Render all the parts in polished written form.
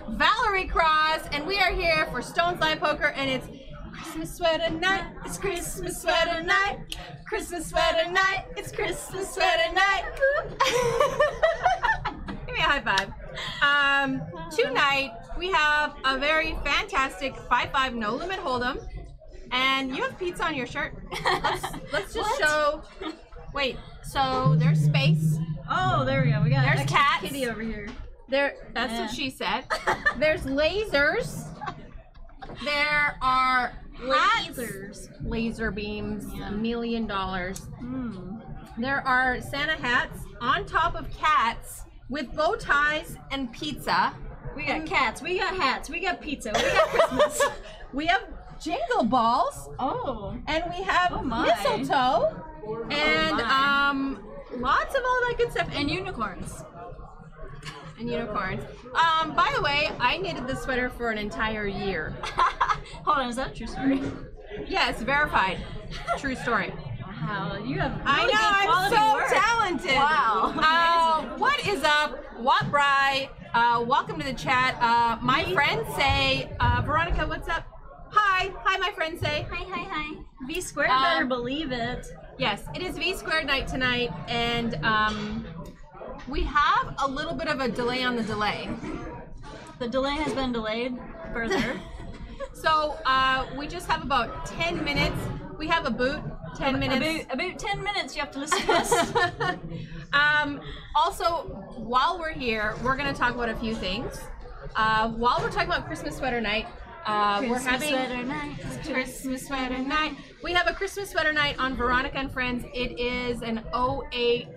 Valerie Cross, and we are here for Stone's Live Poker, and it's Christmas sweater night. It's Christmas sweater night. Christmas sweater night. It's Christmas sweater night. Give me a high five. Tonight we have a very fantastic 5-5 no limit hold'em, and you have pizza on your shirt. Let's just show. Wait, so there's space. Oh, there we go. We got there's a cats. kitty over here. That's what she said. There's lasers. There are Lasers. Laser beams. Yeah. $1 million. There are Santa hats on top of cats with bow ties and pizza. We got cats. We got hats. We got pizza. We got Christmas. We have jingle balls. Oh. And we have mistletoe. And lots of all that good stuff. And unicorns. And unicorns. By the way, I knitted this sweater for an entire year. Hold on, is that a true story? Yeah, it's verified. True story. Wow, you have really I know, good quality I'm so work. talented. Wow. What is up? What Bry? Welcome to the chat. My friends say, Veronica, what's up? Hi, my friends say. Hi. V squared better believe it. Yes, it is V squared night tonight, and we have a little bit of a delay on the delay. The delay has been delayed further. So we just have about 10 minutes. We have a boot, 10 minutes. About 10 minutes you have to listen to us. Also, while we're here, we're going to talk about a few things. While we're talking about Christmas sweater night, we're having Christmas sweater night. We have a Christmas sweater night on Veronica and Friends. It is an 08.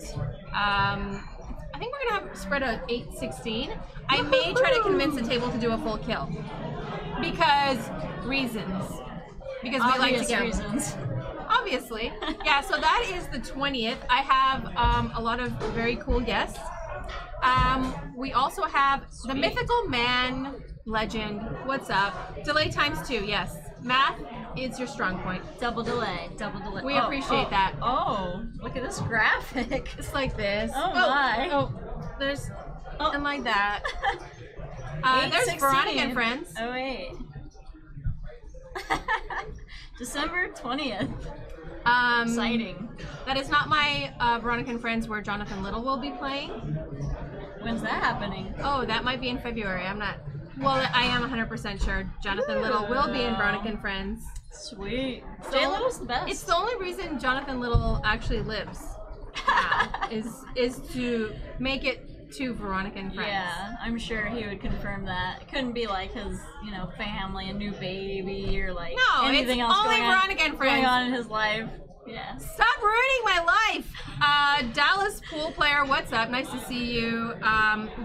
I think we're gonna have spread a 8-16. I may try to convince the table to do a full kill because reasons. Because we like to get reasons. Obviously, yeah. So that is the 20th. I have a lot of very cool guests. We also have the mythical man legend. What's up? Delay times 2. Yes, math is your strong point. Double delay. We appreciate that. Oh, look at this graphic. It's like this. Oh my. Oh, there's and like that. There's Veronica and Friends. Oh wait. December 20th. Exciting. That is not my Veronica and Friends where Jonathan Little will be playing. When's that happening? Oh, that might be in February. I'm not. Well, I am 100% sure Jonathan Little will be in Veronica and Friends. Sweet. Jay Little's the best. It's the only reason Jonathan Little actually lives now is to make it to Veronica and Friends. Yeah, I'm sure he would confirm that. It couldn't be like his, family, a new baby, or like anything else only Veronica and Friends going on in his life. Yeah. Stop ruining my life. Dallas pool player, what's up? Nice to see you.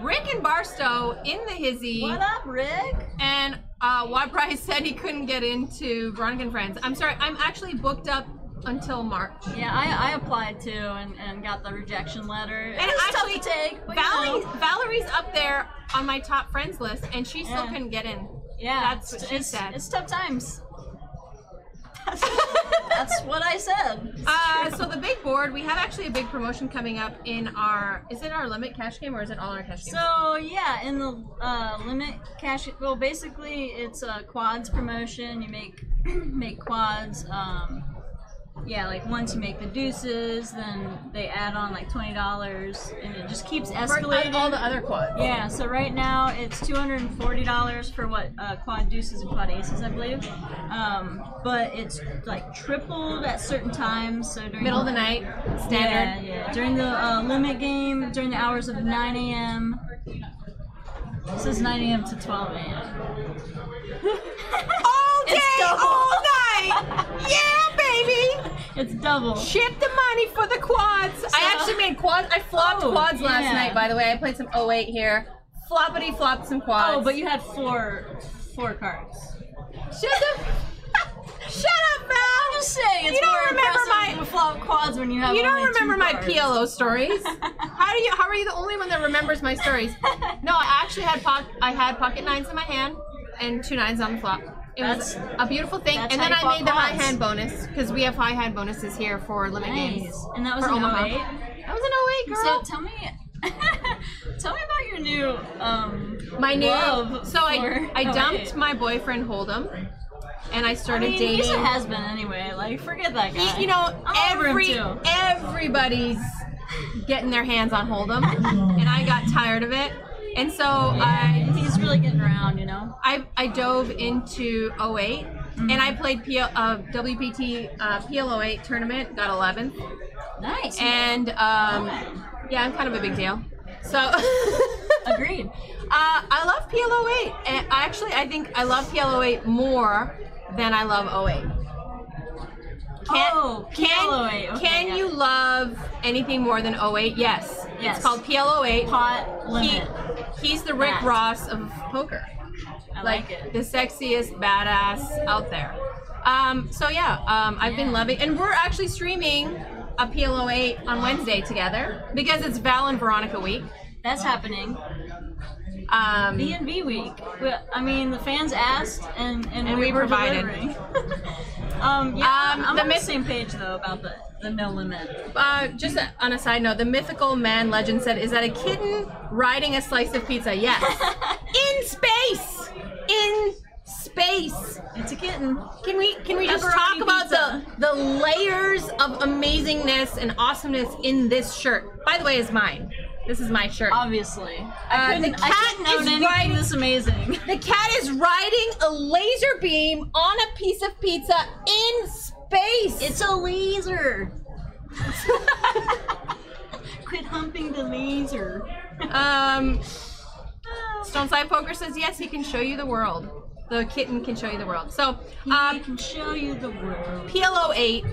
Rick and Barstow in the hizzy. What up, Rick? And Wad Bryce said he couldn't get into Veronica and Friends. I'm sorry, I'm actually booked up until March. Yeah, I applied too and got the rejection letter. And actually, tough to take, but Valerie's up there on my top friends list, and she still couldn't get in. Yeah, that's what she said. It's tough times. That's what I said. So the big board, we have actually a big promotion coming up in our, is it our limit cash game or is it all our cash games? So yeah, in the limit cash, well basically it's a quads promotion. You make quads. Yeah, like once you make the deuces, then they add on like $20, and it just keeps escalating. For all the other quads. Yeah, so right now it's $240 for what quad deuces and quad aces, I believe. But it's like tripled at certain times. So during middle of the night, standard. Yeah. During the limit game, during the hours of 9 a.m. It says 9 a.m. to 12 a.m. All day, all night. Yeah, baby. It's double. Ship the money for the quads. So, I actually made quads. I flopped quads last night, by the way. I played some 08 here. Floppity flopped some quads. Oh, but you had four cards. Shut up, Val. I'm just saying, it's more impressive to flop quads when you have You don't only remember 2 my cards. PLO stories. How are you the only one that remembers my stories? No, I actually had pocket nines in my hand and 2 nines on the flop. It was a beautiful thing. And then I made the high hand bonus because we have high hand bonuses here for limit games. And that was an 08? That was an 08, girl. So tell me, Tell me about your new my new love. So I dumped my boyfriend Hold'em, and I started dating. He's a has-been anyway. Like, forget that guy. You know, everybody's getting their hands on Hold'em, and I got tired of it, and so he's really getting around. You know, I dove into 08. And I played WPT PL 08 tournament, got 11th. Nice. And yeah, I'm kind of a big deal. So agreed. I love PL 08. And I think I love PL 08 more than I love 08. Can you love anything more than 08? Yes. It's called PL 08. Pot limit. He's the Rick Ross of poker. I like it. The sexiest badass out there. So yeah, I've been loving, and we're actually streaming a PL 08 on Wednesday together because it's Val and Veronica week. That's happening. B&B week. I mean, the fans asked, and we provided. I'm on the same page though about the no limit. Just on a side note, the mythical man legend said, "Is that a kitten riding a slice of pizza?" Yes. In space. In space. It's a kitten. Can we just talk about the layers of amazingness and awesomeness in this shirt? By the way, is mine. This is my shirt. Obviously. I couldn't own anything this amazing. The cat is riding a laser beam on a piece of pizza in space. It's a laser. Quit humping the laser. Stoneside Poker says yes, he can show you the world. The kitten can show you the world. So he can show you the world. PL 08,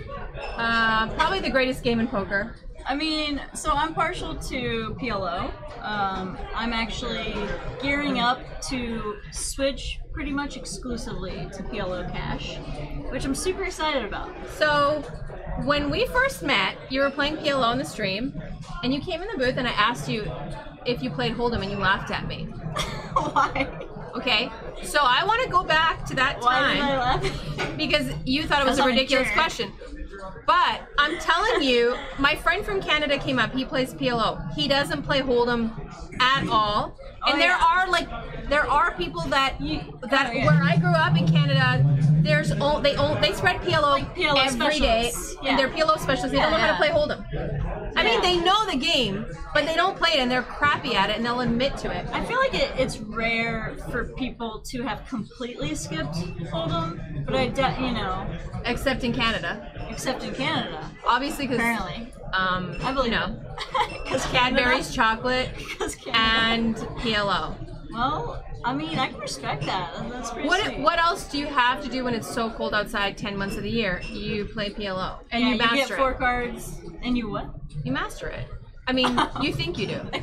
probably the greatest game in poker. I mean, so I'm partial to PLO. I'm actually gearing up to switch pretty much exclusively to PLO Cash, which I'm super excited about. So when we first met, you were playing PLO on the stream, and you came in the booth and I asked you if you played Hold'em and you laughed at me. Why? Okay, so I want to go back to that time. Why did I laugh? Because you thought it was a ridiculous question. But I'm telling you, my friend from Canada came up. He plays PLO. He doesn't play Hold'em at all. And there are people that where I grew up in Canada, they spread PLO, like PLO every day, and they're PLO specialists. They don't know how to play Hold'em. I mean, they know the game, but they don't play it, and they're crappy at it, and they'll admit to it. I feel like it's rare for people to have completely skipped Hold'em, but except in Canada. Except in Canada, obviously, because apparently, I believe because Cadbury's chocolate and PLO. Well, I mean, I can respect that. That's pretty sweet. What else do you have to do when it's so cold outside 10 months of the year? You play PLO. And you master it. You get 4 cards, and you what? You master it. I mean, you think you do. I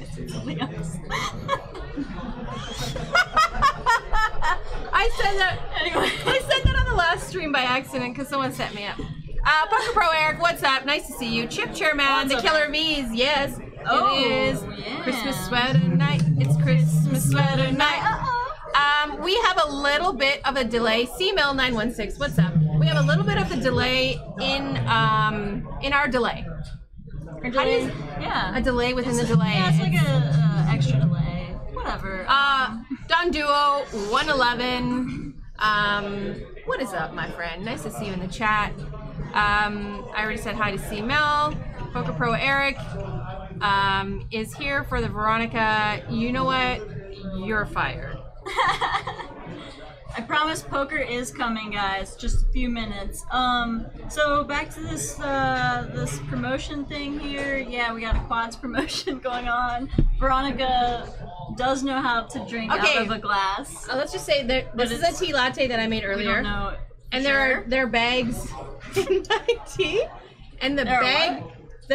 said that. Anyway. I said that on the last stream by accident because someone set me up. Poker Pro Eric, what's up? Nice to see you. Chip Chairman, the Killer V's, yes. Oh, it is yeah. Christmas sweater night. It's Christmas sweater night. We have a little bit of a delay. CMail916, what's up? We have a little bit of a delay in our delay. Our delay? A delay within the delay. Yeah, it's like a extra delay. Whatever. Don Duo 111. What is up, my friend? Nice to see you in the chat. I already said hi to CMail. Poker Pro Eric is here for the Veronica. You know what? You're fired. I promise poker is coming, guys. Just a few minutes. So back to this this promotion thing here. Yeah, we got a quads promotion going on. Veronica does know how to drink out of a glass. Let's just say that this is a tea latte that I made earlier. We don't know. And there are bags in my tea, and the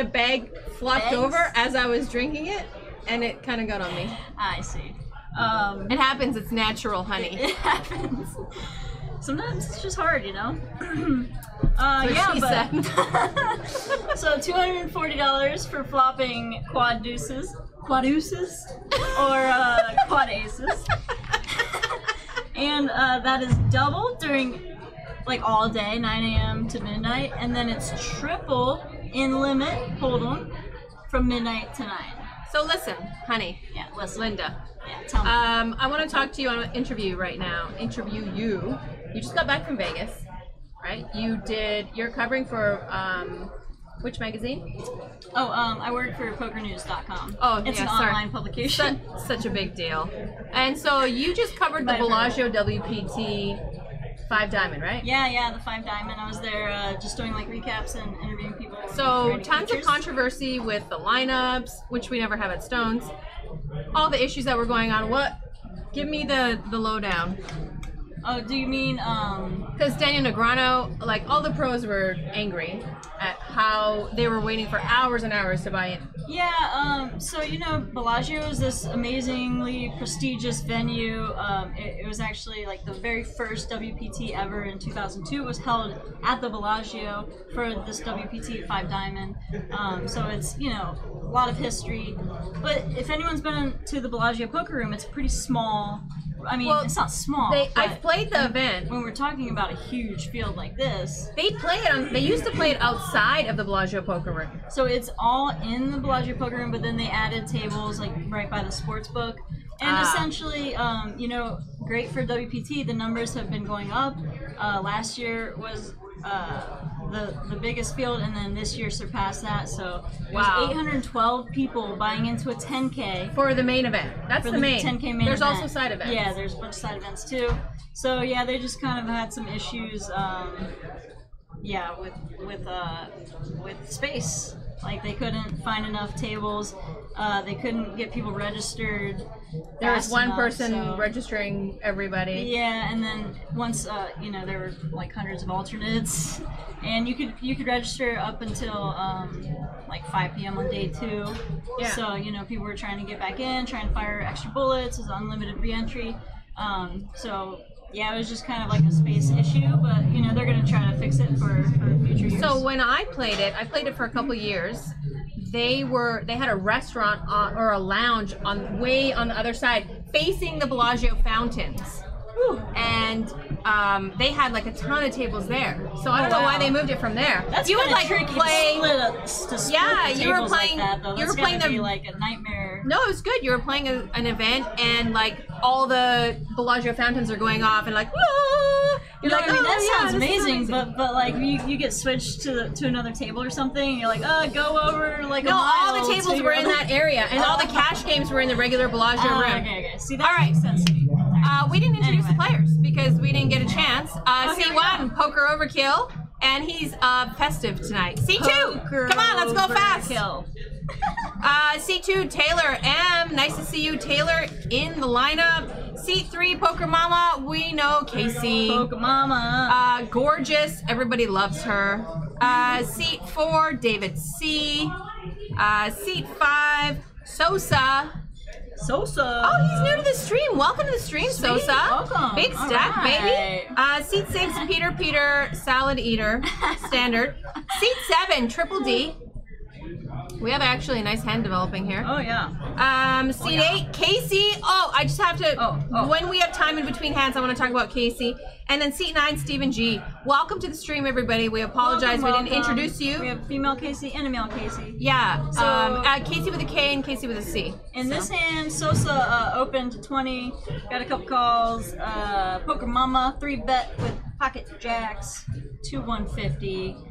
bag flopped over as I was drinking it, and it kind of got on me. I see. It happens. It's natural, honey. It happens. Sometimes it's just hard, you know. So $240 for flopping quad aces, or quad aces, and that is double during like all day, 9 a.m. to midnight, and then it's triple in limit Hold'em from midnight to 9. So listen, honey. Yeah, listen. Linda. Yeah, tell me. I want to talk to you on an interview right now. Interview you. You just got back from Vegas, right? You're covering for, which magazine? I work for PokerNews.com. Oh, it's yeah, an online publication. Such a big deal. And so you just covered the Bellagio WPT 5 Diamond, right? Yeah, the 5 Diamond. I was there just doing like recaps and interviewing people. So tons of controversy with the lineups, which we never have at Stones. All the issues that were going on. Give me the lowdown. Oh, do you mean Because Daniel Negreanu, like all the pros were angry at how they were waiting for hours and hours to buy in. Yeah, so Bellagio is this amazingly prestigious venue. It was actually like the very first WPT ever in 2002 was held at the Bellagio for this WPT 5 Diamond. So it's, a lot of history. But if anyone's been to the Bellagio poker room, it's pretty small. I mean, it's not small. I've played the event. When we're talking about a huge field like this, they used to play it outside of the Bellagio poker room. So it's all in the Bellagio poker room, but then they added tables like right by the sports book. And essentially, great for WPT. The numbers have been going up. Last year was the biggest field, and then this year surpassed that. So there's 812 people buying into a 10K for the main event. That's the main 10K main. There's event. also side events. Yeah, there's a bunch of side events too. So yeah, they just kind of had some issues. With space. Like they couldn't find enough tables. They couldn't get people registered. There was one person registering everybody. Yeah, and then once there were like hundreds of alternates, and you could register up until like 5 p.m. on day 2. Yeah. So people were trying to get back in, trying to fire extra bullets. It was unlimited re-entry. Yeah, it was just kind of like a space issue, but they're gonna try to fix it for future years. So when I played it for a couple years. They had a restaurant or a lounge way on the other side, facing the Bellagio fountains. And they had like a ton of tables there. So I don't know why they moved it from there. That's you would like tricky play. to split You were playing. Like that, though. You were playing be like a nightmare. No, it was good. You were playing an event, and like all the Bellagio fountains are going off, and like. You're like, that sounds amazing, but like you get switched to another table or something, and you're like, go over like a mile. No, all the tables were in that area, and all the cash games were in the regular Bellagio room. Okay. See, that makes sense to me. We didn't introduce the players because we didn't get a chance. C1, Poker Overkill, and he's festive tonight. C2, come on, let's go fast. C2, Taylor M. Nice to see you, Taylor, in the lineup. C3, Poker Mama. We know Casey. Poker Mama. Gorgeous. Everybody loves her. Seat 4, David C. Seat 5, Sosa. Oh, he's new to the stream. Welcome to the stream, Sweet. Sosa. Welcome. Big stack, baby. Seat 6, Peter, Salad Eater, standard. Seat 7, Triple D. We have actually a nice hand developing here. Oh, yeah. Seat 8, Casey. I just have to, when we have time in between hands, I want to talk about Casey. And then seat 9, Stephen G. Welcome to the stream, everybody. We apologize we didn't introduce you. We have a female Casey and a male Casey. Yeah. So, Casey with a K and Casey with a C. In this hand, Sosa opened to 20. Got a couple calls. Poker Mama, 3-bet with pocket jacks, 2-150.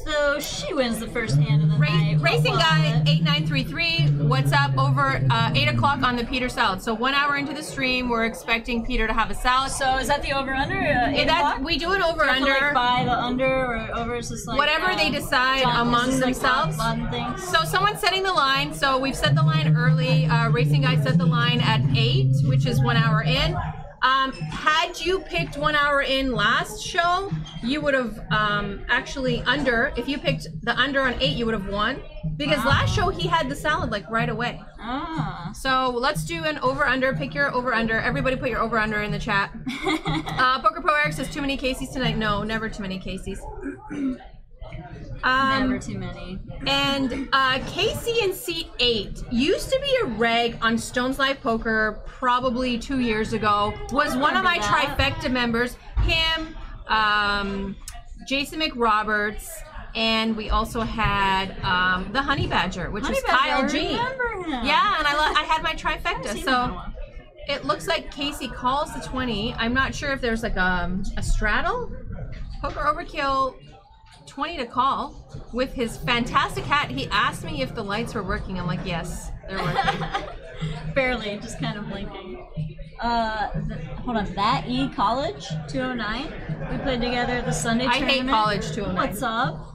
So she wins the first hand of the night. Racing Guy 8933. What's up? Over 8 o'clock on the Peter salad. So 1 hour into the stream, we're expecting Peter to have a salad. So is that the over under? 8 o'clock? We do it over under. Like buy the under or over is just like whatever they decide among themselves. Like so someone's setting the line. So we've set the line early. Racing Guy set the line at 8, which is 1 hour in. Had you picked 1 hour in last show, you would have actually under. If you picked the under on 8, you would have won. Because last show he had the salad like right away. So let's do an over under. Pick your over under. Everybody put your over under in the chat. Poker Pro Eric says too many Caseys tonight. No, never too many Caseys. Never too many. And Casey in seat 8 used to be a reg on Stones Live Poker probably 2 years ago. Was one of my trifecta members. Him, Jason McRoberts, And we also had the Honey Badger, which Honey is Badger, Kyle I G. remember him. Yeah, and I had my trifecta. seen him in a So while. it looks like Casey calls the 20. I'm not sure if there's like a straddle. Poker Overkill 20 to call with his fantastic hat. He asked me if the lights were working. I'm like, yes, they're working. Barely, just kind of blinking. Hold on, that E College 209. We played together at the Sunday I tournament. hate College 209. What's up?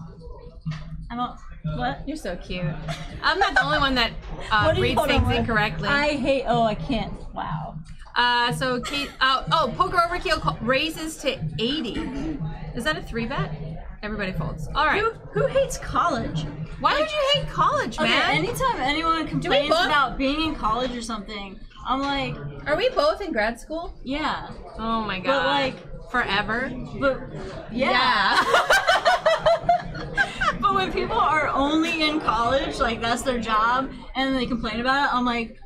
I don't. What? You're so cute. I'm not the only one that What reads hold on, things what? incorrectly. I hate. Oh, I can't. Wow. So Kate. Poker Overkill raises to 80. Is that a 3-bet? Everybody folds. All right. Who hates college? Why would you hate college, Okay, man? anytime anyone complains both- about being in college or something, I'm like, Are we both in grad school? yeah. Oh my god. But like, forever. but yeah. But when people are only in college, like that's their job, and they complain about it, I'm like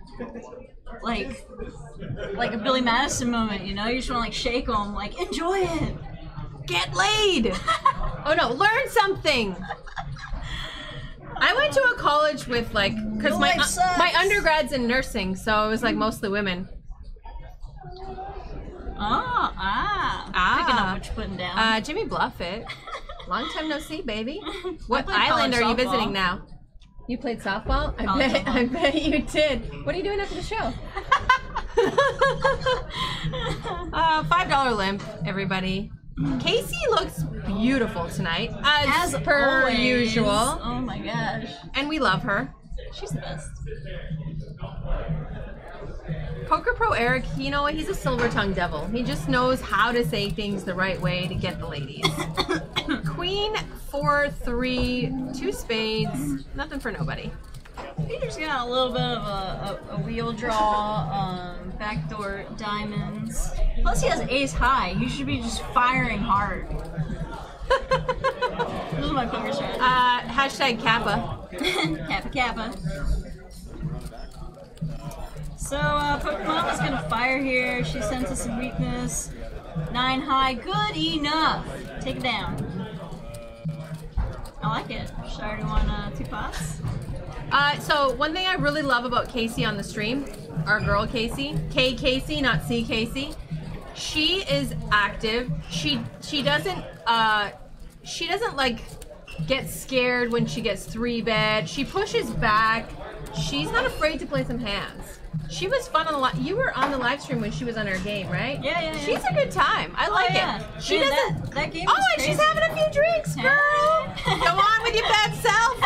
a Billy Madison moment, you know? You just want to like shake them, like enjoy it. Get laid. Oh no, learn something. I went to a college with like, because my life sucks. my undergrad's in nursing, so it was like mostly women. Picking up what you're putting down. Jimmy Bluffett. Long time no see, baby. What played island are college you softball. visiting now? You played softball? College softball. I bet you did. What are you doing after the show? $5 limp, everybody. Casey looks beautiful tonight, as per always. usual. Oh my gosh. And we love her. She's the best. Poker Pro Eric, you know what? He's a silver-tongued devil. He just knows how to say things the right way to get the ladies. Queen, 4-3, 2 spades, nothing for nobody. Peter's got a little bit of a wheel draw, backdoor diamonds. Plus he has ace high. He should be just firing hard. Those are my poker strategy. Hashtag Kappa. Kappa Kappa. So Poker Mama's gonna fire here. She senses some weakness. 9 high, good enough. Take it down. I like it. She already won 2 pots. So one thing I really love about Casey on the stream, our girl Casey, K Casey, not C Casey, she is active. She doesn't like get scared when she gets 3-bet. She pushes back. She's not afraid to play some hands. She was fun on the you were on the live stream when she was on her game, right? Yeah. She's a good time. I like it. She Man, doesn't. that game Oh, was and she's crazy. having a few drinks, girl. Go on with your bad self.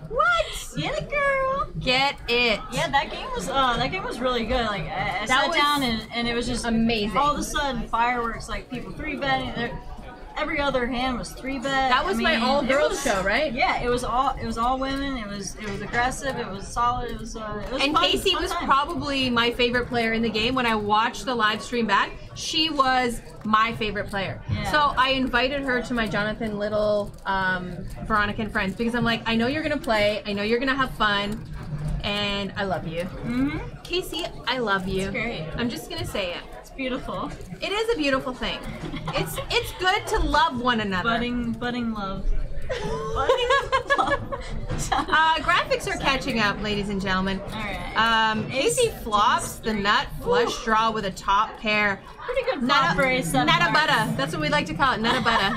What? Get it, girl. Get it. Yeah, that game was really good. Like I sat was down and it was just amazing. All of a sudden, fireworks, like people 3-betting. Every other hand was 3-bet. That was my all girls show, right? Yeah, it was all women. It was aggressive. It was solid. It was And fun, Casey fun was time. probably my favorite player in the game. When I watched the live stream back, she was my favorite player. Yeah. So I invited her to my Jonathan Little, Veronica and Friends, because I'm like, I know you're gonna play. I know you're gonna have fun, and I love you. Mm-hmm. Casey, I love you. It's great. I'm just gonna say it. It's beautiful. It is a beautiful thing. It's good to love one another. Budding love. Graphics are catching up, ladies and gentlemen. Alright. Casey flops the nut flush draw with a top pair. Pretty good flop for ace 7 Nutta hearts. butta. That's what we like to call it. Nutta butta.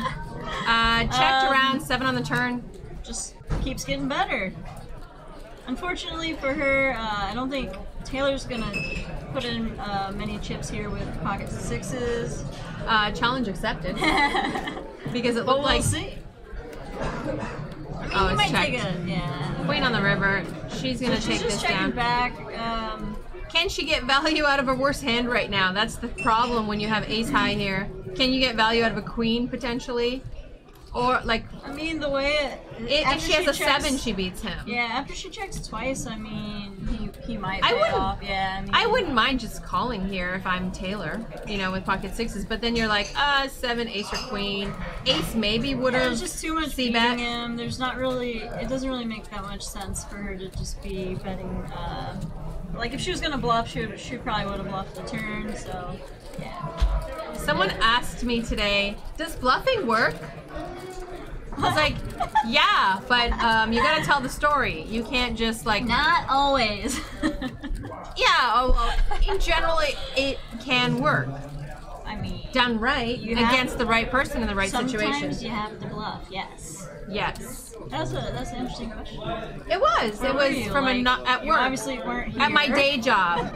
Checked around 7 on the turn. Just keeps getting better. Unfortunately for her, I don't think Taylor's gonna put in many chips here with pockets of 6s. Challenge accepted. Because it But looked we'll like see. I mean, Oh, you it's might checked. take a Queen on the river. She's gonna She's take just this checking down. back. Can she get value out of a worse hand right now? That's the problem when you have ace high here. Can you get value out of a queen potentially? Or like, I mean, the way if after she has a checks- 7, she beats him. Yeah, after she checks twice, I mean, he might I pay wouldn't- off. Yeah, I mean, I wouldn't mind just calling here if I'm Taylor, you know, with pocket 6s. But then you're like, 7, ace or queen. Ace maybe would have. There's just too much C beating bet. him. There's not really. It doesn't really make that much sense for her to just be betting. Like if she was gonna bluff, she probably would have bluffed the turn. So, yeah. Someone asked me today, does bluffing work? I was like, yeah, but you gotta tell the story. You can't just like. Not always. Yeah, well, in general, it can work. I mean, done right against the right person in the right situation. Sometimes you have to bluff. Yes. Yes. That's an interesting question. It was. Where it were was you? from Like, a not at you work. obviously weren't here. At my day job.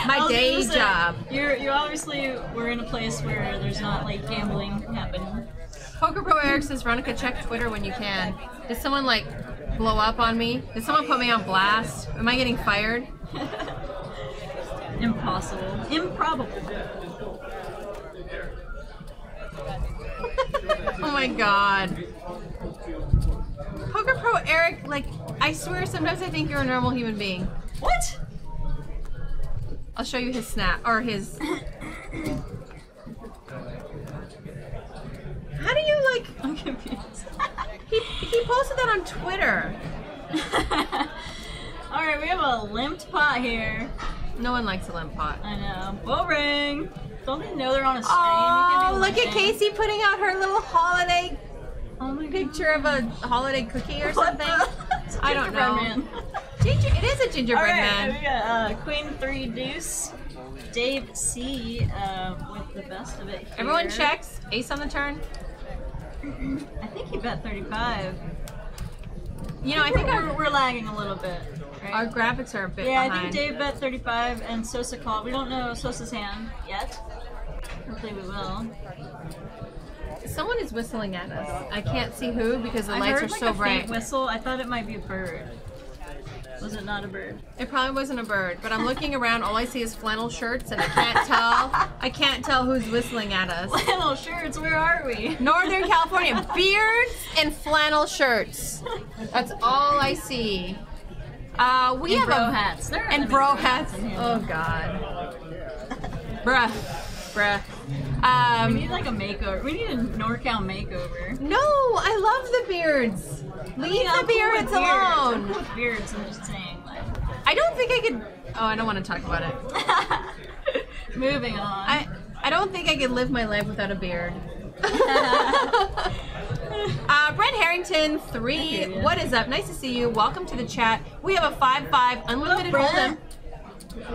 My day job. You obviously were in a place where there's not like gambling happening. Poker Pro Eric says, Veronica, check Twitter when you can. Did someone like blow up on me? Did someone put me on blast? Am I getting fired? Impossible. Improbable. Oh my god. Poker Pro Eric, like, I swear sometimes I think you're a normal human being. What? I'll show you his snap, or his... How do you, like... I'm confused. He posted that on Twitter. Alright, we have a limped pot here. No one likes a limp pot. I know. Boring. Don't they know they're on a stream? Oh, look at Casey putting out her little holiday picture of a holiday cookie or something. I don't know. Man. It is a gingerbread man. We got Queen 3 Deuce, Dave C with the best of it here. Everyone checks. Ace on the turn. I think he bet 35. You know, I think we're lagging a little bit. Right? Our graphics are a bit behind. I think Dave bet 35 and Sosa called. We don't know Sosa's hand yet. Hopefully we will. Someone is whistling at us. I can't see who because the lights are like so a bright. Faint whistle. I thought it might be a bird. Was it not a bird? It probably wasn't a bird, but I'm looking around. All I see is flannel shirts, and I can't tell. I can't tell who's whistling at us. Flannel shirts. Where are we? Northern California. Beards and flannel shirts. That's all I see. We have bro hats. And bro hats. Oh God. Bruh. We need like a makeover. We need a NorCal makeover. No, I love the beards. Leave the beards alone. With beards, I'm just saying. Like. I don't think I could. Oh, I don't want to talk about it. Moving on. I don't think I could live my life without a beard. Brent Harrington 3. What is up? Nice to see you. Welcome to the chat. We have a 5-5 unlimited hold'em.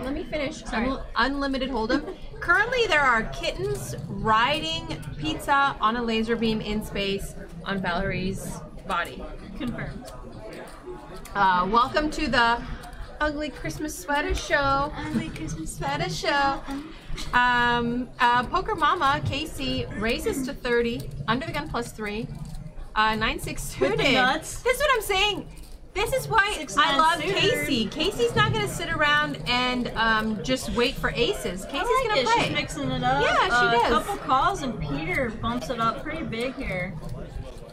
Let me finish. Sorry. Unlimited hold'em. Currently, there are kittens riding pizza on a laser beam in space on Valerie's body. Confirmed. Welcome to the Ugly Christmas Sweater Show. Ugly Christmas Sweater Show. Poker Mama Casey raises to 30 under the gun +3. 9-6 suited. This is what I'm saying. This is why I love Casey. Casey's not going to sit around and just wait for aces. Casey's going to play. She's mixing it up. Yeah, she does. A couple calls and Peter bumps it up pretty big here.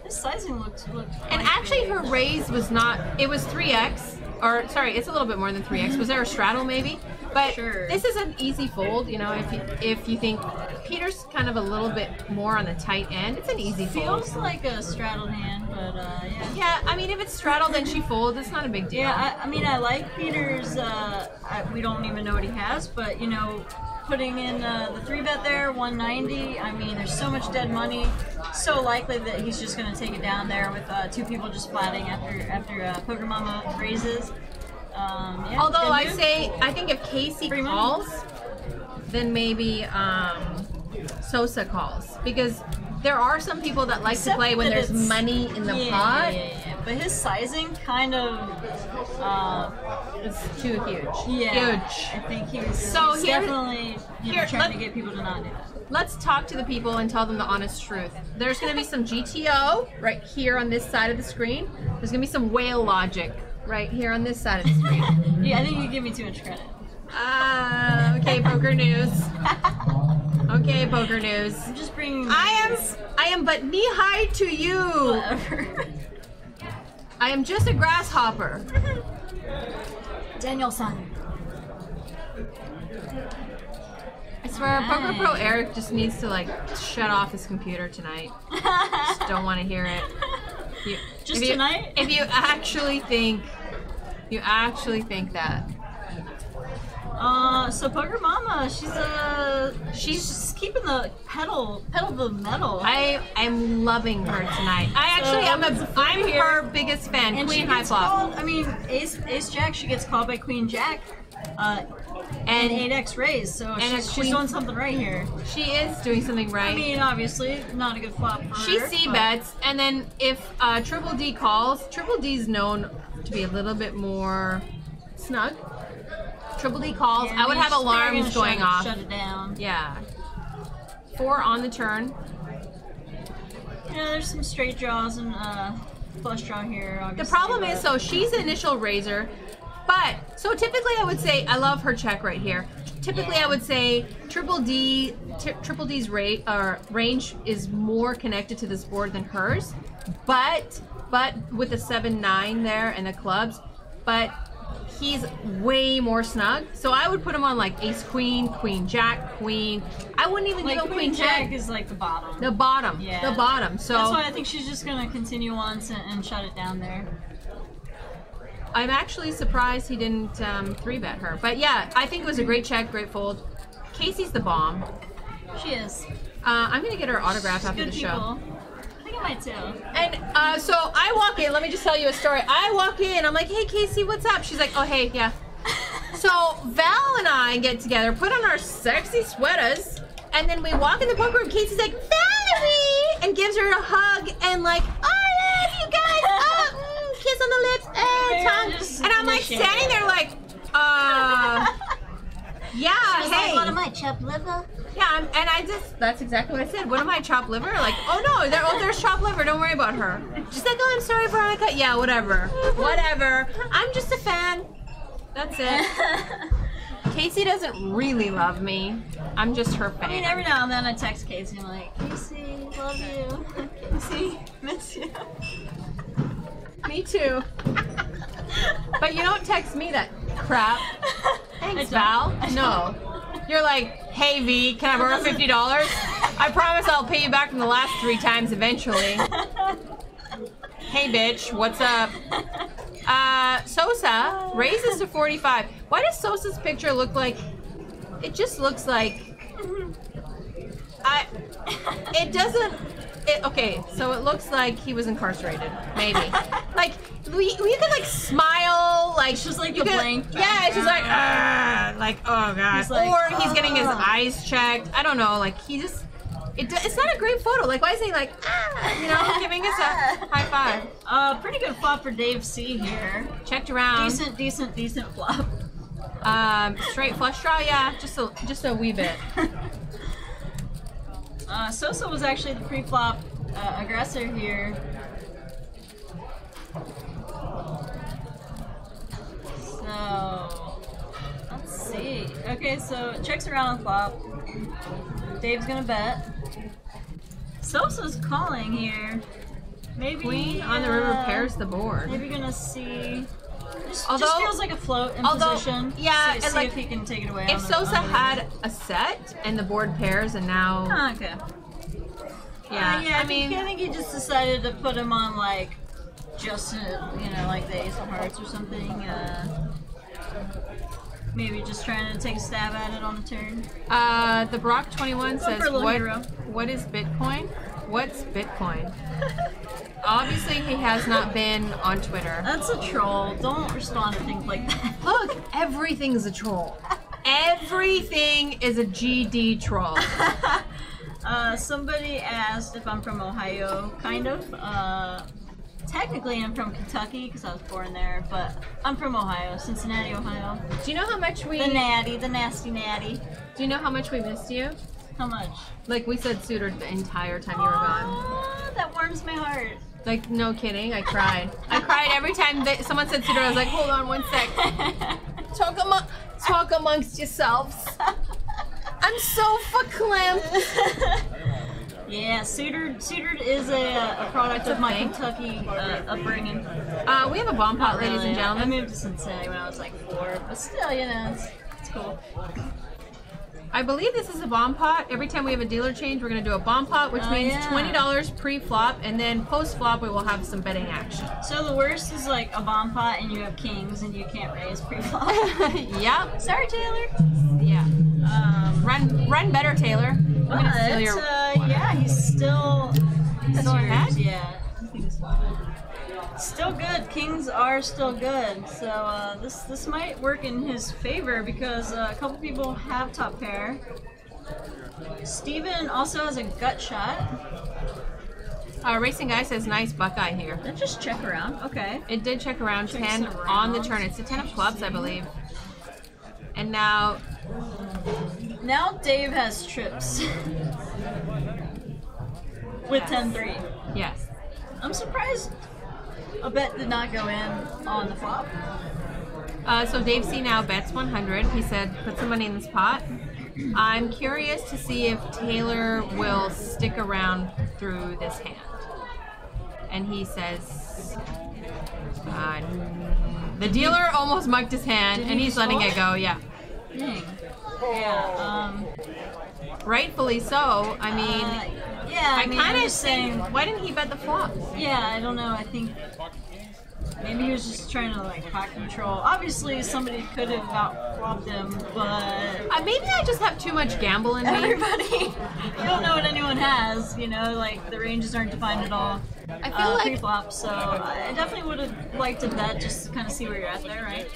This sizing looks and actually big. her raise was not, it was 3x. Or, sorry, it's a little bit more than 3x. Was there a straddle maybe? But this is an easy fold, you know, if you think Peter's kind of a little bit more on the tight end, it's an easy fold. Feels like a straddled hand, but yeah. Yeah, I mean, if it's straddled and she folds, it's not a big deal. Yeah, I mean, I like Peter's, we don't even know what he has, but, you know, putting in the 3-bet there, 190, I mean, there's so much dead money, so likely that he's just going to take it down there with 2 people just flatting after Poker Mama raises. Yeah, although I think if Casey calls, then maybe Sosa calls, because there are some people that like to play when there's money in the pot. Yeah. But his sizing kind of is too huge. Yeah, huge. I think he's definitely trying to get people to not do that. Let's talk to the people and tell them the honest truth. There's going to be some GTO right here on this side of the screen. There's going to be some whale logic right here on this side of the screen. Yeah, I think you give me too much credit. Okay, poker news. Okay, poker news. I'm just bringing. I am but knee high to you. Whatever. I am just a grasshopper. Daniel-san. I swear, Poker Pro Eric just needs to like shut off his computer tonight. Just don't want to hear it. Tonight? If you actually think that. So Poker Mama, she's keeping the pedal to the metal. I am loving her tonight. I'm her biggest fan. And Queen she high gets flop. called, I mean, Ace Jack, she gets called by Queen Jack. And 8x raise, so she's doing something right here. She is doing something right. I mean, obviously, not a good flop for She her. c-bets, and then if Triple D calls, Triple D's known to be a little bit more snug. Triple D calls, Yeah, I would have alarms going off. Shut it down. Yeah. 4 on the turn. Yeah, there's some straight draws and flush draw here, obviously. The problem is, so she's the initial raiser, but, so typically I would say, I love her check right here. Typically I would say Triple D's range is more connected to this board than hers, but with the 7-9 there and the clubs, but he's way more snug. So I would put him on like Ace Queen, Queen Jack, Queen. I wouldn't even give him Queen Jack. Is like the bottom. The bottom. Yeah. The bottom. So that's why I think she's just gonna continue on and shut it down there. I'm actually surprised he didn't 3-bet her. But yeah, I think it was a great check, great fold. Casey's the bomb. She is. I'm gonna get her autograph after the show. I think I might too. And so I walk in, let me just tell you a story. I walk in, I'm like, hey Casey, what's up? She's like, oh hey, yeah. So Val and I get together, put on our sexy sweaters, and then we walk in the poker room. Casey's like, Valerie! And gives her a hug and like, I love you guys! Kiss on the lips, tongue. And I'm like standing there like, yeah, she was hey. like, what am I, chopped liver? Yeah, and that's exactly what I said. What am I, chopped liver? Like, oh no, there's chopped liver, don't worry about her. She's like, oh, I'm sorry, Veronica. Yeah, whatever. I'm just a fan. That's it. Casey doesn't really love me. I'm just her fan. I mean, every now and then I text Casey, I'm like, Casey, love you. Casey, miss you. Me too. But you don't text me that crap. Thanks, Val. No. You're like, hey V, can I borrow $50? I promise I'll pay you back from the last 3 times eventually. Hey bitch, what's up? Sosa raises to 45. Why does Sosa's picture look like, it just looks like, okay, so it looks like he was incarcerated, maybe. Like, you could like smile, like it's just like the blank. Yeah, it's just like oh god. Like, or he's getting his eyes checked. I don't know. Like he just, it's not a great photo. Like why is he like giving us a high five? Pretty good flop for Dave C here. Checked around. Decent flop. Straight flush draw. Yeah, just a wee bit. Sosa was actually the pre-flop aggressor here. So, let's see. Okay, so it checks around on flop. Dave's gonna bet. Sosa's calling here. Maybe Queen on the river pairs the board. Maybe gonna see. Just feels like a float in although, position. Yeah, see and if he can take it away. If Sosa had a set and the board pairs and now. Oh, okay. Yeah, I think he just decided to put him on like just like the Ace of Hearts or something. Maybe just trying to take a stab at it on the turn. The Brock 21 says, what is Bitcoin? What's Bitcoin? Obviously, he has not been on Twitter. That's a troll. Don't respond to things like that. Look, everything's a troll. Everything is a GD troll. Somebody asked if I'm from Ohio, kind of. Technically, I'm from Kentucky because I was born there, but I'm from Ohio, Cincinnati, Ohio. Do you know how much we... The nasty natty. Do you know how much we missed you? How much? Like, we said suitor the entire time you were gone. That warms my heart. Like, no kidding, I cried. I cried every time someone said suitor. I was like, hold on one sec. Talk amongst yourselves. I'm so verklempt. Yeah, Suitered is a product of my Kentucky upbringing. We have a bomb pot, ladies and gentlemen. I moved to Cincinnati when I was like 4, but still, it's cool. I believe this is a bomb pot. Every time we have a dealer change, we're going to do a bomb pot, which means $20 pre-flop, and then post-flop we will have some betting action. So the worst is like a bomb pot and you have kings and you can't raise pre-flop. Yep. Sorry, Taylor. Yeah. Run better, Taylor. I'm gonna steal your... yeah, he's still... That's your hat? Yeah. Still good. Kings are still good. So this might work in his favor because a couple people have top pair. Steven also has a gut shot. Racing Guy says nice Buckeye here. Let's just check around. Okay. It did check around 10 on the turn. It's a 10 of clubs, I believe. And now Dave has trips with 10-3. Yes. I'm surprised a bet did not go in on the flop. So Dave C now bets 100. He said, put some money in this pot. I'm curious to see if Taylor will stick around through this hand. And he says, the dealer almost mugged his hand, and he's letting it go. Yeah. Dang. Yeah. Rightfully so. I mean, yeah. I mean, kind of saying, why didn't he bet the flop? Yeah, I don't know. I think maybe he was just trying to like pot control. Obviously, somebody could have out-flopped him, but maybe I just have too much gamble in me. Everybody, you don't know what anyone has. You know, like the ranges aren't defined at all. I feel like pre-flop, so I definitely would have liked to bet just to kind of see where you're at there, right?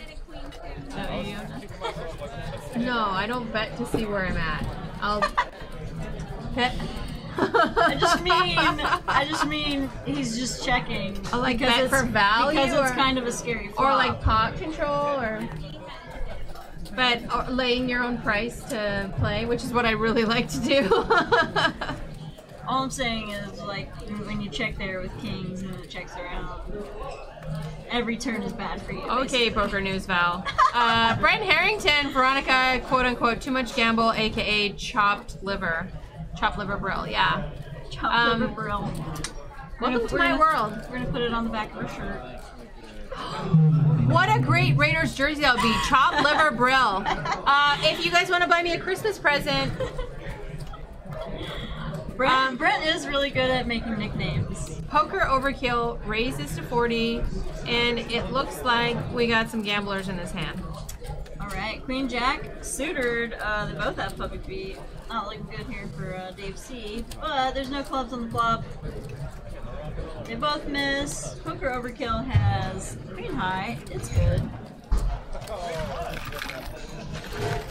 No, I don't bet to see where I'm at. I'll bet. I just mean he's just checking. I'll like bet for value, because it's kind of a scary flop. Or like pot control, or laying your own price to play, which is what I really like to do. All I'm saying is, like, when you check there with kings and it checks around, every turn is bad for you. Okay, basically. Poker News, Val. Brent Harrington, Veronica, quote unquote, too much gamble, aka chopped liver. Chopped liver Brill, yeah. Chopped liver Brill. Welcome to my world. We're going to put it on the back of our shirt. What a great Raiders jersey that would be. Chopped liver Brill. If you guys want to buy me a Christmas present. Brent is really good at making nicknames. Poker Overkill raises to 40, and it looks like we got some gamblers in this hand. Alright, Queen Jack, suitored. They both have puppy feet. Not looking good here for Dave C, but there's no clubs on the flop. They both miss. Poker Overkill has Queen High. It's good.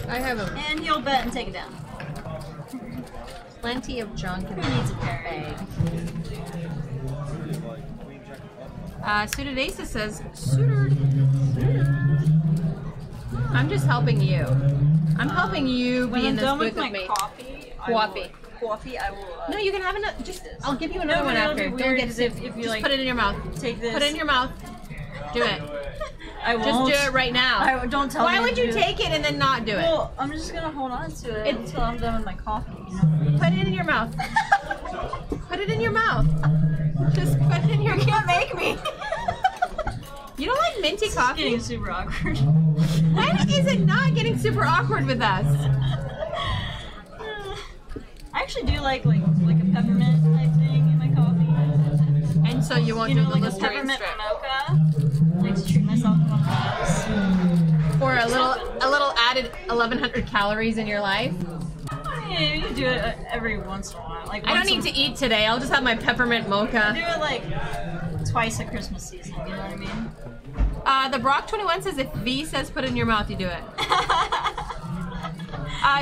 I have a... And he'll bet and take it down. Plenty of junk in Who needs a pair? Suited Aces says, suited. I'm just helping you. I'm helping you be in this booth with me. Coffee, I will. No, you can have another. Just, I'll give you another one after. Don't get sick. If you just like, put it in your mouth. Take this. Put it in your mouth. Do it. I won't. Just do it right now. Don't tell me. Why would you take it and then not do it? Well, I'm just gonna hold on to it until I'm done with my coffee. You know? Put it in your mouth. Put it in your mouth. Just put it in your mouth. You can't make me. You don't like minty coffee? It's getting super awkward. When is it not getting super awkward with us? I actually do like a peppermint type thing in my coffee. And so you won't do the like a Listerine peppermint strip. mocha. I like to treat myself to one of those. Or a little added 1,100 calories in your life. Yeah, you can do it every once in a while. Like I don't need to eat today. I'll just have my peppermint mocha. Do it like twice at Christmas season. You know what I mean? The Brock 21 says if V says put it in your mouth, you do it.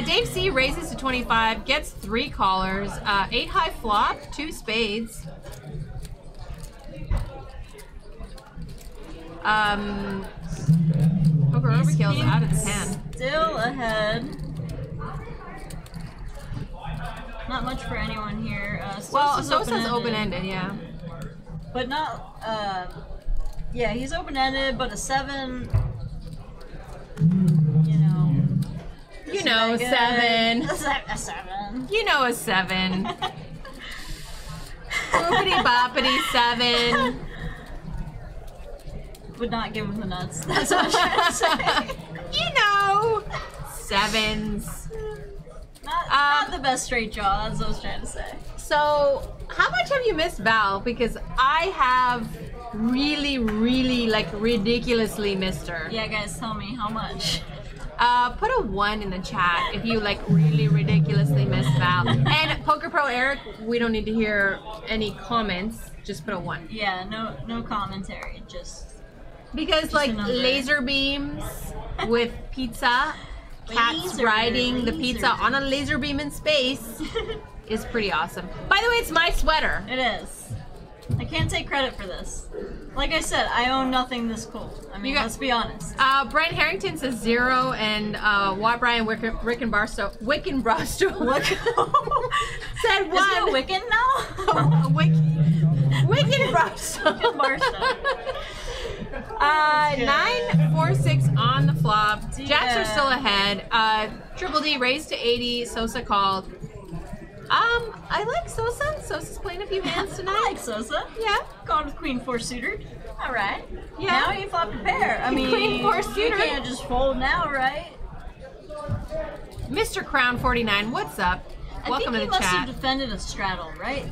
Dave C raises to 25, gets 3 callers, 8 high flop, 2 spades. Poker Overkill's out of his hand. Still ahead. Not much for anyone here. Well, so says open-ended, yeah. But not, yeah, he's open-ended, but a 7, you know, 7. A 7. You know, a 7. Boopity boppity 7. Would not give him the nuts. That's what I'm trying to say. You know, 7s. Not the best straight jaw, that's what I was trying to say. So, how much have you missed Val? Because I have really, like, ridiculously missed her. Yeah, guys, tell me how much. Put a 1 in the chat if you, like, really ridiculously missed Val. And Poker Pro Eric, we don't need to hear any comments. Just put a 1. Yeah, no commentary, just... Because, like, laser beams with pizza, cats riding the pizza on a laser beam in space is pretty awesome. By the way, it's my sweater. It is. I can't take credit for this. Like I said, I own nothing this cool. I mean, let's be honest. Brian Harrington says 0, and Watt Brian Wickenbarstow said 1. Is it a Wiccan now? Wickenbarstow. 946 on the flop. Jacks are still ahead. Triple D raised to 80. Sosa called. I like Sosa. Sosa's playing a few hands tonight. I like Sosa. Yeah. Called with Queen 4 suited. All right. Yeah. Now you flopped a pair. I mean, Queen 4 suited. You can't just fold now, right? Mr. Crown 49, what's up? Welcome to the chat. I think he must have defended a straddle, right?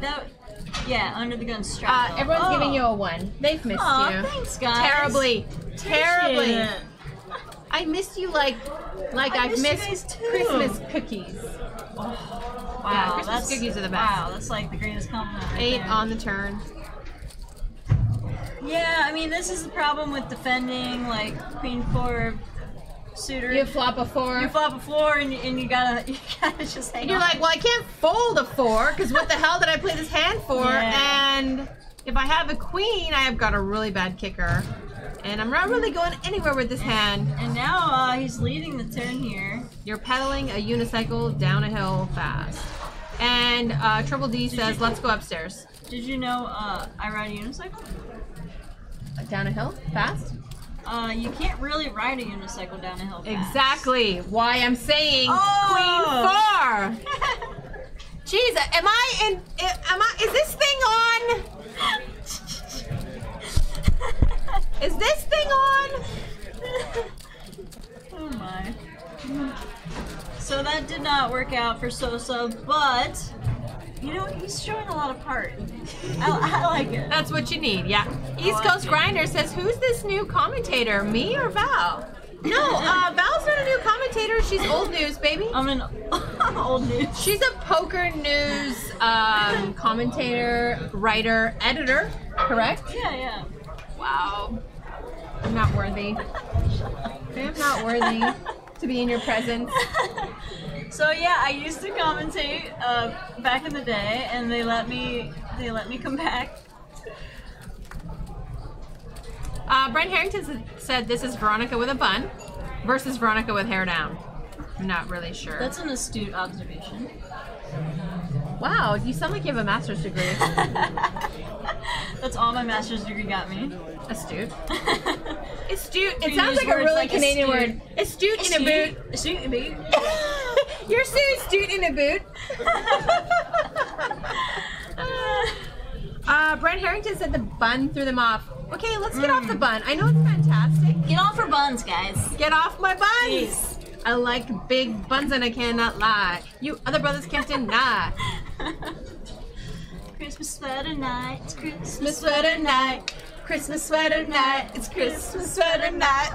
Yeah, under the gun straddle. Everyone's giving you a 1. They've missed you. Thanks, guys. Terribly. I missed you like I've missed Christmas cookies. Wow, yeah, Christmas cookies are the best. Wow, that's like the greatest compliment. Right 8 there. on the turn. Yeah, I mean, this is the problem with defending, like, Queen 4 suitor. You flop a 4. You flop a 4 and you gotta just hang on. You're like, well, I can't fold a 4 because what the hell did I play this hand for? Yeah. And if I have a queen, I have got a really bad kicker. And I'm not really going anywhere with this hand. And now he's leading the turn here. You're pedaling a unicycle down a hill fast. And Triple D says, let's go upstairs. Did you know I ride a unicycle? Down a hill fast? You can't really ride a unicycle down a hill fast. Exactly. Why I'm saying Queen 4. Jeez, is this thing on? Is this thing on? Oh my. So that did not work out for Sosa, but you know, he's showing a lot of heart. I like it. That's what you need, yeah. East Coast Grinder says, who's this new commentator, me or Val? No, Val's not a new commentator. She's old news, baby. I'm old news. She's a poker news commentator, writer, editor, correct? Yeah. Wow. I'm not worthy. I'm not worthy to be in your presence. So yeah, I used to commentate back in the day, and they let me come back. Brent Harrington said this is Veronica with a bun versus Veronica with hair down. I'm not really sure. That's an astute observation. Wow, you sound like you have a master's degree. That's all my master's degree got me. Astute. Astute. It sounds like a really Canadian word. Astute in a boot. Astute in a boot. You're so astute in a boot. Brent Harrington said the bun threw them off. Okay, let's get off the bun. I know it's fantastic. Get off for buns, guys. Get off my buns. Jeez. I like big buns and I cannot lie. You other brothers can't deny. Christmas sweater night. It's Christmas sweater night. Christmas sweater night. It's Christmas sweater night.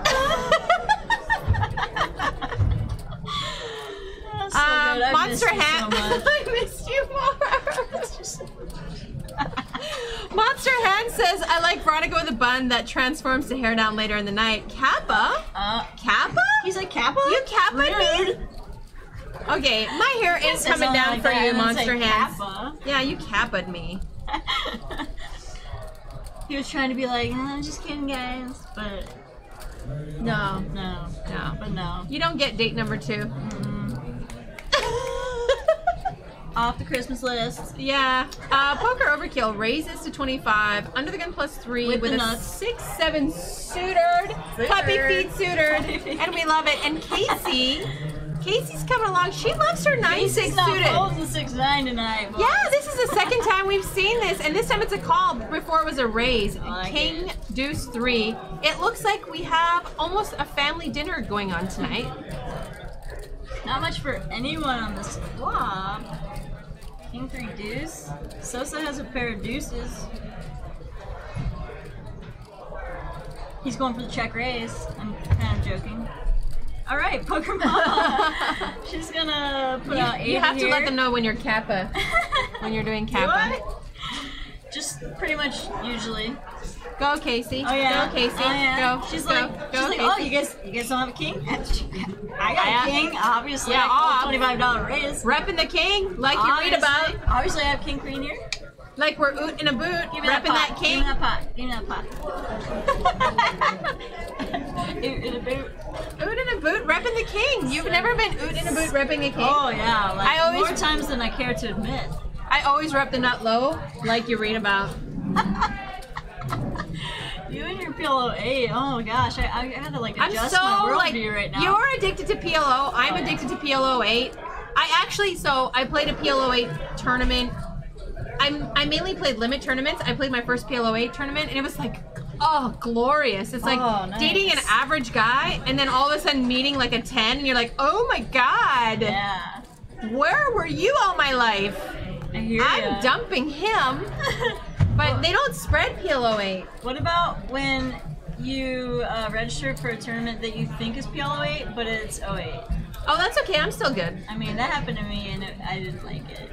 Monster Hand. I missed you more. Monster Hand says, I like Veronica with a bun that transforms to hair down later in the night. Kappa? Kappa? He's like, Kappa? You Kappa me? Okay, my hair is coming down for you, Monster Hands. Yeah, you Kappa'd me. He was trying to be like, I'm just kidding, guys, but no. But no. You don't get date number 2. Off the Christmas list. Yeah. Poker Overkill raises to 25. Under the gun +3 with a 6-7 suitored. Puppy feet suitored. And we love it. And Casey's coming along. She loves her 9-6 suited. Not 6-9 tonight. Boys. Yeah, this is the second time we've seen this, and this time it's a call. Before it was a raise. King Deuce 3. It looks like we have almost a family dinner going on tonight. Not much for anyone on this flop. King 3 deuce. Sosa has a pair of deuces. He's going for the check raise. I'm kind of joking. All right, poker mama. She's gonna put out 8 You have here. to let them know when you're kappa. When you're doing kappa. Do I? Just pretty much usually. Go, Casey. Oh yeah. Go, Casey. Oh, yeah. Go. She's go. like, Go, she's like, Casey. oh, you guys don't have a king? I got a king, obviously. Yeah, I called $25 raise. Repping the king, like you read about. Obviously, I have king queen here. Like we're oot in a boot, Give me repping that Give king. me that pot. Give me that pot. In a boot. Oot in a boot, repping the king. You've never been oot in a boot, repping a king. Oh yeah, like I always- more times than I care to admit. I always rep the nut low, like you read about. You and your PLO 8. Oh gosh, I had to like I'm adjust so my like worldview right now. you're addicted to PLO. I'm Oh, yeah. addicted to PLO 8. I played a PLO 8 tournament. I mainly played limit tournaments. I played my first PLO 8 tournament, and it was like, oh, glorious. It's like Oh, nice. dating an average guy, and then all of a sudden meeting like a 10, and you're like, oh my god, Yeah, where were you all my life? I hear I'm ya. dumping him. But they don't spread PLO 8. What about when you register for a tournament that you think is PLO 8, but it's 08? Oh, that's okay. I'm still good. I mean, that happened to me, and I didn't like it.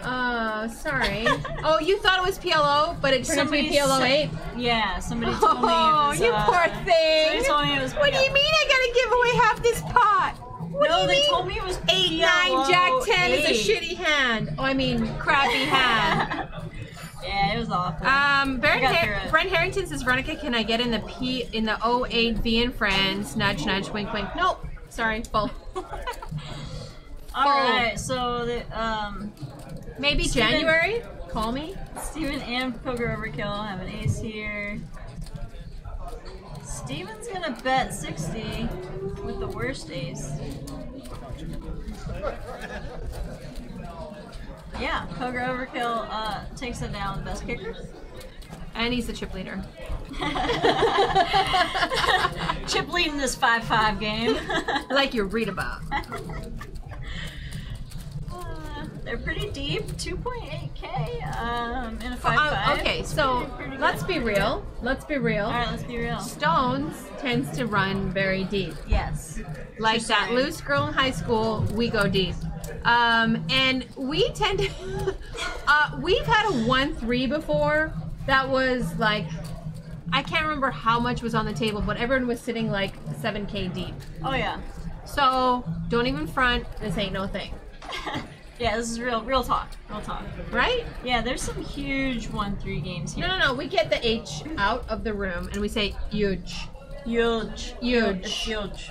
Sorry. Oh, you thought it was PLO, but it turned out to be PLO 8? Yeah, somebody told me it Oh, was. you poor thing. Somebody told me it was. What do you mean I gotta give away half this pot? What do No, you they mean? told me it was 8, 9, PLO Jack 10 is a 8. shitty hand. Oh, I mean, crappy hand. Yeah, it was awful. Brent Harrington says, Veronica, can I get in the 08 V and Friends? Nudge, nudge, wink, wink. Nope. Sorry, full. Alright, so the, Maybe Steven- January? Call me. Steven and Poker Overkill have an ace here. Steven's gonna bet 60 with the worst ace. Yeah, Poker Overkill takes it down with the best kicker. And he's the chip leader. Chip leading this 5-5 game. Like you read about. They're pretty deep, 2.8k in a 5-5. Okay, so Pretty good. let's be real. Let's be real. Alright, let's be real. Stones tends to run very deep. Yes. Like that story. loose girl in high school, we go deep. And we tend to, we've had a 1-3 before that was like, I can't remember how much was on the table, but everyone was sitting like 7k deep. Oh yeah. So don't even front, this ain't no thing. Yeah, this is real talk. Real talk. Right? Yeah, there's some huge 1-3 games here. No, we get the H out of the room and we say huge. Huge. Huge. It's huge.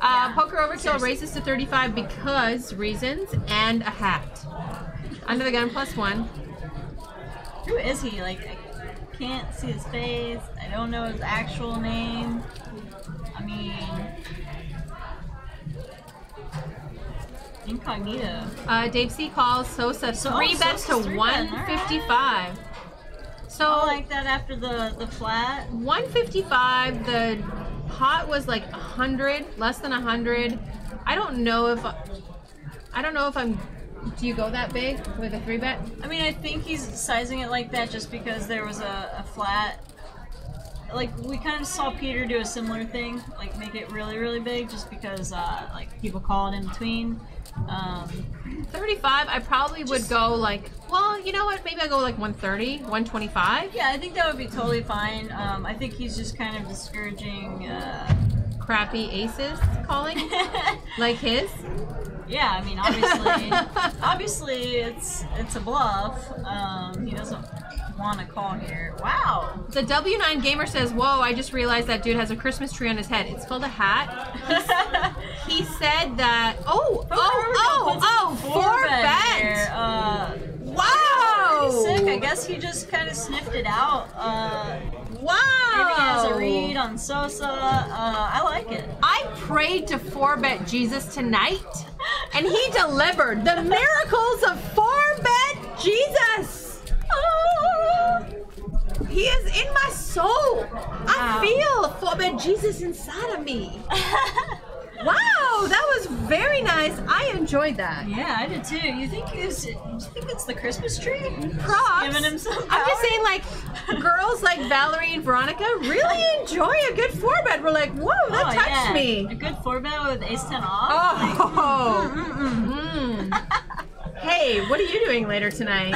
Poker Overkill Seriously. raises to 35 because reasons and a hat. Under the gun +1. Who is he? Like, I can't see his face. I don't know his actual name. I mean, incognito. Dave C calls Sosa So- 3 bets to Sosa's 3 betting, 155. So Oh, like that after the flat. 155, the pot was like 100, less than 100. I don't know if I'm. Do you go that big with a 3 bet? I mean, I think he's sizing it like that just because there was a flat. Like, we kind of saw Peter do a similar thing, like make it really, really big just because, like, people call it in between. 35, I probably would go like, well, you know what? Maybe I'll go like 130, 125. Yeah, I think that would be totally fine. I think he's just kind of discouraging. Crappy aces calling, like his. Yeah, I mean, obviously, it's a bluff. He doesn't want to call here. Wow. The W9 gamer says, "Whoa! I just realized that dude has a Christmas tree on his head. It's called a hat." He said that. Oh, 4 here. bets. Wow. Pretty sick. I guess he just kind of sniffed it out. Wow. Maybe he has a read on Sosa. I like it. I prayed to 4-bet Jesus tonight, and he delivered the miracles of 4-bet Jesus. He is in my soul. I feel 4-bet Jesus inside of me. Wow, that was very nice. I enjoyed that. Yeah, I did too. You think it's the Christmas tree? Props. Giving him some I'm just power? saying, like, girls like Valerie and Veronica really enjoy a good 4-bet. We're like, whoa, that touched me. A good 4-bet with ace 10 off. Oh. Hey, what are you doing later tonight?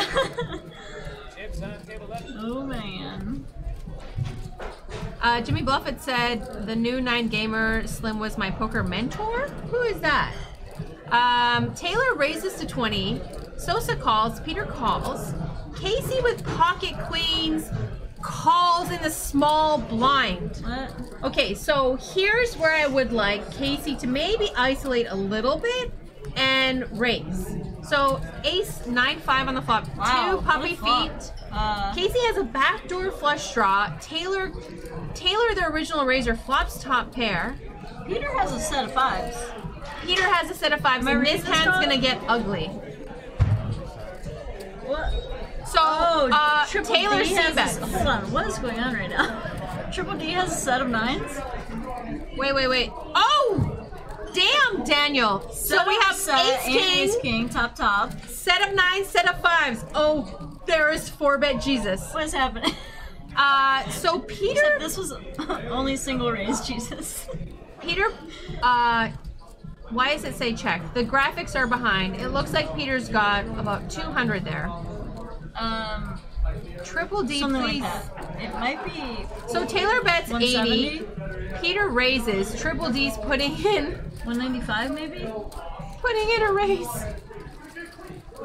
Oh man. Jimmy Bluffett said the new 9 gamer Slim was my poker mentor. Who is that? Taylor raises to 20. Sosa calls. Peter calls. Casey with pocket queens calls in the small blind. What? Okay, so here's where I would like Casey to maybe isolate a little bit and raise. So ace 9-5 on the flop. Wow, 2 puppy flop. feet. Casey has a backdoor flush draw. Taylor, the original raiser, flops top pair. Peter has a set of 5s. Peter has a set of 5s, and this hand's gonna get ugly. What? So, Triple Taylor D has C-bets. hold on, what is going on right now? Triple D has a set of 9s? Wait. Oh! Damn, Daniel. So we have ace king, top. set of 9s, set of 5s. Oh, there is 4-bet Jesus. What is happening? So Peter... Except this was only single raise, Jesus. Peter, why does it say check? The graphics are behind. It looks like Peter's got about 200 there. Triple D, Something please. like that. It might be. So Taylor bets 80. 170? Peter raises. Triple D's putting in 195 maybe? putting in a raise.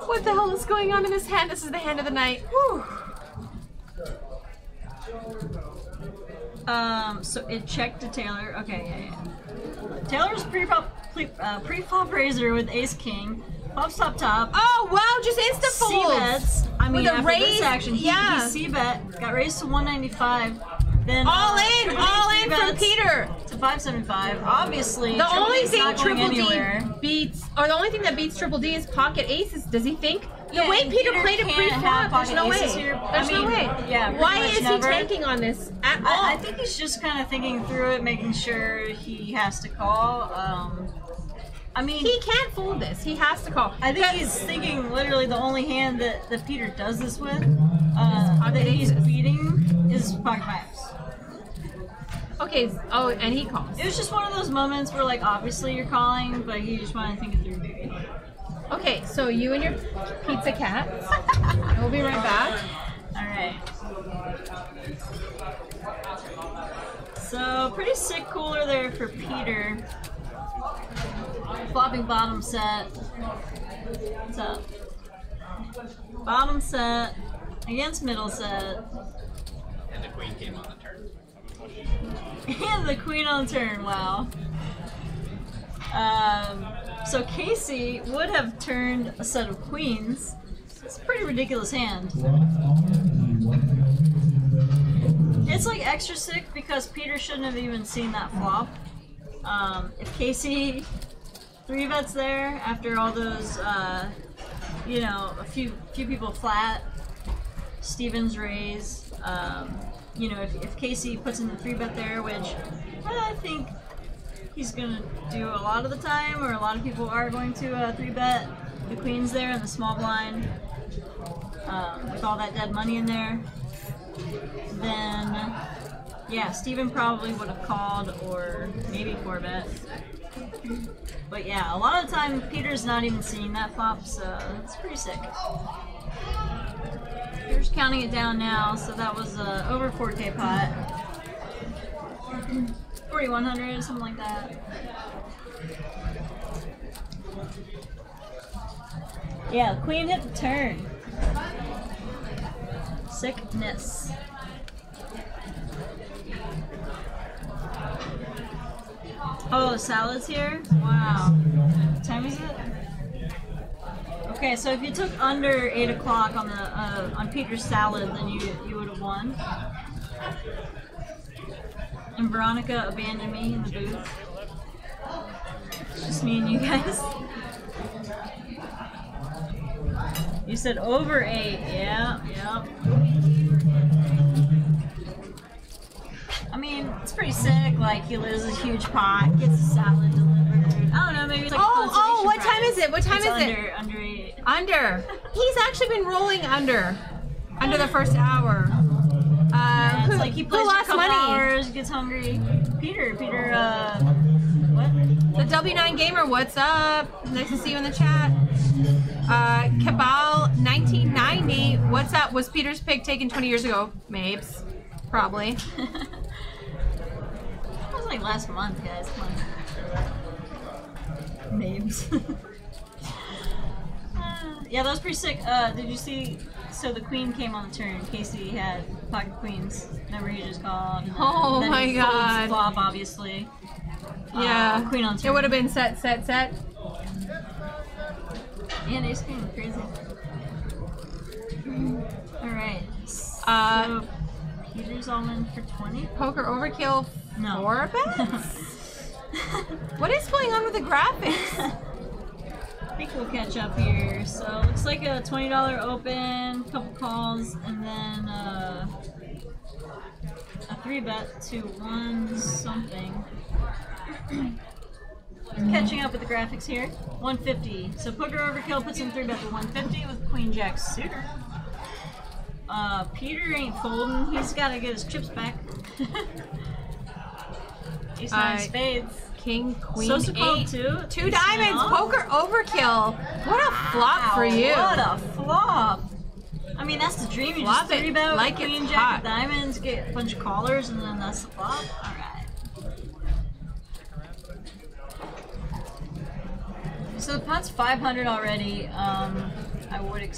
What the hell is going on in this hand? This is the hand of the night. Whew. So it checked to Taylor. Okay, yeah. Taylor's pre-flop raiser with ace king. Pops top. Oh wow, just insta folds. C-bets. I mean, with a after raise, this action, he C-bet, got raised to 195. Then all in from Peter. To 575. Obviously, The only thing not going Triple D anywhere. beats, or the only thing that beats Triple D is pocket aces. Does he think? The Yeah, way and Peter Peter played it can't pre-flop, have there's no pocket way. aces here. There's no way. Yeah, pretty Why much is never. he tanking on this at all? I think he's just kind of thinking through it, making sure he has to call. I mean, he can't fold this. He has to call. I think he's thinking literally the only hand that Peter does this with, that he's aces. beating, is pocket fives. Okay. Oh, and he calls. It was just one of those moments where, like, obviously you're calling, but you just want to think it through, maybe. Okay, so you and your pizza cat. We'll be right back. All right. So pretty sick cooler there for Peter. Flopping bottom set. What's up? Bottom set against middle set. And the queen came on the turn. And the queen on the turn, wow. So Casey would have turned a set of queens. It's a pretty ridiculous hand. It's like extra sick because Peter shouldn't have even seen that flop. If Casey 3-bets there after all those, you know, a few people flat, Stevens raise, you know, if Casey puts in the 3-bet there, which I think he's gonna do a lot of the time, or a lot of people are going to 3-bet the queens there in the small blind, with all that dead money in there, then yeah, Steven probably would have called or maybe 4-bet. But yeah, a lot of the time Peter's not even seeing that flop, so it's pretty sick. Peter's counting it down now, so that was over 4K pot. 4,100, something like that. Yeah, the queen hit the turn. Sickness. Oh, the salad's here? Wow. What time is it? Okay, so if you took under 8 o'clock on the on Peter's salad, then you would have won. And Veronica abandoned me in the booth. It's just me and you guys. You said over 8. Yeah. I mean, it's pretty sick. Like, he loses a huge pot, gets a salad delivered. I don't know, maybe it's like Oh, what time is it? What time it's is under, it? Under 8. Under. He's actually been rolling under the first hour. Yeah, it's like he plays who for a lost couple money? hours, gets hungry. Peter, what? The W9 Gamer, what's up? Nice to see you in the chat. Cabal 1990, what's up? Was Peter's pick taken 20 years ago? Mabes. Probably. That was like last month, guys. Come on. Names. Yeah, that was pretty sick. Did you see? So the queen came on the turn. Casey had pocket queens. Remember he just called. Oh then my he folds god. Flop, obviously. Yeah. Queen on turn. It would have been set. And ace queen, crazy. Alright. So Peter's all in for 20. Poker overkill. No. 4 bets? What is going on with the graphics? I think we'll catch up here. So looks like a $20 open, couple calls, and then a 3-bet to 1 something. Catching up with the graphics here. 150. So poker overkill puts in 3-bet to 150 with Queen Jack suitor. Peter ain't folding. He's got to get his chips back. Ace 9 spades. King, queen, So called 8. too. 2 diamonds. Poker overkill. What a flop for you. What a flop. I mean, that's the dream. You Flop just it 3-bet with like Queen it's Jack hot. of diamonds, get a bunch of callers, and then that's the flop. Alright. So the pot's 500 already. I would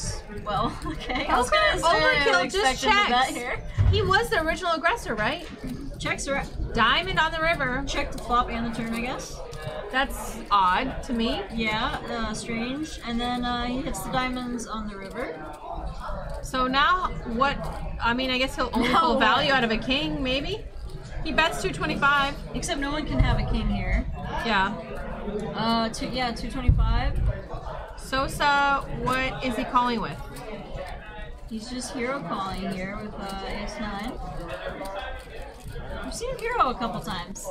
well, okay. I was gonna say I overkill would just expect him to bet checks. here. He was the original aggressor, right? Checks are Diamond on the river. check the flop and the turn, I guess. That's odd to me. Yeah, strange. And then he hits the diamonds on the river. So now what? I mean, I guess he'll only Now pull what? value out of a king, maybe. He bets 225. Except no one can have a king here. Yeah. 225. Sosa, what is he calling with? He's just hero calling here with ace 9. I've seen hero a couple times.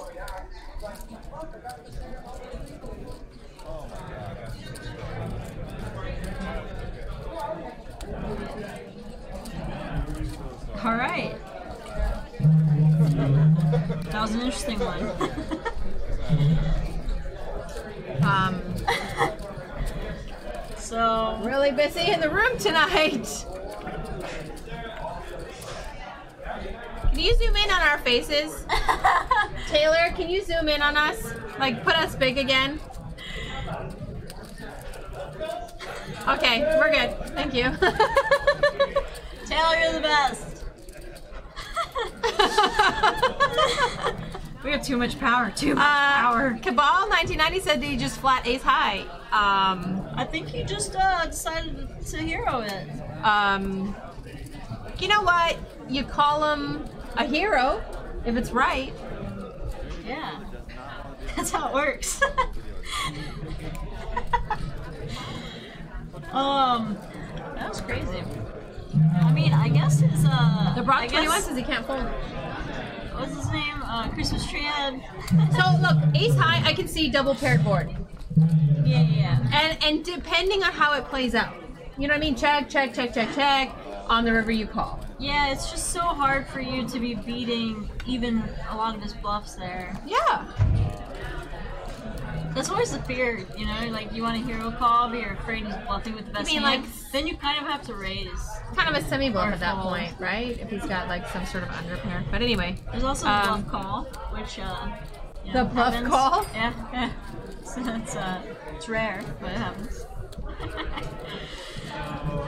All right. That was an interesting one. So Really busy in the room tonight. Can you zoom in on our faces? Taylor, can you zoom in on us? Like, put us big again? Okay, we're good. Thank you. Taylor, you're the best. We have too much power. Too much power. Cabal 1990 said that he just flat ace high. I think you just decided to hero it. You know what? You call him a hero if it's right. Yeah. That's how it works. That was crazy. I mean, I guess his The Brock I 21 guess, says he can't fold. what's his name? Christmas tree head. So look, ace high, I can see double paired board. Yeah. And depending on how it plays out. You know what I mean? Check. On the river you call. Yeah, it's just so hard for you to be beating even a lot of his bluffs there. Yeah. That's always the fear, you know, like you want a hero call, but you're afraid he's bluffing with the best mean, hand. like, then you kind of have to raise. Kind of a semi bluff Or at that fold. point, right? If he's got like some sort of under pair. But anyway. There's also the bluff call, which you know, The bluff happens. call? Yeah. So it's rare, but it happens.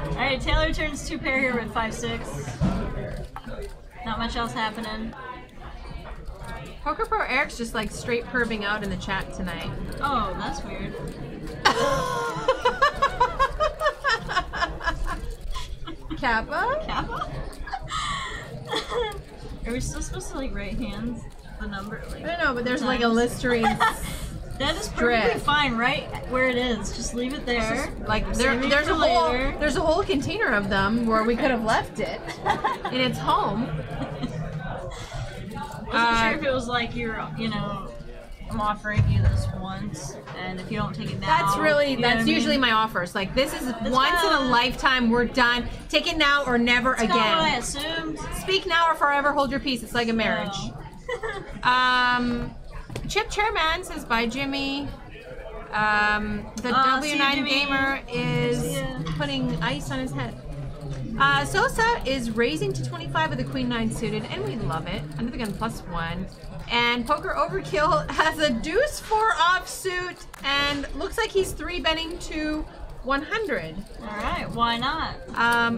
Alright, Taylor turns 2 pair here with 5-6. Not much else happening. Poker Pro Eric's just like straight perving out in the chat tonight. Oh, that's weird. Kappa? Kappa? Are we still supposed to like write hands? The number? Like, I don't know, but there's like a times? Listerine. That is perfectly Strip. fine, right where it is. Just leave it there. Like Save it there's for a whole later. there's a whole container of them where we could have left it in its home. Wasn't sure if it was like your, you know, I'm offering you this once, and if you don't take it now, That's really, you know what that's I mean? usually my offers. Like, this is once in a lifetime, we're done. Take it now or never That's not what I again. assumed. Speak now or forever hold your peace. It's like a marriage. No. Chip Chairman says bye, Jimmy. The W9 see you, Jimmy. Gamer is See ya. putting ice on his head. Sosa is raising to 25 with the Queen 9 suited, and we love it. Under the gun +1. And Poker Overkill has a deuce 4 offsuit, and looks like he's 3-betting to 100. Alright, why not?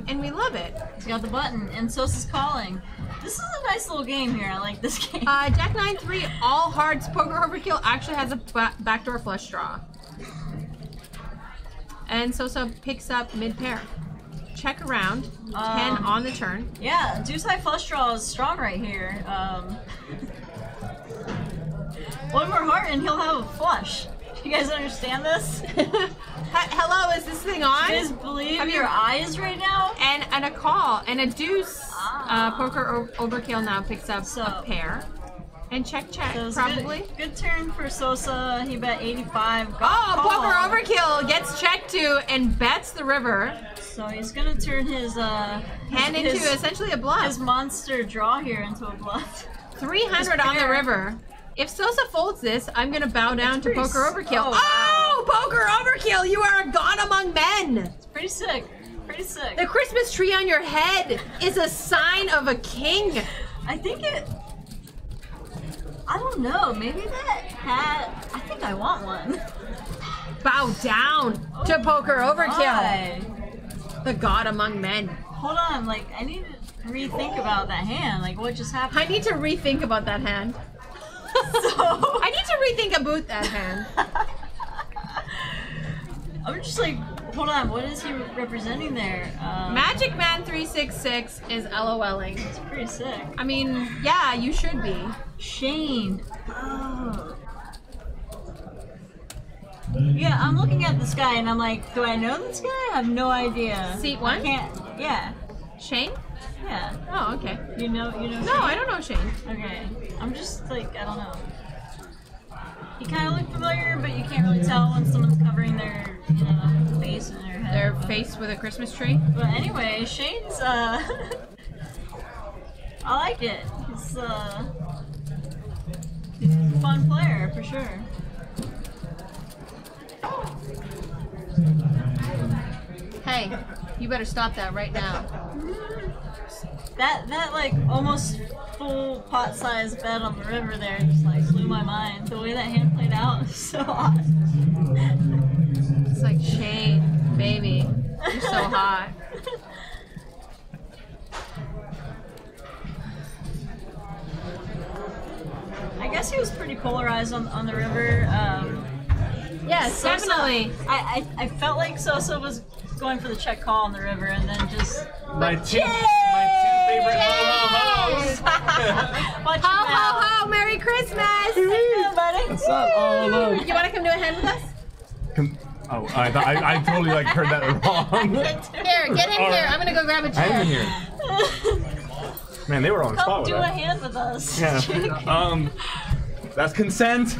And we love it. He's got the button, and Sosa's calling. This is a nice little game here. I like this game. Jack 9-3, all hearts. Poker Overkill actually has a backdoor flush draw. And Sosa picks up mid-pair. Check around. 10 on the turn. Yeah, deuce high flush draw is strong right here. One more heart and he'll have a flush. Do you guys understand this? Hello, is this thing on? Do you guys believe Have your you- eyes right now? And a call and a deuce. Poker Overkill now picks up So- a pair. And check, So it was probably. Good turn for Sosa. He bet 85. Oh, Got Poker called. Overkill gets checked to and bets the river. So he's gonna turn his Hand into essentially a bluff. his monster draw here into a bluff. 300 on the pair. river. If Sosa folds this, I'm gonna bow down to pretty Poker s- Overkill. oh, Oh, Poker Overkill, you are a god among men. It's pretty sick. Pretty sick. The Christmas tree on your head is a sign of a king. I think it. I don't know. Maybe that hat. I think I want one. Bow down to Poker Overkill, Why? the god among men. Hold on. Like I need to rethink about that hand. Like what just happened? I need to rethink about that hand. So I need to rethink about that hand. I'm just like, hold on. What is he representing there? Magic Man 366 is LOLing. It's pretty sick. I mean, yeah, you should be. Shane. Oh. Yeah, I'm looking at this guy and I'm like, do I know this guy? I have no idea. Seat I one? can't. Yeah. Shane? Yeah. Oh, okay. You know. No, I don't know Shane. Okay. I'm just like, I don't know. He kind of looked familiar, but you can't really tell when someone's covering their, face and their head. They're but- faced with a Christmas tree. But anyway, Shane's, I like it. He's a fun player, for sure. Hey, you better stop that right now. That like almost full pot size bet on the river there just like blew my mind. The way that hand played out was so awesome. It's like, Shane, baby, you're so hot. I guess he was pretty polarized on the river. Yes, Sosa- definitely. I felt like Sosa was going for the check call on the river and then just My two favorite ho-ho-hos. watch Ho, him ho, out. ho, Merry Christmas! Yeah, buddy. What's up? Oh, look. You want to come do a hand with us? Oh, I totally like heard that wrong. Here, get in here. I'm going to go grab a chair. I'm in here. Man, they were on the spot Come with do a that. hand with us. Yeah. That's consent.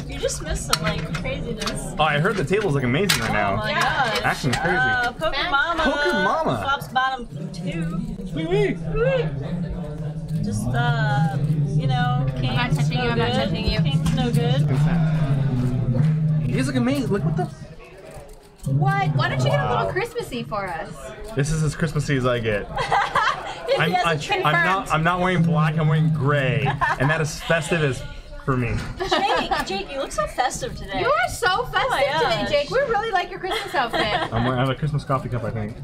You just missed some like craziness. Oh, I heard the tables look amazing right Oh now. my gosh. Action's crazy. Poker Mama. Poker Mama. Flops bottom 2. Sweet. Just, King's not touching no you, I'm not good. touching you. King's no good. Consent. These look amazing. Look what the. What? Why don't you get a Wow. little Christmassy for us? This is as Christmassy as I get. Yes, I'm not wearing black. I'm wearing gray, and that is festive as for me. Jake, you look so festive today. You are so festive my today, gosh. Jake. We really like your Christmas outfit. I have a Christmas coffee cup, I think.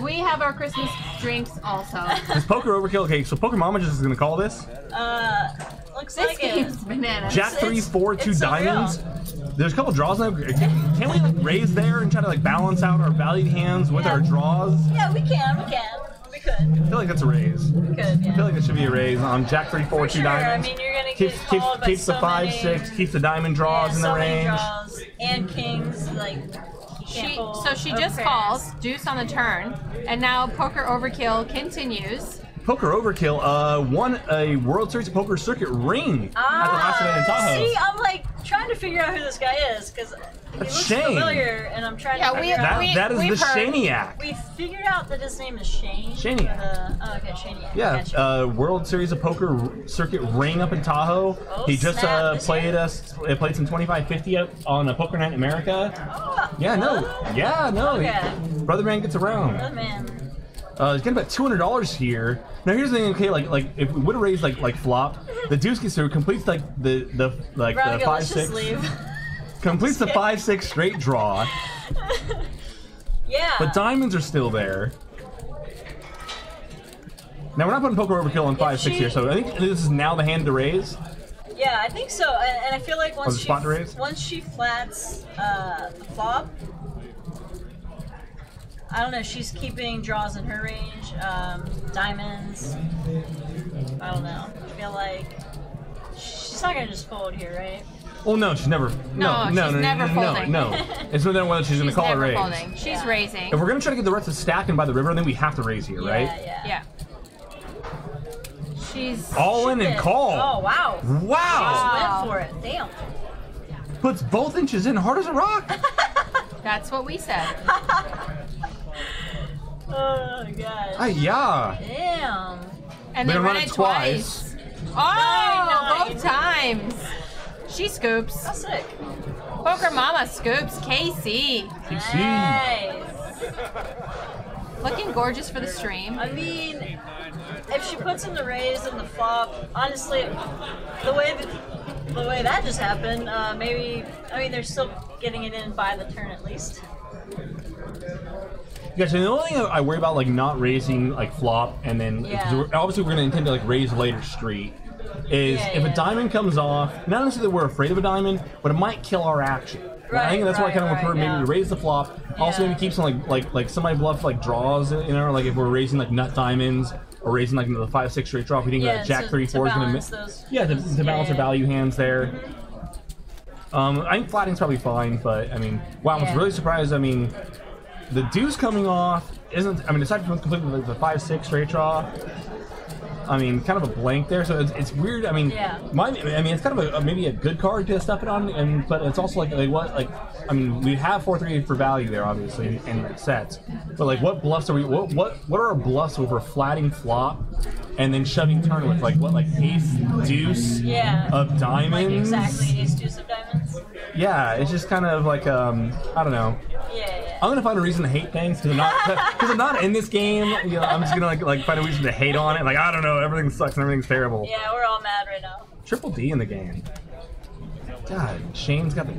We have our Christmas drinks also. Is Poker Overkill? Okay, so Poker Mama just is gonna call this. Looks This like it. game's bananas. Jack 3, 4, 2 it's diamonds. There's a couple draws now. Can we like raise there and try to like balance out our valued hands with our draws? Yeah, we can. We could. I feel like that's a raise. We could, I yeah. feel like it should be a raise on Jack 3, 4, For 2 sure. diamonds. I mean, you're gonna get Keeps called by the so 5, many, 6. Keeps the diamond draws in the so many range. draws and kings. Like, So she just calls, deuce on the turn, and now Poker Overkill continues. Poker Overkill won a World Series of Poker circuit ring at the last event in Tahoe. See, I'm like trying to figure out who this guy is because he looks Shane. familiar, and I'm trying to figure out. That is the Shaniac. We figured out that his name is Shane. Shaniac. Oh, okay, Shaniac. Yeah, Gotcha. World Series of Poker circuit ring up in Tahoe. Oh, he just snap. played some 2550 on a Poker Night in America. Oh, Yeah, no. Okay. Brother man gets around. Good man. He's getting about $200 here. Now here's the thing. Okay, like if we would have raised like flop, the deuce gets through, completes like the Veronica, 5-6, let's just leave. completes the 5-6 straight draw. Yeah. But diamonds are still there. Now we're not putting Poker Overkill on 5-6 here, so I think this is now the hand to raise. Yeah, I think so, and I feel like once spot to raise? once she flats the flop, I don't know. She's keeping draws in her range, diamonds. I don't know. I feel like she's not gonna just fold here, right? Well, no, she's never. No, never folding. No. It's no matter whether she's gonna call or raise. Folding. She's raising. If we're gonna try to get the rest of the stack and by the river, then we have to raise here, right? Yeah. She's All in and call. Oh wow. Wow. She went for it. Damn. Puts both inches in, hard as a rock. That's what we said. Oh my god. Yeah. Damn. And We then run run it it twice. Oh, Nine. both times. She scoops. How sick. Poker Mama scoops. KC. Nice. Looking gorgeous for the stream. I mean, if she puts in the raise and the flop, honestly, the way that just happened, maybe, I mean, they're still getting it in by the turn at least. Yeah, so the only thing I worry about, like, not raising, like, flop, and then, because obviously we're going to intend to, like, raise later street, is if a diamond comes off, not necessarily that we're afraid of a diamond, but it might kill our action. I think that's why I kind of prefer maybe to raise the flop. Also, maybe keep some, like somebody bluff, like, draws, you know, like if we're raising, like, nut diamonds, or raising, like, the 5-6 straight draw, if we think that Jack 3-4 is going to miss. Yeah, to balance our value hands there. I think flatting's probably fine, but, I mean, wow, I was really surprised, I mean, the deuce coming off isn't, I mean, aside from completely the 5-6 straight draw, I mean, kind of a blank there, so it's weird. I mean, I mean, it's kind of maybe a good card to stuff it on, but it's also like what, like, I mean, we have 4-3 for value there, obviously, in sets, but like, what bluffs are we? What are our bluffs over flatting flop, and then shoving turn with like ace deuce of diamonds? Like exactly, ace deuce of diamonds. Yeah, it's just kind of like I don't know. I'm gonna find a reason to hate things because I'm not in this game. You know, I'm just gonna like find a reason to hate on it. Like, I don't know, everything sucks and everything's terrible. Yeah, we're all mad right now. Triple D in the game. God, Shane's got the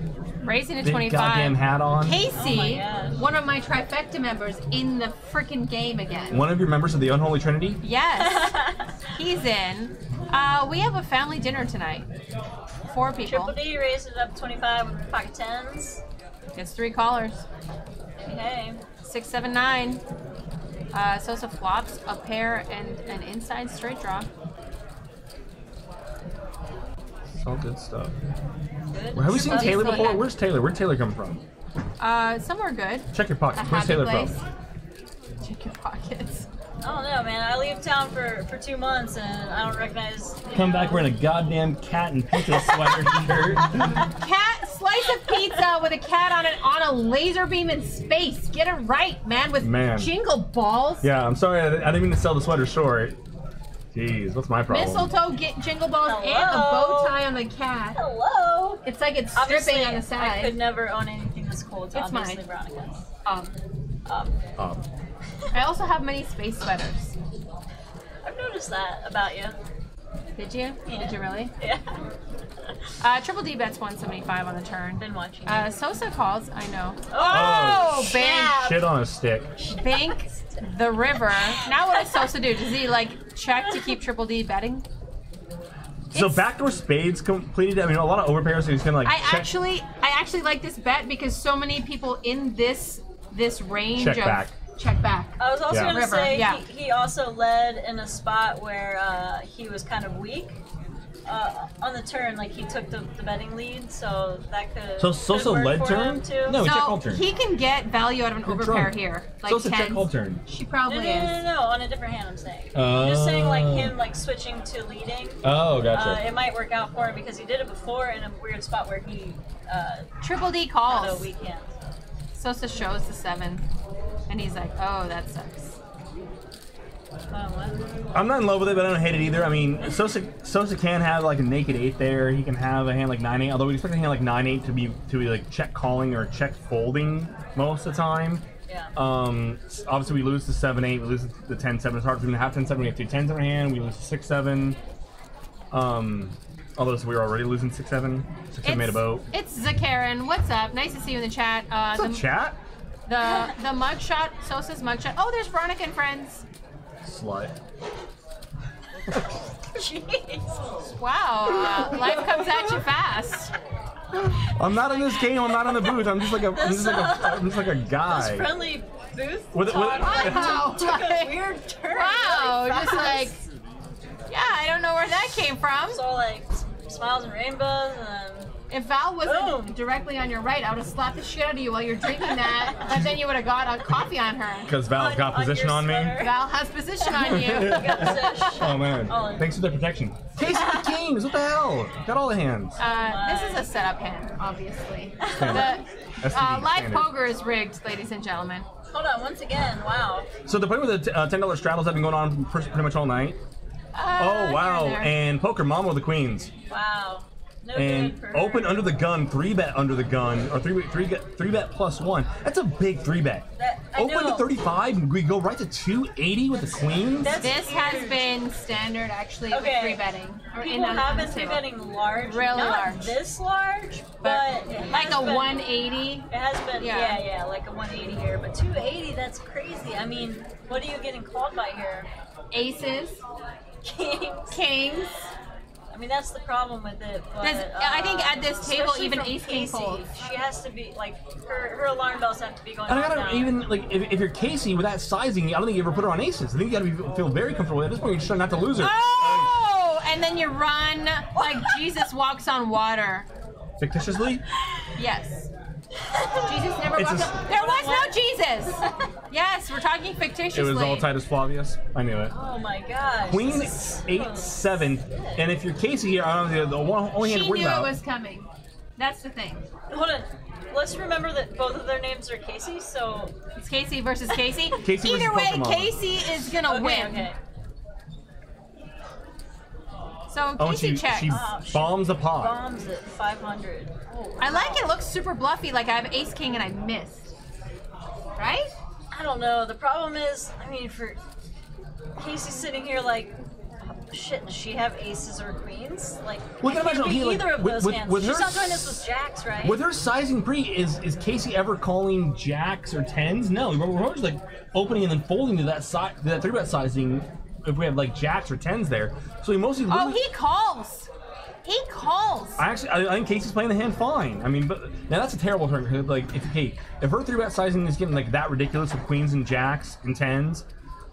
raising to big 25. goddamn hat on. Casey, one of my trifecta members in the freaking game again. One of your members of the Unholy Trinity? Yes, he's in. We have a family dinner tonight. 4 people. Triple D raised it up 25 with pocket tens. Gets 3 callers. Okay. 6, 7, 9. Sosa flops a pair and an inside straight draw. It's all good stuff. Good. Well, have we seen Taylor before? Where's Taylor? Where'd Taylor come from? Somewhere good. Check your pockets. A Where's happy Taylor place. from? Check your pockets. I don't know, man. I leave town for 2 months and I don't recognize. Come back wearing a goddamn cat and pizza sweater shirt. Cat slice of pizza with a cat on it on a laser beam in space. Get it right, man. With jingle balls. Yeah, I'm sorry. I didn't mean to sell the sweater short. Jeez, what's my problem? Mistletoe, get jingle balls, and a bow tie on the cat. Hello. It's like it's stripping on the side. I could never own anything this cool. It's obviously mine. Veronica's. I also have many space sweaters. I've noticed that about you. Did you? Yeah. Did you really? Yeah. Triple D bets 175 on the turn. Been watching. Sosa calls. I know. Oh, bank. Shit on a stick. Bank the river. Now what does Sosa do? Does he like check to keep Triple D betting? So backdoor spades completed. I mean, a lot of overpairs. So he's gonna like. I actually like this bet because so many people in this range check back. Check back. I was also gonna say yeah. he also led in a spot where he was kind of weak, on the turn, like he took the betting lead, so that could. So Sosa led turn? No, he check call turn. He can get value out of an overpair here. Like Sosa check call turn. She probably is. No, on a different hand. I'm saying. I'm just saying like him like switching to leading. Oh, gotcha. It might work out for him because he did it before in a weird spot where he Triple D calls. had a weak hand. Sosa shows the 7, and he's like, "Oh, that sucks." I'm not in love with it, but I don't hate it either. I mean, Sosa can have like a naked 8 there. He can have a hand like 9-8, although we expect a hand like 9-8 to be like check calling or check folding most of the time. Yeah. Obviously we lose the 7-8, we lose the 10-7. It's hard for him to have 10-7. We have 2 10s in our hand. We lose the 6-7. Although we were already losing 6-7. 6-7 made a boat. It's Zakarin. What's up? Nice to see you in the chat. What's up, chat? The mugshot, Sosa's mugshot. Oh, there's Veronica and friends. Slut. Jeez. Wow. Life comes at you fast. I'm not in this game. I'm not in the booth. I'm just like a guy. This friendly booth Wow. took a weird turn. Wow. Really Just like, yeah, I don't know where that came from. So like smiles and rainbows and. If Val wasn't directly on your right, I would have slapped the shit out of you while you're drinking that, but then you would have got a coffee on her. Because Val's got position on me? Val has position on you. Oh man. Thanks for the protection. Casey the Kings, what the hell? Got all the hands. This is a setup hand, obviously. The live poker is rigged, ladies and gentlemen. Hold on, once again, wow. So the play with the $10 straddles have been going on pretty much all night. Oh wow, and poker mama with the queens. Wow. No and open under the gun, 3-bet under the gun, or 3-bet plus 1. That's a big 3-bet. Open to 35, and we go right to 280 with the queens. This has been standard actually with 3-betting. People have been 3-betting large, really not large. This large, but like a 180. It has been, yeah, like a 180 here, but 280, that's crazy. I mean, what are you getting called by here? Aces, kings. I mean, that's the problem with it. But, I think at this table, even ace king folds. She has to be like her alarm bells have to be going. And I gotta down. even like if you're Casey with that sizing, I don't think you ever put her on aces. I think you gotta feel very comfortable. At this point, you're just trying not to lose her. Oh, and then you run like Jesus walks on water. Fictitiously? Yes. Jesus never walked on. There was no Jesus. Yes, we're talking fictitiously. It was all Titus Flavius. I knew it. Oh my gosh. Queen 8-7, and if you're Casey here, I don't know the only hand to worry about. She knew it was coming. That's the thing. Hold on. Let's remember that both of their names are Casey, so it's Casey versus Casey. Casey Either way, Pokemon. Casey is gonna win. Okay. So Casey checks. She bombs the pot. Bombs at 500. Oh, wow. I like it. It looks super bluffy. Like I have ace king and I missed. Right? I don't know. The problem is, I mean, for Casey sitting here like, shit, does she have aces or queens? Like, Well, it can't be either of those hands. With She's her not doing this with jacks, right? With her sizing pre, is Casey ever calling jacks or 10s? No, we're always like opening and then folding to that 3-bet sizing if we have like jacks or 10s there. So he mostly Oh, he calls. He calls. I think Casey's playing the hand fine. I mean, but now that's a terrible turn. Like, if her 3-bet sizing is getting like that ridiculous with queens and jacks and 10s,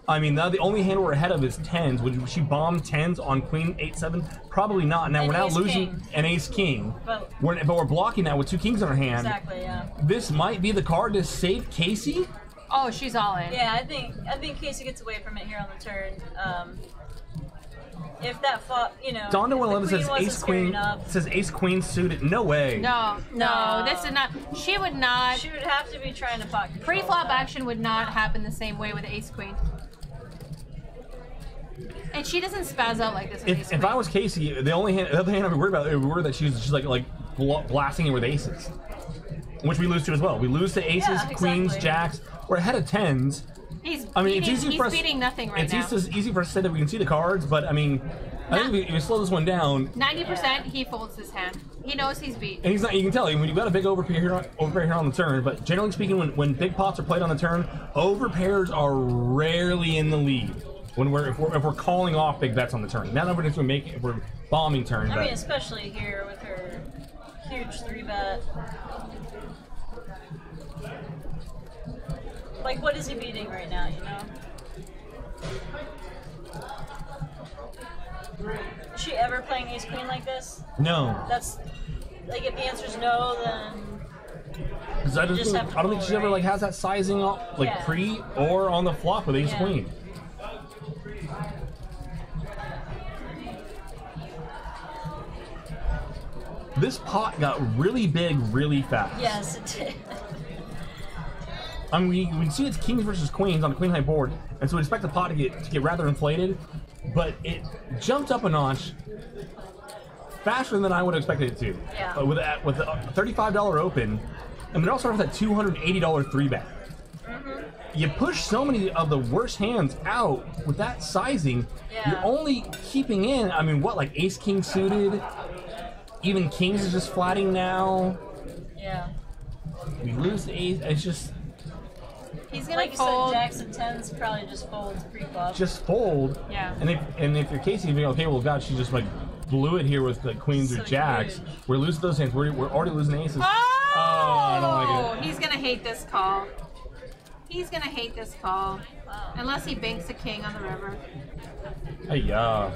I mean, now the only hand we're ahead of is 10s. Would she bomb 10s on queen 8-7? Probably not. Now we're now losing an ace king. But we're blocking that with 2 kings in our hand. Exactly. Yeah. This might be the card to save Casey. Oh, she's all in. Yeah, I think Casey gets away from it here on the turn. If that fought, Donda 111 says ace queen. Says ace queen suited. No way. No, this is not. She would not. She would have to be trying to pocket. Pre-flop action would not happen the same way with ace queen. And she doesn't spaz out like this. If I was Casey, the other hand I'd be worried about, I'd be worried that she's like blasting it with aces, which we lose to as well. We lose to aces, queens, jacks. We're ahead of 10s. He's beating nothing right now. It's easy for us to say that we can see the cards, but I mean, I think if we slow this one down, 90% he folds his hand. He knows he's beat. And he's not. You can tell when you've got a big overpair here on the turn. But generally speaking, when big pots are played on the turn, overpairs are rarely in the lead. If we're calling off big bets on the turn. Not everybody's going to make it if we're bombing turn. I mean, especially here with her huge 3-bet. Like, what is he beating right now, she ever playing ace queen like this? No. That's like if the answer's no, then. Because I don't think she ever like has that sizing like pre or on the flop with ace queen. This pot got really big really fast. Yes, it did. I mean, we can see it's kings versus queens on a queen high board, and so we expect the pot to get rather inflated, but it jumped up a notch faster than I would have expected it to. Yeah. With a $35 open, and then also has that $280 three bet. You push so many of the worst hands out with that sizing. Yeah. You're only keeping in. I mean, what, like ace king suited? Even kings is just flatting now. Yeah. We lose the ace. It's just. He's gonna like fold. you said, Jacks and 10s probably just folds pre-flop. Just fold. Yeah. And if you're Casey, you'd be okay. Well, God, she just like blew it here with the queens or jacks. Huge. We're losing those hands. We're already losing aces. Oh! I don't like it. He's gonna hate this call. He's gonna hate this call. Wow. Unless he banks a king on the river. Yeah.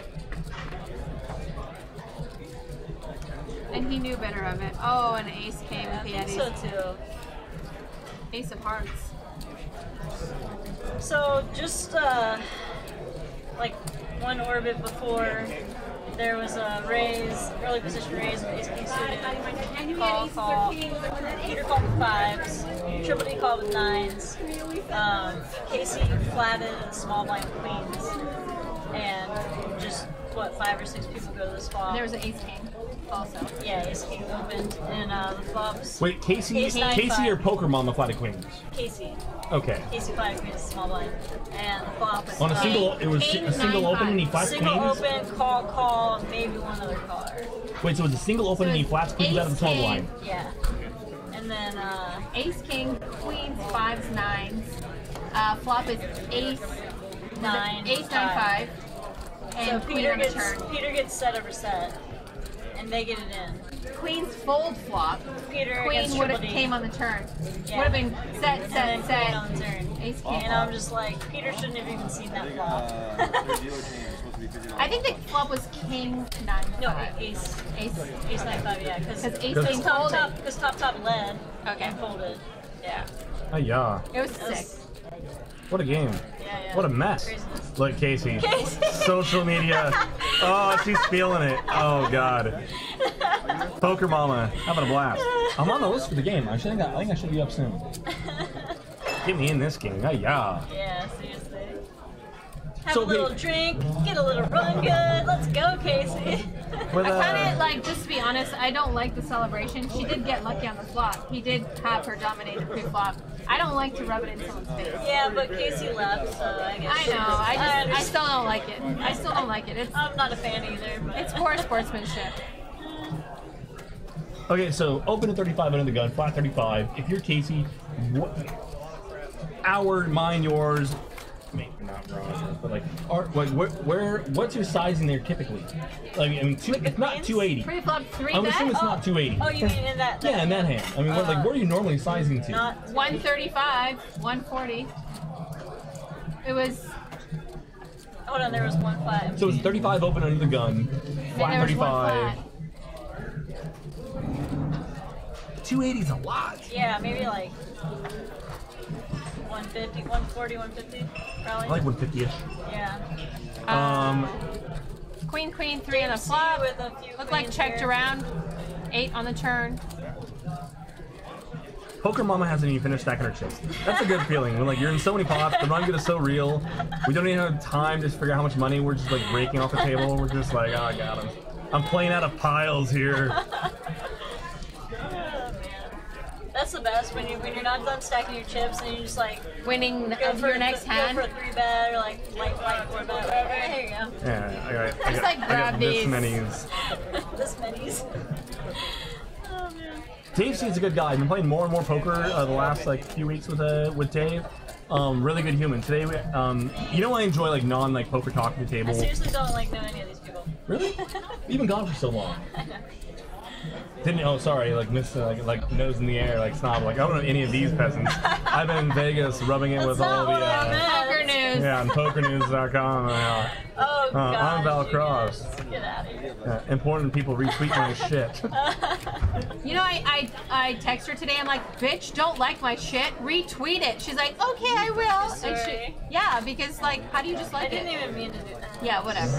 And he knew better of it. Oh, an ace came I with the think ace. so too. Ace of hearts. So just like one orbit before, there was a raise, early position raise with ace king suited, call. Peter called with 5s, Triple D called with 9s. Casey flatted a small blind with queens, and just what 5 or 6 people go to this flop. And there was an ace king also. Yeah, ace king opened, and the flops. Wait, Casey Ace nine, Casey or five. Poker Mama flatted queens? Casey. Okay. Casey flatted queens, small blind, and the flops. On a single, it was King, a single nine, open and he five. flats Single queens? open, call, maybe one other caller. Wait, so it was a single open and he flats queens out of the small ace blind? Yeah. And then, Ace king, queens, 5s, 9s. Flop is ace 9, ace 9 5. And so queen Peter on the gets, turn. Peter gets set over set, and they get it in. Queen's fold flop. Peter Queen against would have Triple D. came on the turn. Yeah. Would have been set, And then set, queen on the set. turn. Ace king. And I'm just like, Peter shouldn't have even seen that flop. I think the flop was king 9 No, 5. ace. Ace. Ace 9 5, yeah. Because ace Because king top folded. because top led. Okay. And folded. Yeah. Oh, yeah. It was That was- sick. What a game. Yeah. What a mess. Craziness. Look, Casey. Casey. Social media. Oh, she's feeling it. Oh, God. Poker Mama. Having a blast. I'm on the list for the game. I think I should be up soon. Get me in this game. Oh, yeah. Yeah, seriously. Have So, a little drink, get a little run good. Let's go, Casey. With, I kind of like, just to be honest, I don't like the celebration. She did get lucky on the flop. He did have her dominate the pre-flop. I don't like to rub it in someone's face. Yeah, but Casey left, so I guess. I know. I still don't like it. I still don't like it. It's I'm not a fan either. But it's poor sportsmanship. Okay, so open at 35 under the gun, flat 35. If you're Casey, mine, yours. Maybe not wrong, but like, what's your sizing there typically? Like, I mean, it's not 280. Pre-flop 3 I'm bet. assuming it's not 280. Oh, you mean in that? Yeah, in that hand. I mean, what are you normally sizing to? Not 135, 140. It was. Hold on, there was 1-5. So it's 35 open under the gun, flat there was one 35. flat. 280 is a lot. Yeah, maybe like 150, 140, 150, probably. I like 150ish. Yeah. Queen, 3 on the See flop. with a few Looked like queens checked here. around. 8 on the turn. Poker Mama hasn't even finished stacking her chips. That's a good feeling. When like you're in so many pots, the run get is so real. We don't even have time to figure out how much money we're just like raking off the table. We're just like, oh, I got him. I'm playing out of piles here. Oh, man. That's the best when you're not done stacking your chips and you just like Winning go for your next hand. Go for a 3-bet or like 4 bet, whatever. Here you go. Yeah, I Just, like, got grab this these. many's. This many's. Oh man. Dave seems a good guy. I've been playing more and more poker the last like few weeks with Dave. Really good human. Today, you know, I enjoy like poker talk at the I table. seriously don't like know any of these people. Really? You've been gone for so long. Sorry, like miss like nose in the air, like snob. Like I don't know any of these peasants. I've been in Vegas rubbing it with That's all not the. what I meant. Poker news. News. Yeah, on pokernews.com. Oh, God. I'm Val Cross. Get out of here. Important people retweet my shit. You know, I text her today. I'm like, bitch, don't like my shit. Retweet it. She's like, okay, I will. Sorry. Yeah, because like, how do you just like I didn't it? even mean to do that. Yeah, whatever.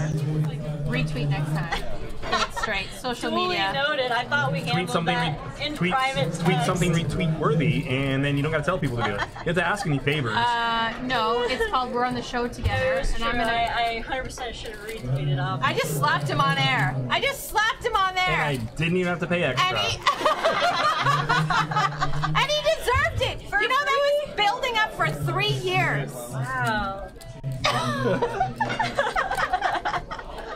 Retweet next time. Get it straight. Social Duly media. noted. I thought we handled that in private tweet text. something retweet worthy, and then you don't gotta tell people to do it. You have to ask any favors. No, it's called We're on the Show Together. It was true. I'm gonna. I 100% should have retweeted off. I just slapped him on air. I just slapped him on there. And I didn't even have to pay extra. And he, and he deserved it. You know, that was building up for 3 years. Wow.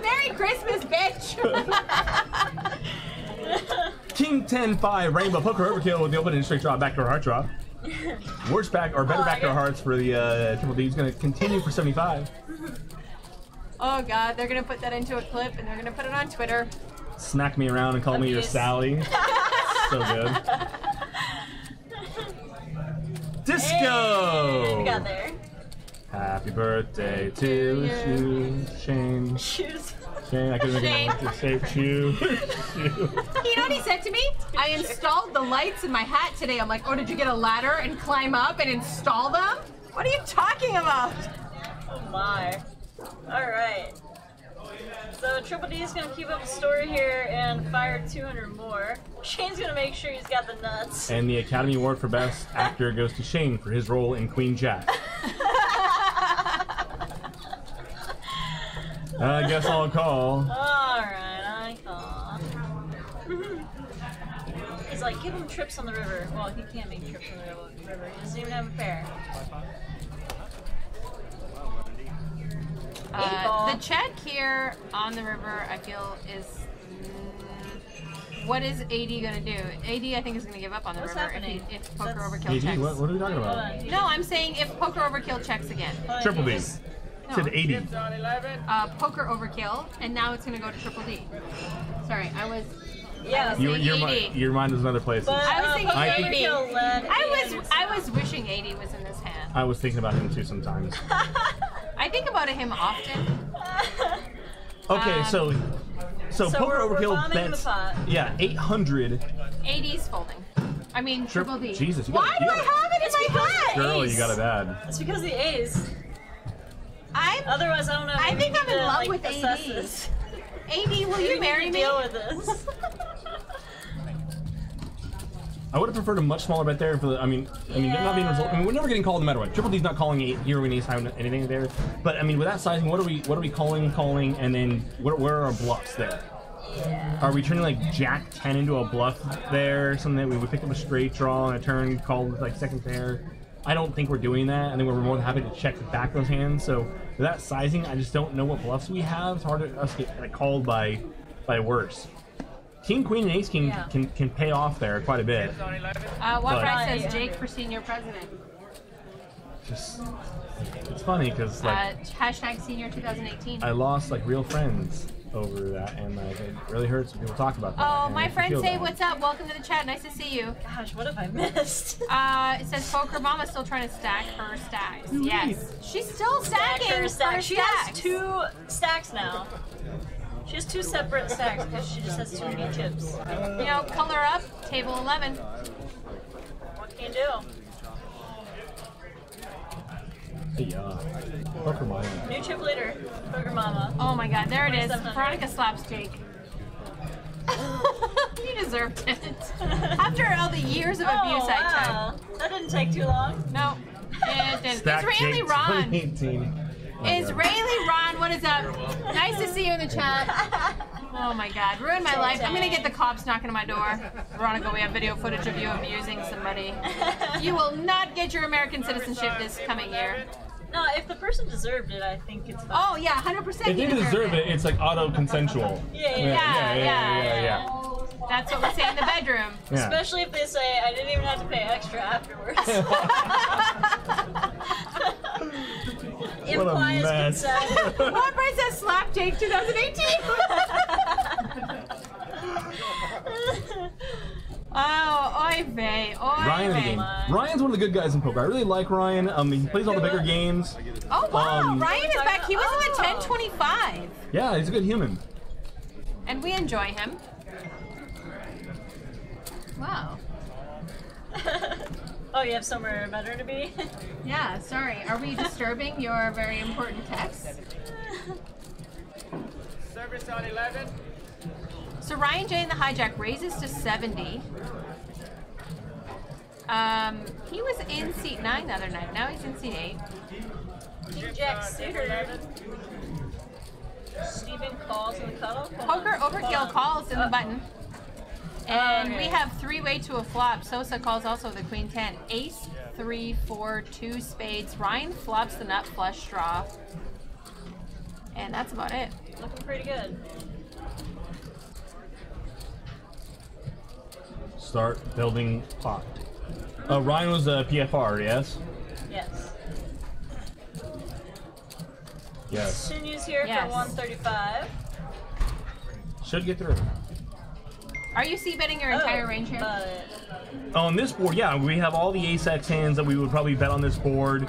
Merry Christmas, bitch. King 10-5 Rainbow Poker Overkill with the open and straight draw backdoor heart draw. Worst back or better backdoor hearts for the Triple D is going to continue for 75. Oh God, they're gonna put that into a clip and they're gonna put it on Twitter. Smack me around and call me your Sally. So good. Disco! Hey, we got there. Happy birthday to you, Shane. Shoes. Shane, I couldn't Shane. make it say Chew. You know what he said to me? I installed the lights in my hat today. I'm like, oh, did you get a ladder and climb up and install them? What are you talking about? Oh my. Alright. So Triple D is going to keep up the story here and fire 200 more. Shane's going to make sure he's got the nuts. And the Academy Award for Best Actor goes to Shane for his role in Queen Jack. I guess I'll call. Alright, I call. He's like, give him trips on the river. Well, he can't make trips on the river. He doesn't even have a pair. The check here on the river, I feel, is what is AD gonna do? AD, I think, is gonna give up on the What's river happening? if Poker Overkill AD, checks. what are we talking Hold about? on. No, I'm saying if Poker Overkill checks again. Triple D. No. Said 80. Poker Overkill, and now it's gonna go to Triple D. Sorry, I was. Yeah, Your mind is in other places. but I was thinking Poker 80. Overkill led. I was wishing 80 was in this hand. I was thinking about him too sometimes. I think about him often. Okay, so Poker we're Overkill bombing bets. the pot. Yeah, 800. 80's folding. I mean, Triple D. Jesus, you Why got- do you I got- have it in my because hat? Girl, you got it bad. It's because of the A's. Otherwise, I don't know. I if think we I'm need in to, love like, with assess AD. this. AD, will We you need marry to me? deal with this. I would have preferred a much smaller bet there. For the, I mean, not being result. I mean, we're never getting called no matter what. Triple D's not calling here when he's having anything there. But I mean, with that sizing, what are we calling, and then where are our bluffs there? Yeah. Are we turning like Jack 10 into a bluff there, or something that we would pick up a straight draw and a turn called with like second pair? I don't think we're doing that. I think we're more than happy to check back those hands. So with that sizing, I just don't know what bluffs we have. It's hard to us get like, called by worse. King, Queen, and Ace King can pay off there quite a bit. What price says Jake for senior president? Just, it's funny because like Hashtag senior 2018. I lost like real friends over that, and like it really hurts when people talk about that. Oh, and my I friends feel say, that. what's up? Welcome to the chat. Nice to see you. Gosh, what have I missed? It says Poker Mama's still trying to stack her stacks. Yes. She's still stacking her stacks. She has 2 stacks now. She has 2 separate stacks because she just has too many chips. You know, color up, table 11. What can you do? Yeah. Poker Mama. New chip leader, Poker Mama. Oh my god, there it is. 2700. Veronica slaps Jake. You deserved it. After all the years of abuse I wow. That didn't take too long. took. No, it didn't. Stack Israeli Jake Ron. 2018. Israeli Ron, what is up? Nice to see you in the chat. Oh my god, ruined my life. I'm gonna get the cops knocking on my door. Veronica, we have video footage of you abusing somebody. You will not get your American citizenship this coming year. No, if the person deserved it, I think it's fine. Oh yeah, 100%. If they deserve it, it's like auto consensual. Yeah. That's what we say in the bedroom. Yeah. Especially if they say, I didn't even have to pay extra afterwards. What a Implies mess. consent. What price says slap Jake 2018? Oh, oy vey, oy Ryan in the vey. game. Ryan's one of the good guys in poker. I really like Ryan. He plays all the bigger games. Oh wow, Ryan is back. He was in the 1025. Yeah, he's a good human. And we enjoy him. Wow. Oh, you have somewhere better to be? Yeah, sorry. Are we disturbing your very important text? Service on 11. So Ryan J in the hijack raises to 70. He was in seat 9 the other night. Now he's in seat 8. King Jack suitor. Steven calls in the cutoff. Poker overkill calls in the button. And we have 3-way to a flop. Sosa calls also the queen 10. Ace, 3, 4, 2 spades. Ryan flops the nut flush draw. And that's about it. Looking pretty good. Start building pot. Ryan was a PFR, yes? Yes. Yes. Sunyu's here Yes. for 135. Should get through. Are you c-betting your entire range here? On this board, yeah, we have all the ace-x hands that we would probably bet on this board.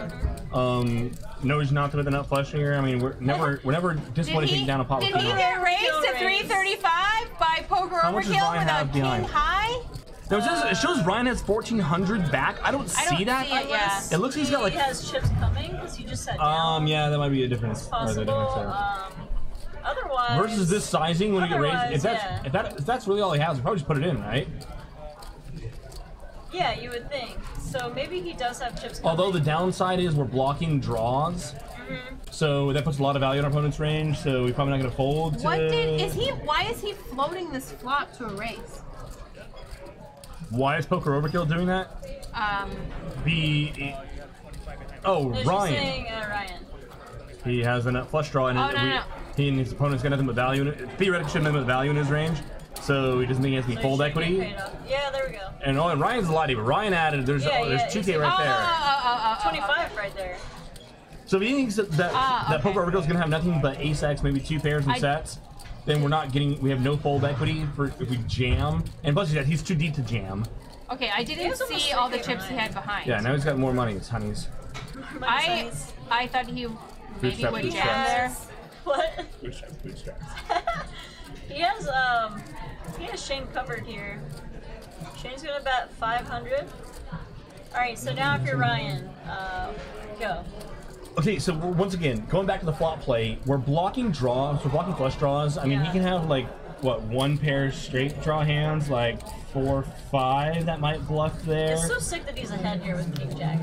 Knows not to bet the nut flush here. I mean, we're never disappointed taking down a pot with Did he king get high. raised to 335 by poker How much does overkill Ryan with a have king behind? high? No, it shows Ryan has 1,400 back. I don't see that. See it, yeah. It looks like he's got like. He has chips coming because he just sat down. Yeah, that might be a difference. Possible. Otherwise. Versus this sizing when you get raised, if Otherwise, if that's really all he has, we probably just put it in, right? Yeah, you would think. So maybe he does have chips coming. Although the downside is we're blocking draws, so that puts a lot of value in our opponent's range. So we're probably not going to fold. Why is he floating this flop to a raise? Why is Poker Overkill doing that? No, she's Ryan. saying, Ryan. He has a nut flush draw, and no. he and his opponent's got nothing but value in it. Theoretically, shouldn't have nothing but value in his range, so he doesn't think he has to be So fold he should get equity. paid off. Yeah, there we go. And Ryan's a lot deeper. Ryan added, there's Yeah, 2K right there. 25 right there. So if he thinks that Poker Overkill is going to have nothing but ace-x, maybe 2 pairs and sets, then we have no fold equity for if we jam. And plus he's too deep to jam. Okay, I didn't see all the chips he had behind. Yeah, now he's got more money, it's honeys. I thought he maybe Bootstrap, would bootstrap. jam there. What? Bootstraps. He has Shane covered here. Shane's gonna bet 500. Alright, so now if you're Ryan, go. Okay, so once again, going back to the flop play, we're blocking draws, we're blocking flush draws. I mean, he can have like, what, 1 pair straight draw hands, like 4, 5 that might bluff there. It's so sick that he's ahead here with King Jack.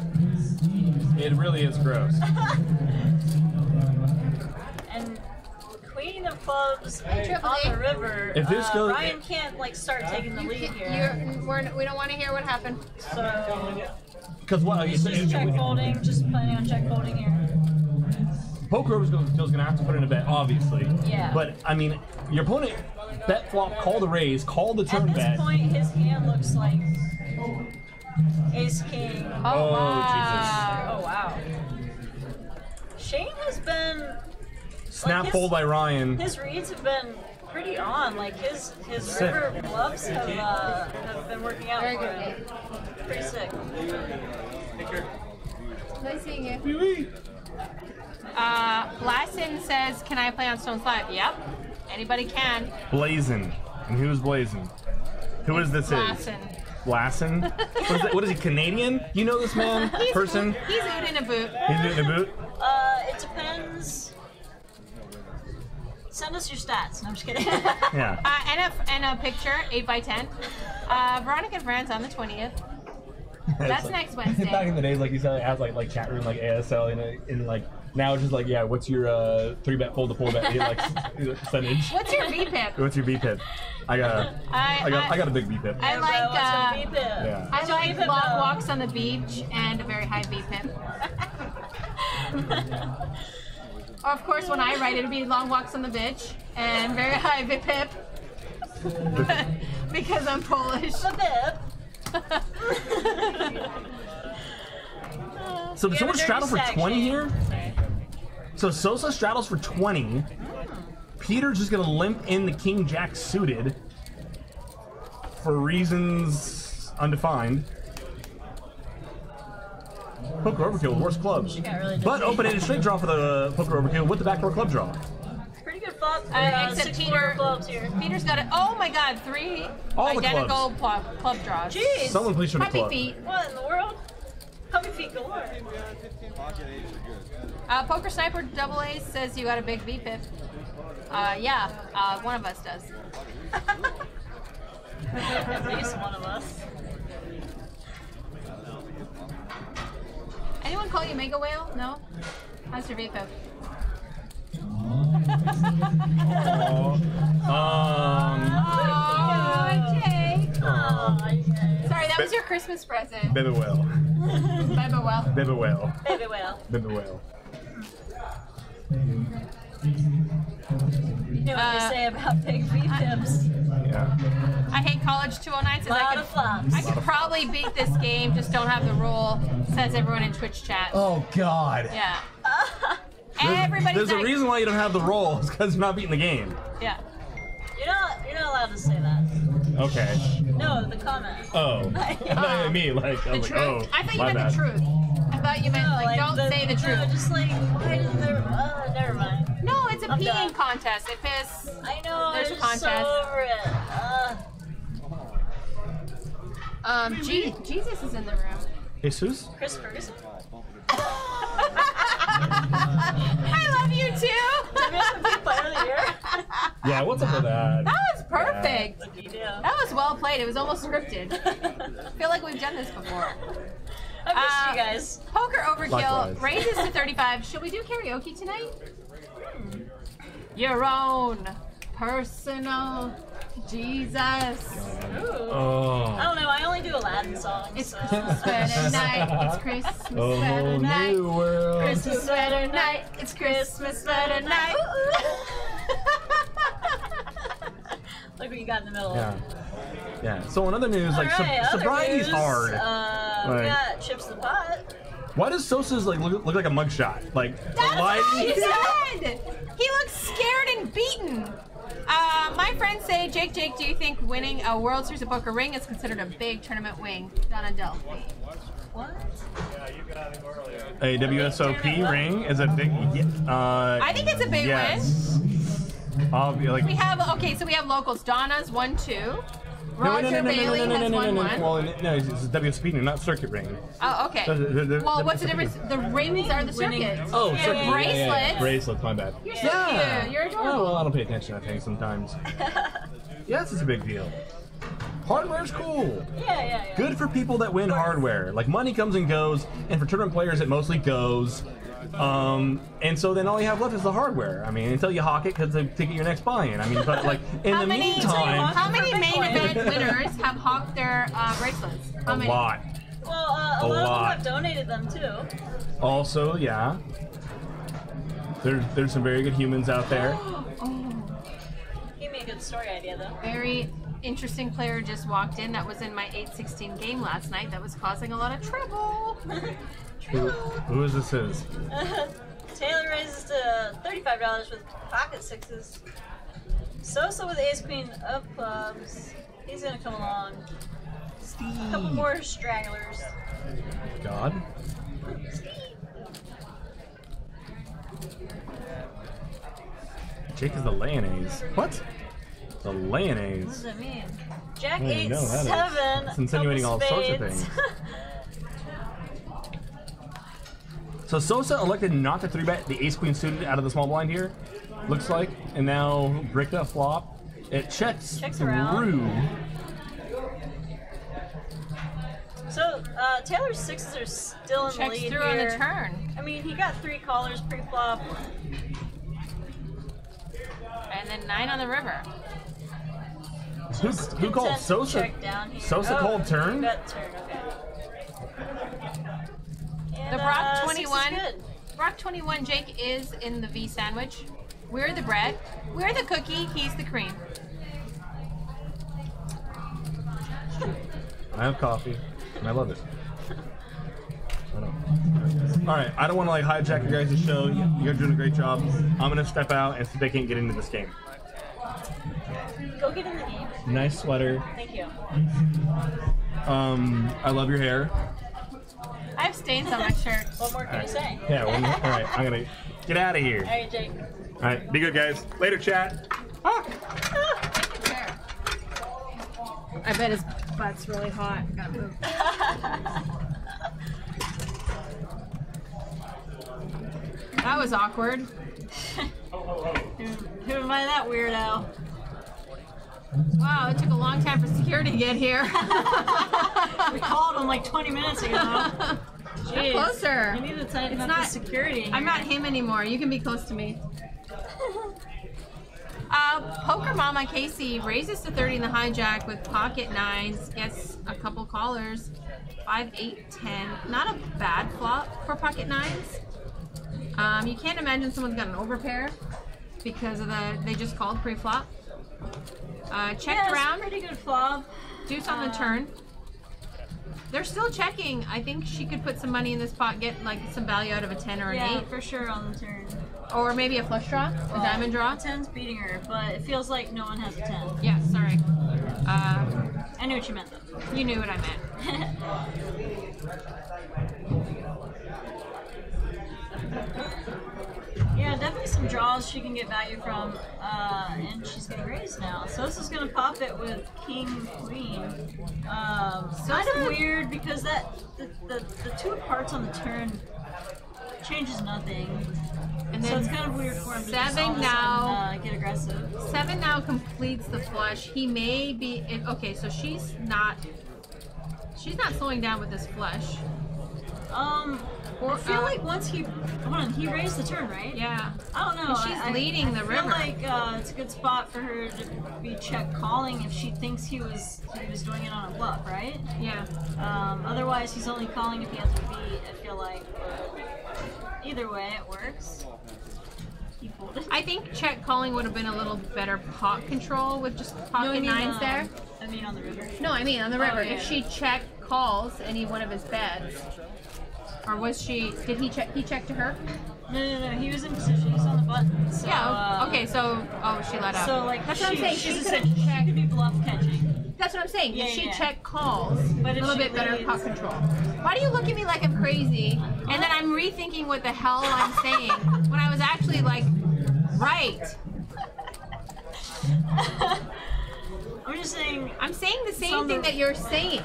It really is gross. And Queen of Clubs on the river. If this goes- Ryan can't like start taking the lead here. We don't want to hear what happened. So Because what? he's just check folding, just planning on check folding here. Poker Overkill is going to have to put in a bet, obviously. Yeah. But, I mean, your opponent bet flop, call the raise, call the turn At this bet. point, his hand looks like Ace King. Oh, Oh wow. Shane has been Snap his- fold by Ryan. his reads have been pretty on. Like his Sick. river gloves have been working out Very for good, him. Pretty sick. Nice seeing you. Lassen says, "Can I play on Stone's Live?" Yep. Anybody can. Blazin. And who's Blazin? Who is this? Lassen. Lassen? What is he, Canadian? You know this man? Person? He's oot in a boot. He's in the boot? It depends. Send us your stats. No, I'm just kidding. Yeah. And a picture, 8x10. Veronica and Fran's on the 20th. That's next Wednesday. Back in the days, like you said, it has like chat room, like ASL, in like, now it's just like, yeah, what's your 3-bet fold to 4-bet like percentage? What's your VPIP? What's your BPIP? I got a big BPIP. I like Yeah. I like long walks on the beach and a very high VPIP. Of course, when I write, it'll be long walks on the beach and very high VPIP. Because I'm Polish. So did someone straddle for 20 here? So Sosa straddles for 20. Peter's just gonna limp in the King Jack suited. for reasons undefined. Poker overkill, worst clubs. Really but open-ended straight draw for the poker overkill with the backdoor club draw. Pretty good flop. Except Peter. Peter's got it. Oh my God, 3 All identical club draws. Jeez. Someone please show the Puppy club. feet. What in the world? Puppy feet galore. Poker Sniper Double A says you got a big VPIP. Yeah, one of us does. At least one of us. Anyone call you Mega Whale? No? How's your VPIP? Jake. Sorry, that was your Christmas present. Baby whale. Baby Whale. Baby whale. Baby whale. Baby whale. You know what they say about big V-tips. Yeah. I hate College 209 says Lot of flops. I could probably beat this game, just don't have the rule, says everyone in Twitch chat. Oh God. Yeah. Everybody's There's a reason why you don't have the roll. It's because you're not beating the game. Yeah. You're not allowed to say that. Okay. No, the comment. Oh. Not me. Like, I The was truth? like, oh. I thought you my meant bad. the truth. I thought you meant, like, don't say the truth. No, just like, why did there, never mind. No, it's a I'm peeing done. contest. It piss. I know, There's a I'm just so contest. over it. Jesus is in the room. Jesus? Chris Ferguson? I love you too. Player of the year? Yeah, what's up with that? That was perfect. What do you do? That was well played. It was almost scripted. I feel like we've done this before. I missed you guys. Poker overkill Likewise. raises to 35. Should we do karaoke tonight? Your own personal Jesus. Oh. I don't know, I only do Aladdin songs. It's so. Christmas sweater night. It's Christmas A whole sweater night. new world. Christmas sweater night. It's Christmas sweater night. Look what you got in the middle. Yeah. Yeah. So in other news, like Alright, other sobriety's news, hard. We Like- got Chips the Pot. Why does Sosa's like look like a mugshot? Like the That's what lighting. he said. He looks scared and beaten. My friends say, Jake, do you think winning a World Series of Poker ring is considered a big tournament win? Donna Delphi. What? A WSOP ring is a big. I think it's a big yes. Like, We have so we have locals. Donna's 1-2. Roger Bailey has 1-1. Well, no, it's WSOP, not circuit ring. Oh, okay. Well, what's the difference? The rings are the circuits. Oh, And circuit bracelets. Bracelets, my bad. You're so cute. You're adorable. Oh, well, I don't pay attention to things sometimes. Yes, it's a big deal. Hardware's cool. Yeah. Good for people that win hardware. Like, money comes and goes, and for tournament players, it mostly goes. And so then all you have left is the hardware. I mean, until you hawk it to get your next buy-in. I mean, but like in the meantime, How many main event winners have hawked their bracelets? How many? a lot. Well, a lot of them have donated them too. Also, yeah, there's some very good humans out there. Gave me a good story idea though. Very interesting player just walked in. That was in my 8-16 game last night. That was causing a lot of trouble. Who is this? Is Taylor raises to $35 with pocket sixes. Sosa with ace queen of clubs. He's gonna come along. A couple more stragglers. God? Jake is the layonnaise. What? The What does layonnaise. that mean? Jack I don't 8, know, that is. 7. It's insinuating all couple sorts of spades. things. So Sosa elected not to 3-bet the ace-queen suited out of the small blind here, looks like, and now bricked up flop. It checks through. around. So Taylor's sixes are still in the Checks lead through here. on the turn. I mean, he got 3 callers pre-flop. And then 9 on the river. Who called? Content Sosa? check down here. Sosa called turn? Bet turn, okay. And, The Brock six is 21. good. Brock 21, Jake is in the V sandwich. We're the bread. We're the cookie. He's the cream. I have coffee, and I love it. All right, I don't want to like hijack your guys' show. You guys are doing a great job. I'm gonna step out and see if they can't get into this game. Go get in the game. Nice sweater. Thank you. I love your hair. I have stains on my shirt. What more can you say? Yeah, all right, I'm gonna get out of here. All right, Jake. All right, be good, guys. Later, chat. I bet his butt's really hot. Gotta move. That was awkward. Who am I, that weirdo? Wow, it took a long time for security to get here. We called him like 20 minutes ago. Jeez. Closer. You need to tighten up not the security here. I'm not him anymore. You can be close to me. Poker Mama Casey raises to 30 in the hijack with pocket nines, gets a couple callers, 5, 8, 10. Not a bad flop for pocket nines. You can't imagine someone's got an overpair because of they just called pre-flop. Checked around. Pretty good flop. Deuce on the turn. They're still checking. I think she could put some money in this pot, get like some value out of a 10 or an 8. For sure on the turn. Or maybe a flush draw, a diamond draw. 10's beating her, but it feels like no one has a 10. Yeah, sorry. I knew what you meant though. You knew what I meant. Yeah, definitely some draws she can get value from, and she's getting raised now. So this is gonna pop it with King Queen. Kind of weird because the 2 parts on the turn changes nothing. And So then it's kind of weird for him to just 7 all of a now. sudden, get aggressive. 7 now completes the flush. He may be okay. So she's not slowing down with this flush. I feel like once he raised the turn, right? Yeah. I don't know. And she's leading the river. I feel like it's a good spot for her to be check calling if she thinks he was doing it on a bluff, right? Yeah. Otherwise, he's only calling if he has a beat. I feel like. But either way, it works. He folded. I think check calling would have been a little better pot control with just pocket nines there. I mean on the river. No, I mean on the river. Yeah. If she check calls any one of his bets, or was she? Did he check? He checked to her. No. He was in position. He's on the button. So, Yeah. Okay. So she let up. So like that's what I'm saying. She's She could she have could be checked. bluff catching. That's what I'm saying. Yeah, if she yeah. check calls, But a if little she bit better leads- pot control. Why do you look at me like I'm crazy? And then I'm rethinking what the hell I'm saying when I was actually like, right. I'm just saying. I'm saying the same thing that you're saying.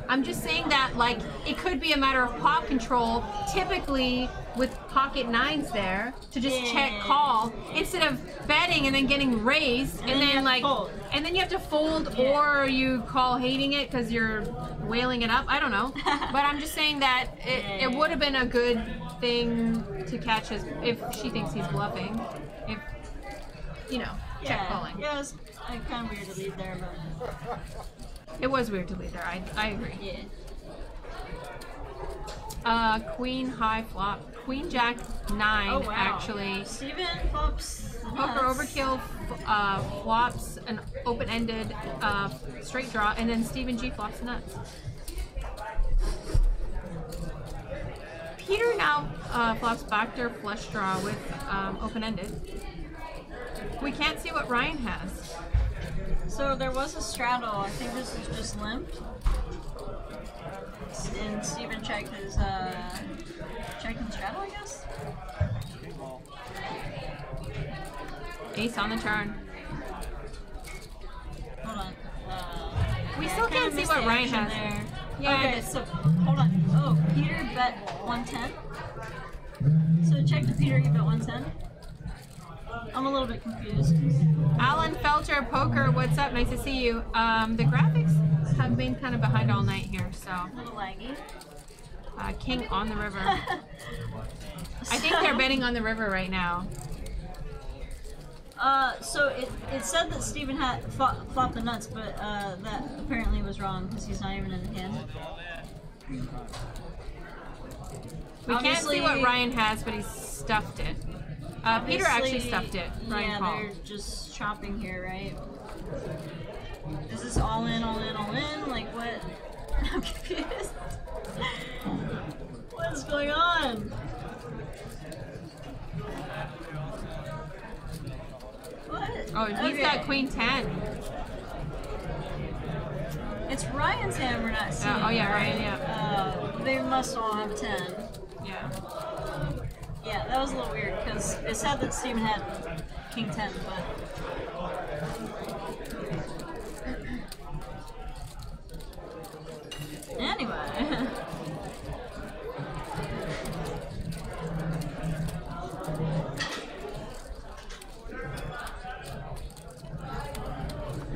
I'm just saying that like it could be a matter of pot control, typically with pocket nines there, to just check call instead of betting and then getting raised and then you have then to like fold. and then you have to fold or you call hating it because you're wailing it up. I don't know, but I'm just saying that it would have been a good thing to catch his if she thinks he's bluffing. If check calling. Yeah, it's kind of weird to leave there, but It was weird to leave there. I agree. yeah. Queen high flop. Queen Jack 9 Oh wow. actually. Steven flops. Poker overkill flops an open-ended straight draw, and then Stephen G flops nuts. Peter now flops backdoor flush draw with open-ended. We can't see what Ryan has. So there was a straddle. I think this is just limped. And Steven checked his checking straddle, I guess. Ace on the turn. Hold on. We still kinda can't see missed what the Ryan action has. there. Yeah, Okay, so hold on. Oh, Peter bet 110. So check to Peter, you bet 110. I'm a little bit confused. Alan Felcher, Poker, what's up? Nice to see you. The graphics have been kind of behind all night here, so. A little laggy. King on the river. I think they're betting on the river right now. So it said that Steven had flopped the nuts, but that apparently was wrong because he's not even in the hand. We can't see what Ryan has, but he stuffed it. Peter actually stuffed it. Ryan yeah, called. they're just chopping here, right? Is this all in, all in, all in? Like what? I'm confused. What's going on? What? Oh, he's got queen 10. It's Ryan's hand we're not seeing. Oh yeah, Ryan, yeah. They must all have 10. Yeah. Yeah, that was a little weird because it said that Steven had king 10, but. Anyway.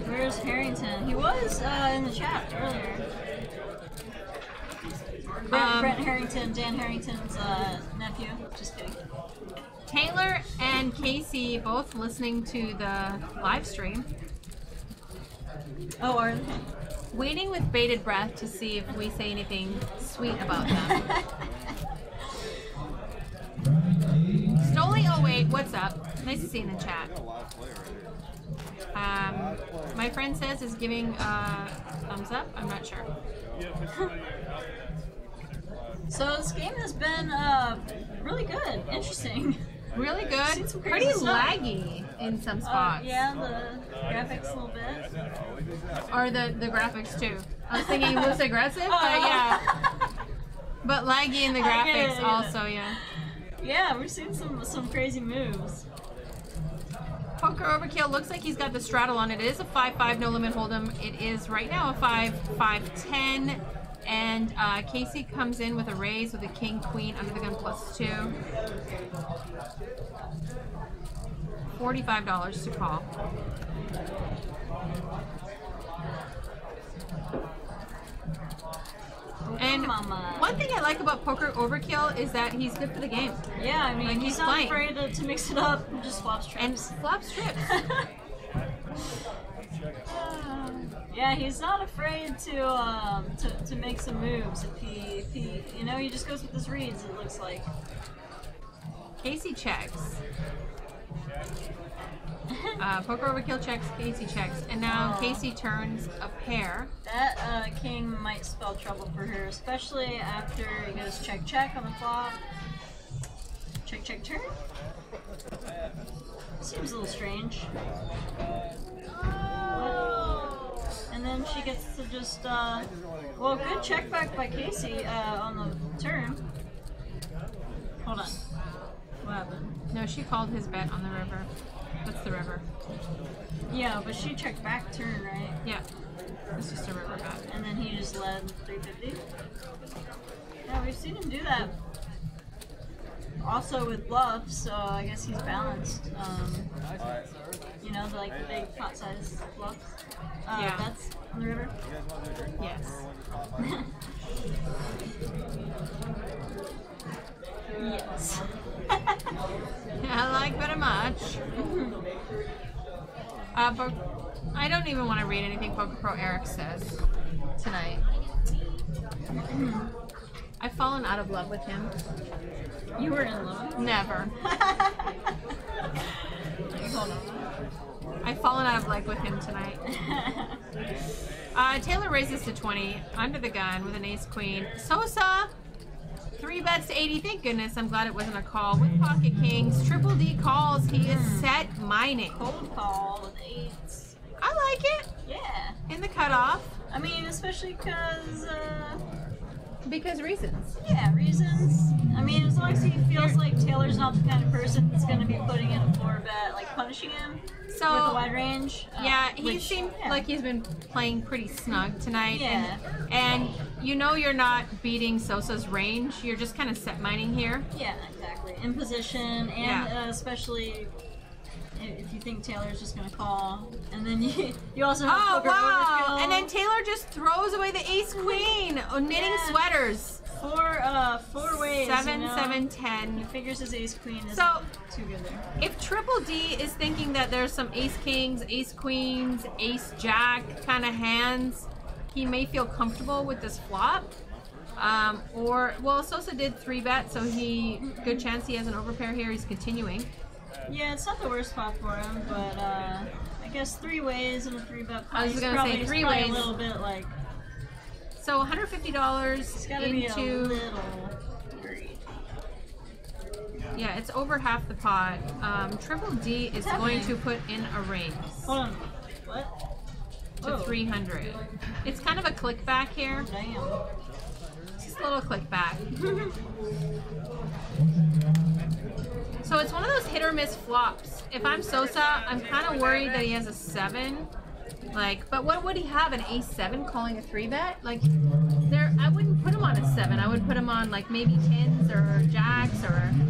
Where's Harrington? He was in the chat earlier. Brent Harrington, Dan Harrington's nephew. Just kidding. Taylor and Casey both listening to the live stream. Oh, are they? Waiting with bated breath to see if we say anything sweet about them. Stoli08, what's up? Nice to see you in the chat. My friend says is giving thumbs up. I'm not sure. So this game has been really good, interesting. Really good. Pretty laggy in some spots. Yeah, the graphics a little bit. Or the graphics too. I was thinking loose aggressive, but yeah. But laggy in the graphics also, yeah. Yeah, we're seeing some crazy moves. Poker Overkill looks like he's got the straddle on it. It is a 5-5 no limit hold'em. It is right now a 5-5-10. And Casey comes in with a raise with a king queen under the gun +2. $45 to call. And one thing I like about Poker Overkill is that he's good for the game. Yeah, I mean, like he's not afraid to mix it up and just flops trips. And flops trips. Yeah, he's not afraid to make some moves. If he you know, he just goes with his reads. It looks like. Casey checks. Poker Overkill checks. Casey checks, and now Casey turns a pair. That king might spell trouble for her, especially after he goes check check on the flop. Check check turn. Seems a little strange. And then she gets to just, well, good check back by Casey on the turn. Hold on. What happened? No, she called his bet on the river. What's the river? Yeah, but she checked back turn, right? Yeah. It's just a river bet. And then he just led 350. Yeah, we've seen him do that. Also with bluffs, so I guess he's balanced. You know, the big pot size bluffs. Yeah. That's on the river? Yes. Yes. I like very much. I don't even want to read anything Poker Pro Eric says tonight. I've fallen out of love with him. You were in love? Never. Hold on. I've fallen out of love with him tonight. Taylor raises to 20 under the gun with an ace queen. Sosa, 3 bets to 80. Thank goodness. I'm glad it wasn't a call with pocket kings. Triple D calls. He is set mining. Cold call with 8s. I like it. Yeah. In the cutoff. I mean, especially because reasons. Yeah, reasons. I mean, as long as he feels like Taylor's not the kind of person that's going to be putting in a floor bet, like punishing him with a wide range. Yeah, he seemed like he's been playing pretty snug tonight. Yeah. And you know you're not beating Sosa's range. You're just kind of set mining here. Yeah, exactly. In position, and especially if you think Taylor's just going to call. And then you also have Poker Overkill. And then Taylor just throws away the ace queen. Knitting sweaters. 4 ways. 7, you know? 7, 10. He figures his ace queen is too good there. If Triple D is thinking that there's some ace kings, ace queens, ace jack kind of hands, he may feel comfortable with this flop. Well, Sosa did 3 bet, so good chance he has an overpair here. He's continuing. Yeah, it's not the worst spot for him, but I guess 3 ways and a 3 bet. I was gonna say 3 ways. A little bit like. So $150 It's gotta be a little greedy. Yeah, it's over half the pot. Triple D is going to put in a raise. Hold on. What? To 300. It's kind of a click back here. Damn. Just a little click back. So it's one of those hit or miss flops. If I'm Sosa, I'm kind of worried that he has a 7. Like, but what would he have? An ace-7 calling a 3-bet? Like, I wouldn't put him on a 7. I would put him on like maybe 10s or jacks or 10s.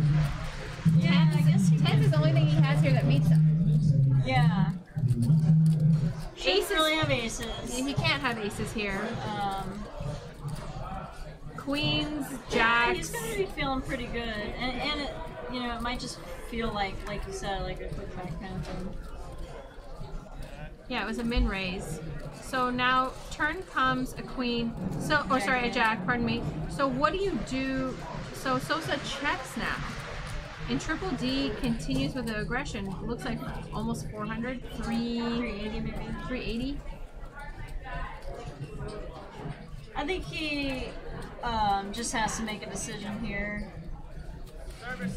Yeah, I guess 10s is the only thing he has here that meets him. Yeah. Aces really have aces. He can't have aces here. Queens, jacks. He's gonna be feeling pretty good, and it, you know, it might just feel like you said, like a quick back kind of thing. Yeah, it was a min raise. So now turn comes a queen. So, or sorry, a jack. Pardon me. So what do you do? So Sosa checks now, and Triple D continues with the aggression. Looks like almost 400, 380 maybe. 380. I think he just has to make a decision here.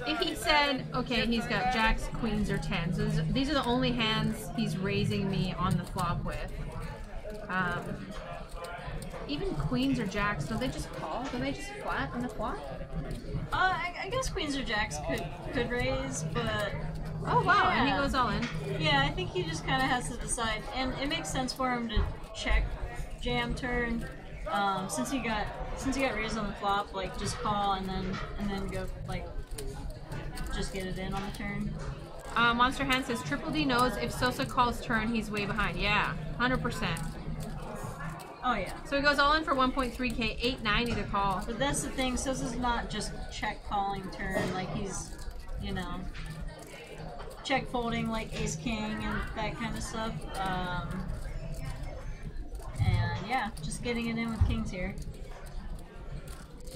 If he said, okay, he's got jacks, queens, or 10s. These are the only hands he's raising me on the flop with. Even queens or jacks, don't they just call? Don't they just flat on the flop? I guess queens or jacks could raise, but oh wow, yeah. And he goes all in. Yeah, I think he just kind of has to decide, and it makes sense for him to check jam turn. Since he got raised on the flop, like just call and then go like just get it in on the turn. Monster Hand says Triple D knows if Sosa calls turn, he's way behind. Yeah, 100%. Oh yeah. So he goes all in for 1.3k, 890 to call. But that's the thing, Sosa's not just check calling turn, like he's, you know, check folding like ace king and that kind of stuff. And yeah, just getting it in with kings here.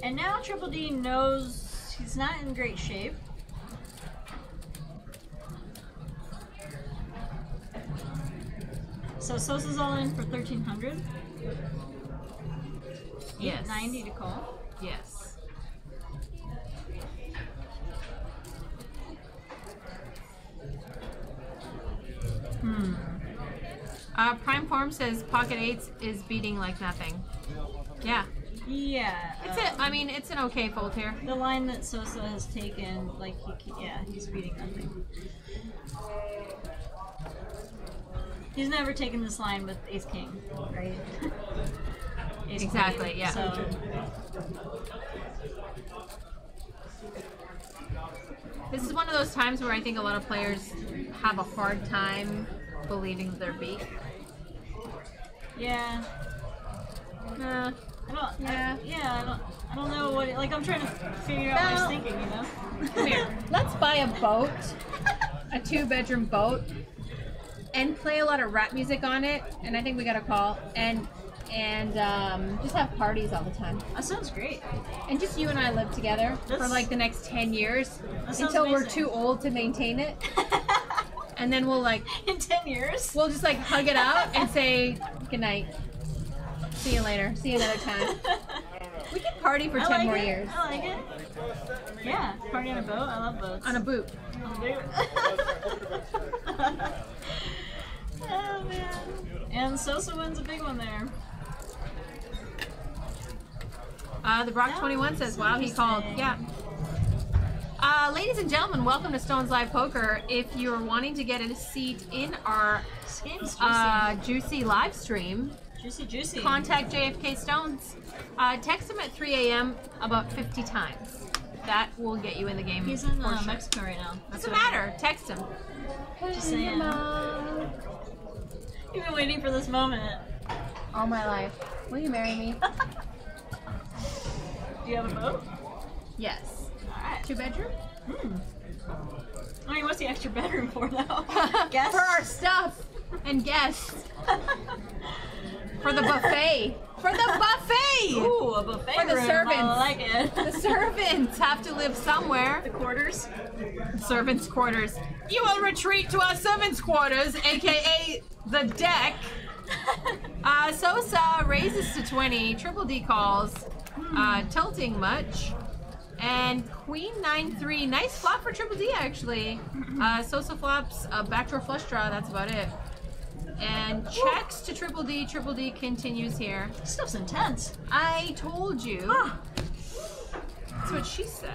And now Triple D knows he's not in great shape. So Sosa's all in for 1,300. Yes. 90 to call. Yes. Prime Form says Pocket Eights is beating like nothing. Yeah. Yeah. I mean, it's an okay fold here. The line that Sosa has taken, like, he's beating nothing. He's never taken this line with Ace King, right? Ace Exactly, Queen, yeah. So. This is one of those times where I think a lot of players have a hard time believing they're beat. Yeah. I don't know what. Like, I'm trying to figure out what he's thinking. You know. Come here. Let's buy a boat, a 2-bedroom boat, and play a lot of rap music on it. And I think we got a call and just have parties all the time. That sounds great. And just you and I live together for like the next 10 years until we're too old to maintain it. And then we'll like in 10 years we'll just like hug it out and say good night. See you later. See you another time. We can party for 10 more years. I like it. Yeah, party on a boat. I love boats. On a boot. Oh man. And Sosa wins a big one there. The Brock21 says, wow, he called. Yeah. Ladies and gentlemen, welcome to Stones Live Poker. If you're wanting to get a seat in our juicy live stream, juicy, contact JFK Stones. Text him at 3 a.m. about 50 times. That will get you in the game. He's in Mexico right now. Doesn't matter. Text him. Just saying. You've been waiting for this moment. All my life. Will you marry me? Do you have a boat? Yes. Alright. 2-bedroom? I mean, what's the extra bedroom for, though? Guests? For our stuff and guests. For the buffet. For the buffet! Ooh, a buffet For the room. servants. I like it. The servants have to live somewhere. The quarters? Servants' quarters. You will retreat to our servants' quarters, aka the deck. Sosa raises to 20. Triple D calls. Tilting much. And Queen 9-3, nice flop for Triple D actually. Sosa flops, backdoor flush draw, that's about it. And checks to Triple D. Triple D continues here. This stuff's intense. I told you. Ah. That's what she said.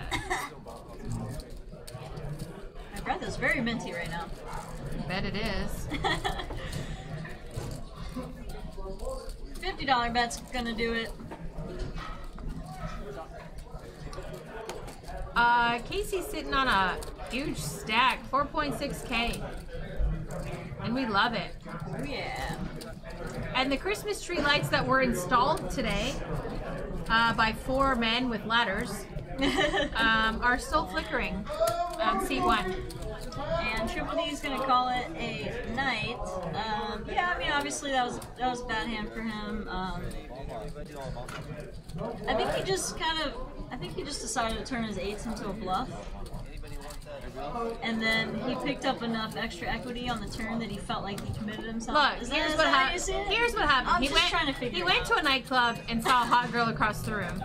My breath is very minty right now. I bet it is. $50 bet's gonna do it. Casey's sitting on a huge stack, 4.6K. And we love it. Oh yeah. And the Christmas tree lights that were installed today by 4 men with ladders are still flickering on C1. And Triple D is gonna call it a night. Yeah, I mean, obviously that was a bad hand for him. I think he just decided to turn his 8s into a bluff. And then he picked up enough extra equity on the turn that he felt like he committed himself. Look, here's what happened. Here's what happened. I'm just trying to figure he it went out. to a nightclub and saw a hot girl across the room.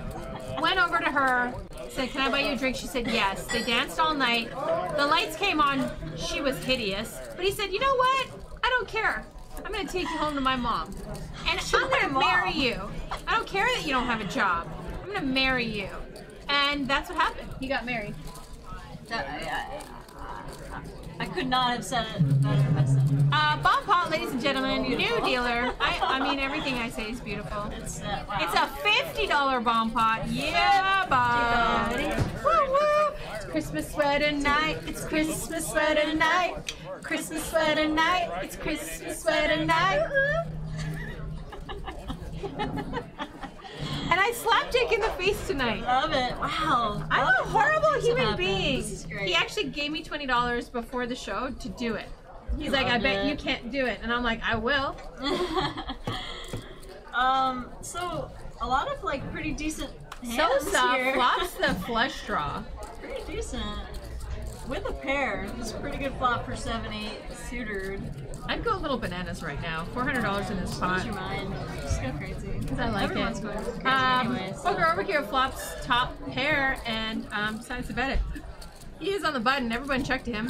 Went over to her, said, "Can I buy you a drink?" She said yes. They danced all night. The lights came on. She was hideous. But he said, "You know what? I don't care. I'm going to take you home to my mom. And I'm going to marry you. I don't care that you don't have a job. I'm going to marry you." And that's what happened. He got married. I could not have said it better myself. Bomb pot, ladies and gentlemen, new dealer. I mean, everything I say is beautiful. It's wow. It's a $50 bomb pot. Yeah, buddy. Woo woo. It's Christmas sweater night. It's Christmas sweater night. Christmas sweater night. It's Christmas sweater night. And I slapped Jake in the face tonight. Love it. Wow. I'm a horrible human being. This is great. He actually gave me $20 before the show to do it. He's like, "I bet you can't do it," and I'm like, "I will." So a lot of like pretty decent hands Sosa here. flops the flush draw. Pretty decent. With a pair. This is a pretty good flop for 7-8 suited. I'd go a little bananas right now. $400 in this pot. Lose your mind. Just go crazy. Because I like Everyone's it. going crazy anyway, so. Poker over here flops top pair and decides to bet it. He is on the button. Everyone checked him.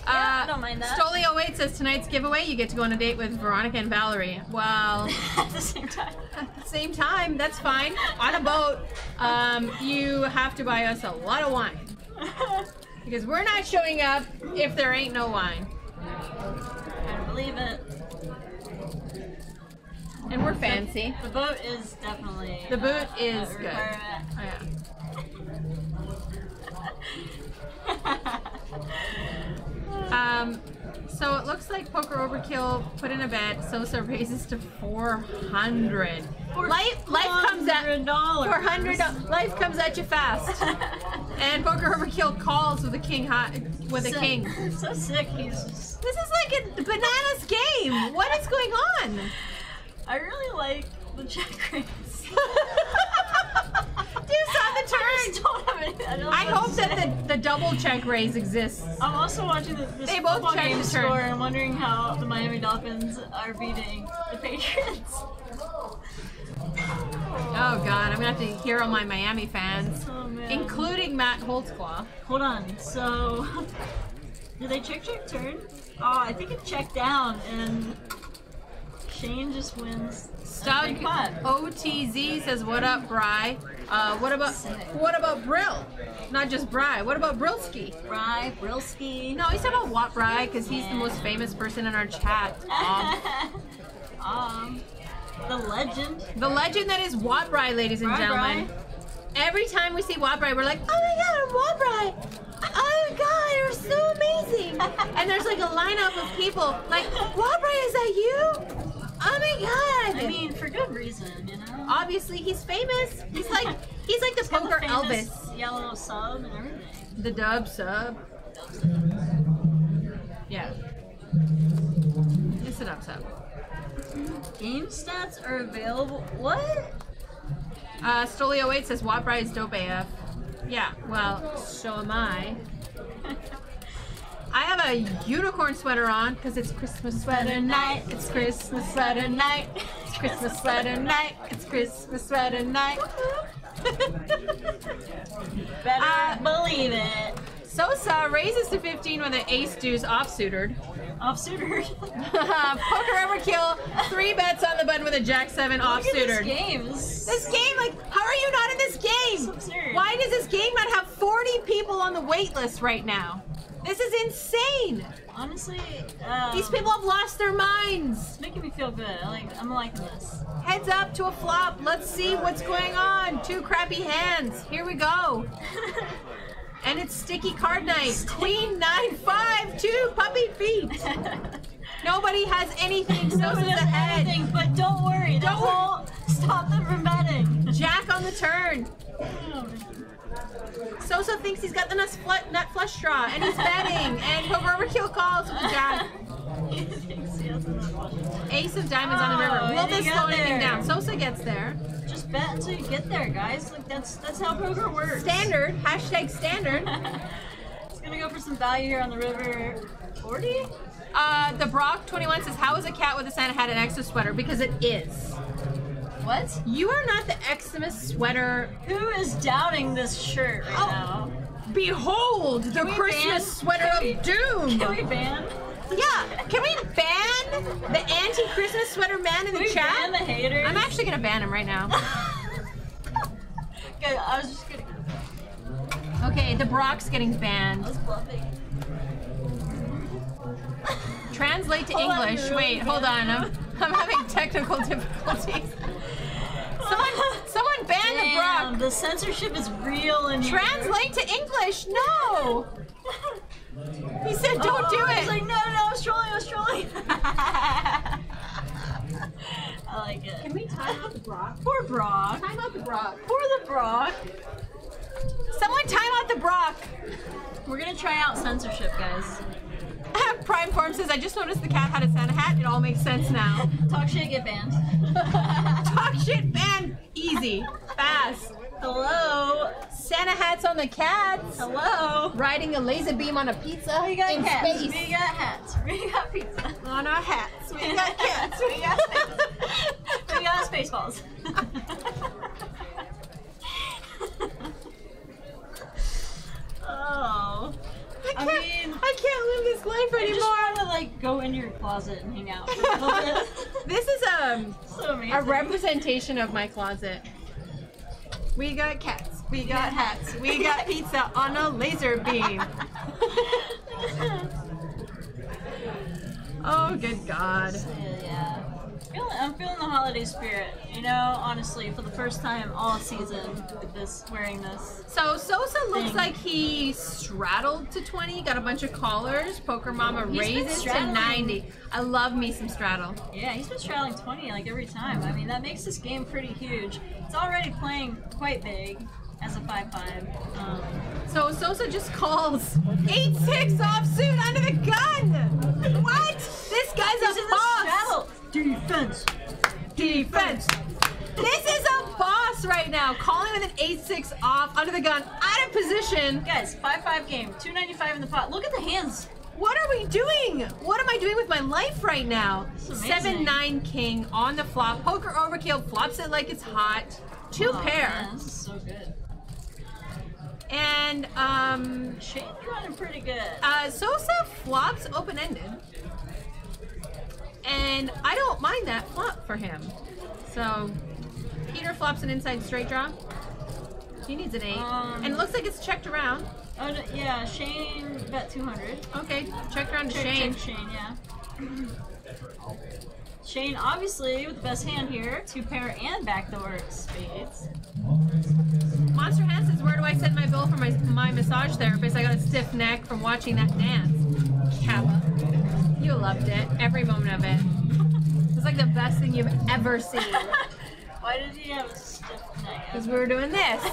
Yeah, I don't mind that. Stoli08 says tonight's giveaway, you get to go on a date with Veronica and Valerie. Well, At the same time. at the same time, that's fine. On a boat, you have to buy us a lot of wine. Because we're not showing up if there ain't no wine. I don't believe it. And we're fancy. The boat is definitely The boot is a good. requirement. Oh, yeah. So it looks like Poker Overkill put in a bet. Sosa raises to 400. Life comes at $400. Life comes at you fast. And Poker Overkill calls with a king high, with a king. So sick. He's just. This is like a bananas game. What is going on? I really like the check raise. You saw the turn. I hope that the double check raise exists. I'm also watching this They both football checked game the turn. score and wondering how the Miami Dolphins are beating the Patriots. Oh God, I'm gonna have to hear all my Miami fans, Oh, man. including Matt Holtzclaw. Hold on. So, did they check turn? Oh, I think it checked down and Shane just wins. Stug OTZ says, "What up, Bry? What about Brill? Not just Bry. What about Brilski? Bry, Brilski. No, he's talking about Watt Bry because he's the most famous person in our chat. The legend. The legend that is Watt Bry, ladies and gentlemen. Every time we see Watt Bry, we're like, "Oh my God, Watt Bry! Oh my God, you're so amazing!" And there's like a lineup of people like, "Watt Bry, is that you? Oh my God!" I mean, for good reason, you know. Obviously, he's famous. He's like the poker Elvis. Yellow sub and everything. The dub sub. Yeah. It's an up sub. Game stats are available. What? Stoli08 says Watt Bry is dope AF. Yeah, well, so am I. I have a unicorn sweater on because it's Christmas sweater night. It's Christmas sweater night. It's Christmas sweater night. It's Christmas sweater night. Better believe it. Sosa raises to 15 with an ace deuce offsuitered. Offsuitered. Poker overkill, 3 bets on the button with a jack 7 offsuitered. This game, like, how are you not in this game? So absurd. Why does this game not have 40 people on the wait list right now? This is insane. Honestly, These people have lost their minds. it's making me feel good. I'm liking this. Heads up to a flop. Let's see what's going on. 2 crappy hands. Here we go. And it's sticky card night. Queen 9-5, 2 puppy feet. Nobody has anything. Sosa's ahead. Anything, but don't worry. That won't stop them from betting. Jack on the turn. Sosa thinks he's got the nut flush draw, and he's betting. And poker overkill calls with the jack. Ace of diamonds on the river. Will this slow anything down? Sosa gets there. Just bet until you get there, guys. Like that's how poker works. Standard. Hashtag standard. It's gonna go for some value here on the river. 40? The Brock 21 says, how is a cat with a Santa hat an Xmas sweater? Because it is. What? You are not the Xmas sweater. Who is doubting this shirt right now? Behold the Christmas sweater of doom. Can we ban? Yeah, can we ban the anti-Christmas sweater man in the chat? Ban the haters? I'm actually gonna ban him right now. Okay, I was just gonna. Okay, the Brock's getting banned. I was bluffing. Translate to English. Wait, hold on. I'm having technical difficulties. Someone ban the Brock. The censorship is real in here. Translate to English. No. He said, "Don't do it." He's like, no, I was trolling. I like it. Can we time out the Brock? Poor Brock. Time out the Brock. Poor the Brock. Someone time out the Brock. We're gonna try out censorship, guys. Prime Form says, I just noticed the cat had a Santa hat. It all makes sense now. Talk shit, get banned. Talk shit, ban. Easy. Fast. Hello. Santa hats on the cats. Hello. Riding a laser beam on a pizza We got in cats. space. We got hats. We got pizza. On our hats. We got cats. We got space. We got spaceballs. Oh. I can't live this life I anymore. just want to like go into your closet and hang out for a little bit. This is So amazing. a representation of my closet. We got cats. We got hats. We got pizza on a laser beam. Oh, good God. Yeah. I'm feeling the holiday spirit, you know, honestly, for the first time all season with this, wearing this. So Sosa looks like he straddled to 20, got a bunch of callers. Poker Mama raises to 90. I love me some straddle. Yeah, he's been straddling 20 like every time. I mean, that makes this game pretty huge. It's already playing quite big as a 5-5. So Sosa just calls 8-6 offsuit under the gun. What? This guy's a boss. Defense. Defense. This is a boss right now. Calling with an 8-6 off under the gun, out of position. Guys, 5-5 game, 295 in the pot. Look at the hands. What are we doing? What am I doing with my life right now? This is amazing. 7-9 king on the flop. Poker overkill, flops it like it's hot. 2 pair. Man, this is so good. And Shane's running pretty good. Sosa flops open-ended. And I don't mind that flop for him. So Peter flops an inside straight draw. He needs an 8. And it looks like it's checked around. Oh, yeah, Shane bet 200. Okay, checked around to Shane. Check Shane, yeah. Shane, obviously, with the best hand here, 2 pair and backdoor spades. Monster Hand says, where do I send my bill for my massage therapist? I got a stiff neck from watching that dance. Kappa. You loved it. Every moment of it. It's like the best thing you've ever seen. Why did he have a stiff neck? Because we were doing this.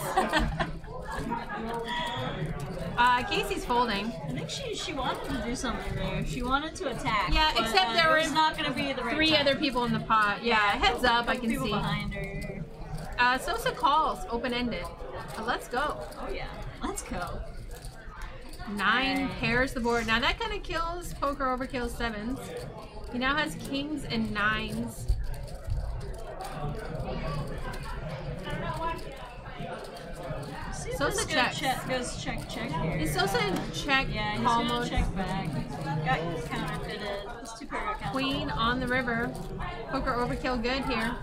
Casey's folding. I think she wanted to do something there. She wanted to attack. Yeah, but, except there were not going to be the right 3 time. other people in the pot. Yeah, heads up, I can people see. Behind her. Sosa calls, open-ended. Let's go. Oh yeah, let's go. 9 pairs the board. Now that kind of kills poker overkill 7s. He now has kings and 9s. Sosa checks. Goes check here. Is Sosa in check? Yeah, he's call gonna mode? check back. Got counterfeited. His 2 pair got counterfeited. Queen on the river. Poker overkill good here.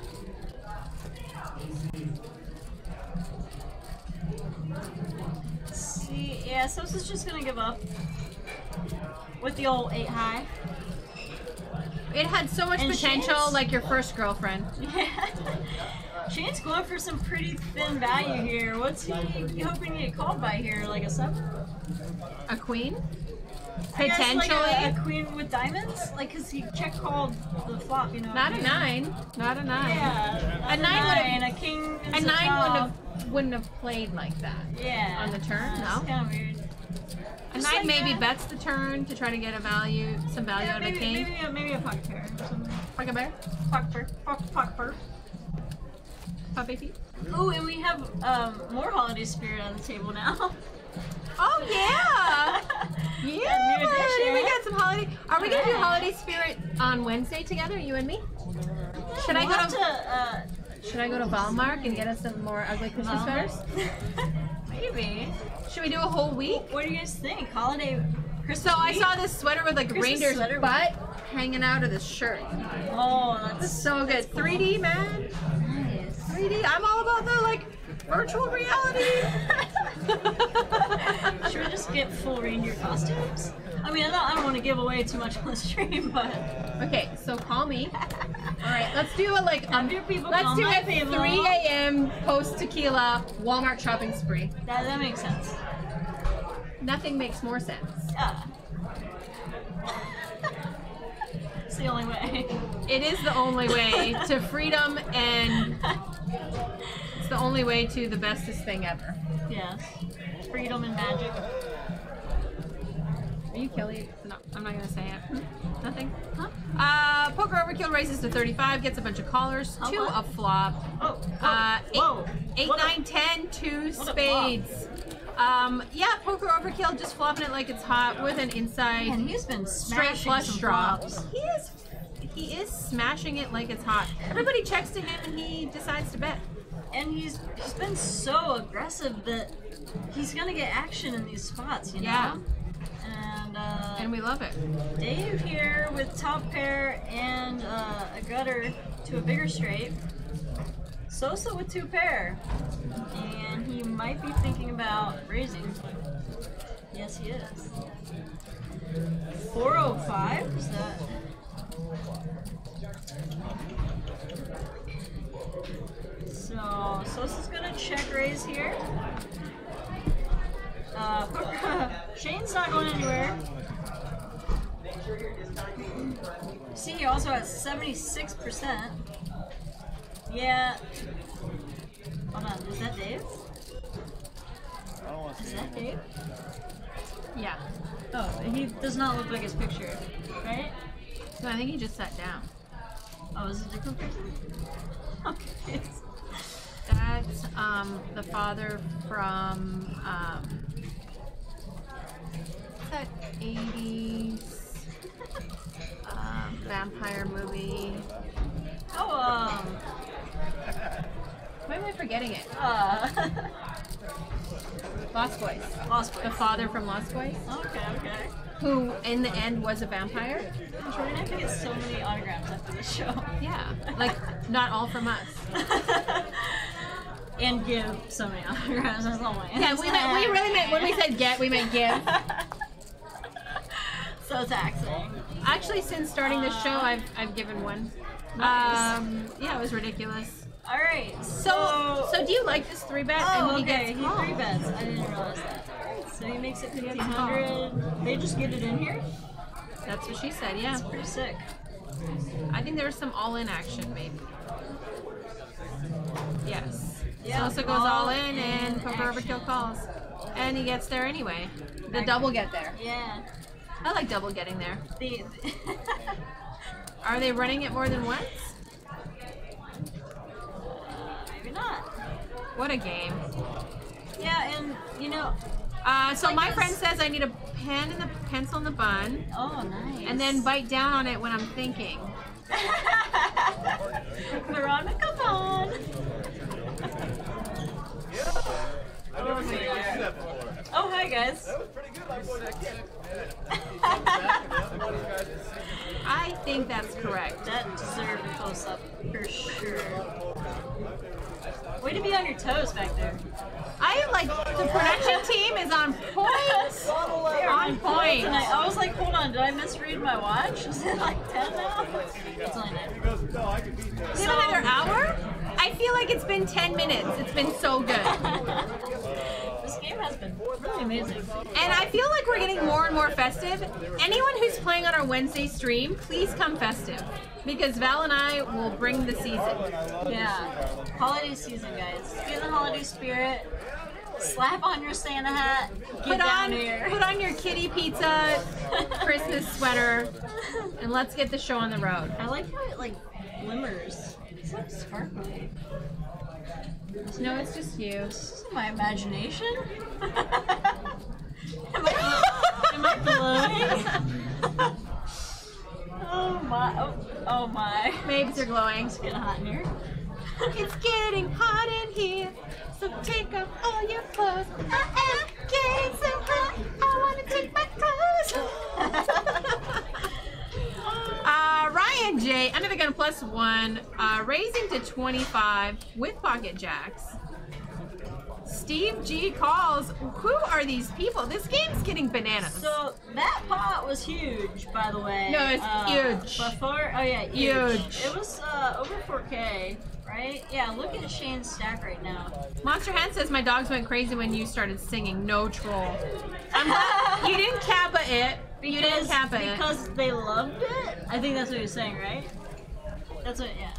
See, yeah, Sosa's just gonna give up with the old 8 high. It had so much And potential, Shane's- like your first girlfriend. Yeah. Shane's going for some pretty thin value here. What's he hoping to get called by here? Like a 7? A queen? I guess Potentially. like a queen with diamonds? Like, because he check called the flop, you know. Not a 9. Not a 9. Yeah. A 9 would have. A king is A a 9 top. wouldn't have played like that. Yeah. On the turn, It's no. kind of weird. A Just 9 like maybe that. bets the turn to try to get some value out of a king. Maybe a pocket pair or something. Pocket bear? Pocket pair. Puppy feet? Oh, and we have more holiday spirit on the table now. Oh yeah! Yeah, new buddy, addition. we got some holiday. Are we gonna do holiday spirit on Wednesday together, you and me? Should I go to Should I go to Valmark and get us some more ugly Christmas sweaters? Maybe. Should we do a whole week? What do you guys think? Holiday Christmas So I week? saw this sweater with like a Christmas reindeer's sweater. butt hanging out of the shirt. Oh, that's So good. 3D, man. nice. 3D. I'm all about the like virtual reality. Should we just get full reindeer costumes? I mean, I don't want to give away too much on the stream, but Okay, so call me. All right, let's do a like Have your people let's call do my a people. 3 a.m. post tequila Walmart shopping spree. that makes sense. Nothing makes more sense. Yeah. It's the only way. It is the only way to freedom, and it's the only way to the bestest thing ever. Yes. Freedom and magic. Are you killing? No, I'm not gonna say it. Nothing. Huh? Poker overkill raises to 35, gets a bunch of callers, How 2 much? a flop. Oh. Whoa. 8, What a- 9, 10, 2 What a spades. Yeah, poker overkill, just flopping it like it's hot with an inside Man, he's been straight smashing flush some draw. flops. He is smashing it like it's hot. Everybody checks to him and he decides to bet. And he's been so aggressive that he's gonna get action in these spots, you know? Yeah. And And we love it. Dave here with top pair and a gutter to a bigger straight. Sosa with 2 pair. And he might be thinking about raising. Yes, he is. 405? Is that? So, Sosa's gonna check raise here. Shane's not going anywhere. See, he also has 76%. Yeah. Hold on, is that Dave? Is that Dave? Yeah. Oh, he does not look like his picture, right? So I think he just sat down. Oh, is it a different person? Okay. That's the father from that 80s vampire movie. Oh, Why am I forgetting it? Lost Boys. Lost The Boys. father from Lost Boys, Okay. who in the end was a vampire. We're gonna have to get so many autographs after this show. Yeah, like not all from us. And give so many autographs. That's all my Yeah, we really meant when we said get, we meant give. So taxing. Actually, since starting this show, I've given one. Nice. Yeah, it was ridiculous. All right. So do you like this 3-bet? Oh, and he okay. gets He called? 3-bets. I didn't realize that. So he makes it 1,500. They just get it in here. That's what she said. Yeah, That's pretty sick. I think there was some all-in action, maybe. Yes. Yeah, Sosa goes all in, all-in and Poker action. Overkill calls, and he gets there anyway. The Back- double get there. Yeah. I like double getting there. The Are they running it more than once? maybe not. What a game. Yeah, and you know. So like my this- friend says I need a pen and a pencil in the bun, Oh, nice. and then bite down on it when I'm thinking. Veronica on. Oh, hi guys. I think that's correct. That deserved a close up for sure. Way to be on your toes back there. I like the production team is on point. On point. And I was like, hold on, did I misread my watch? Is it like 10 now? It's only 9. Is it another hour? I feel like it's been 10 minutes. It's been so good. This game has been really amazing. And I feel like we're getting more and more festive. Anyone who's playing on our Wednesday stream, please come festive. Because Val and I will bring the season. Yeah. Holiday season, guys. Be in the holiday spirit. Slap on your Santa hat. Get down here. Put on your kitty pizza Christmas sweater. And let's get the show on the road. I like how it like glimmers. It's like sparkly. No, it's just you. This is my imagination. Am I glowing? Oh my! Oh my! Babes are glowing. It's getting hot in here. It's getting hot in here, so take off all your clothes. I am getting so hot, I want to take my clothes. Ryan J, under the gun +1, raising to 25 with pocket jacks. Steve G calls, who are these people? This game's getting bananas. So that pot was huge, by the way. No, it's huge. Before, huge. It was over 4K, right? Yeah, look at Shane's stack right now. Monster Hand says my dogs went crazy when you started singing. No troll. I'm glad you didn't kappa it. You didn't kappa it. Because they loved it? I think that's what you're saying, right? That's what, yeah.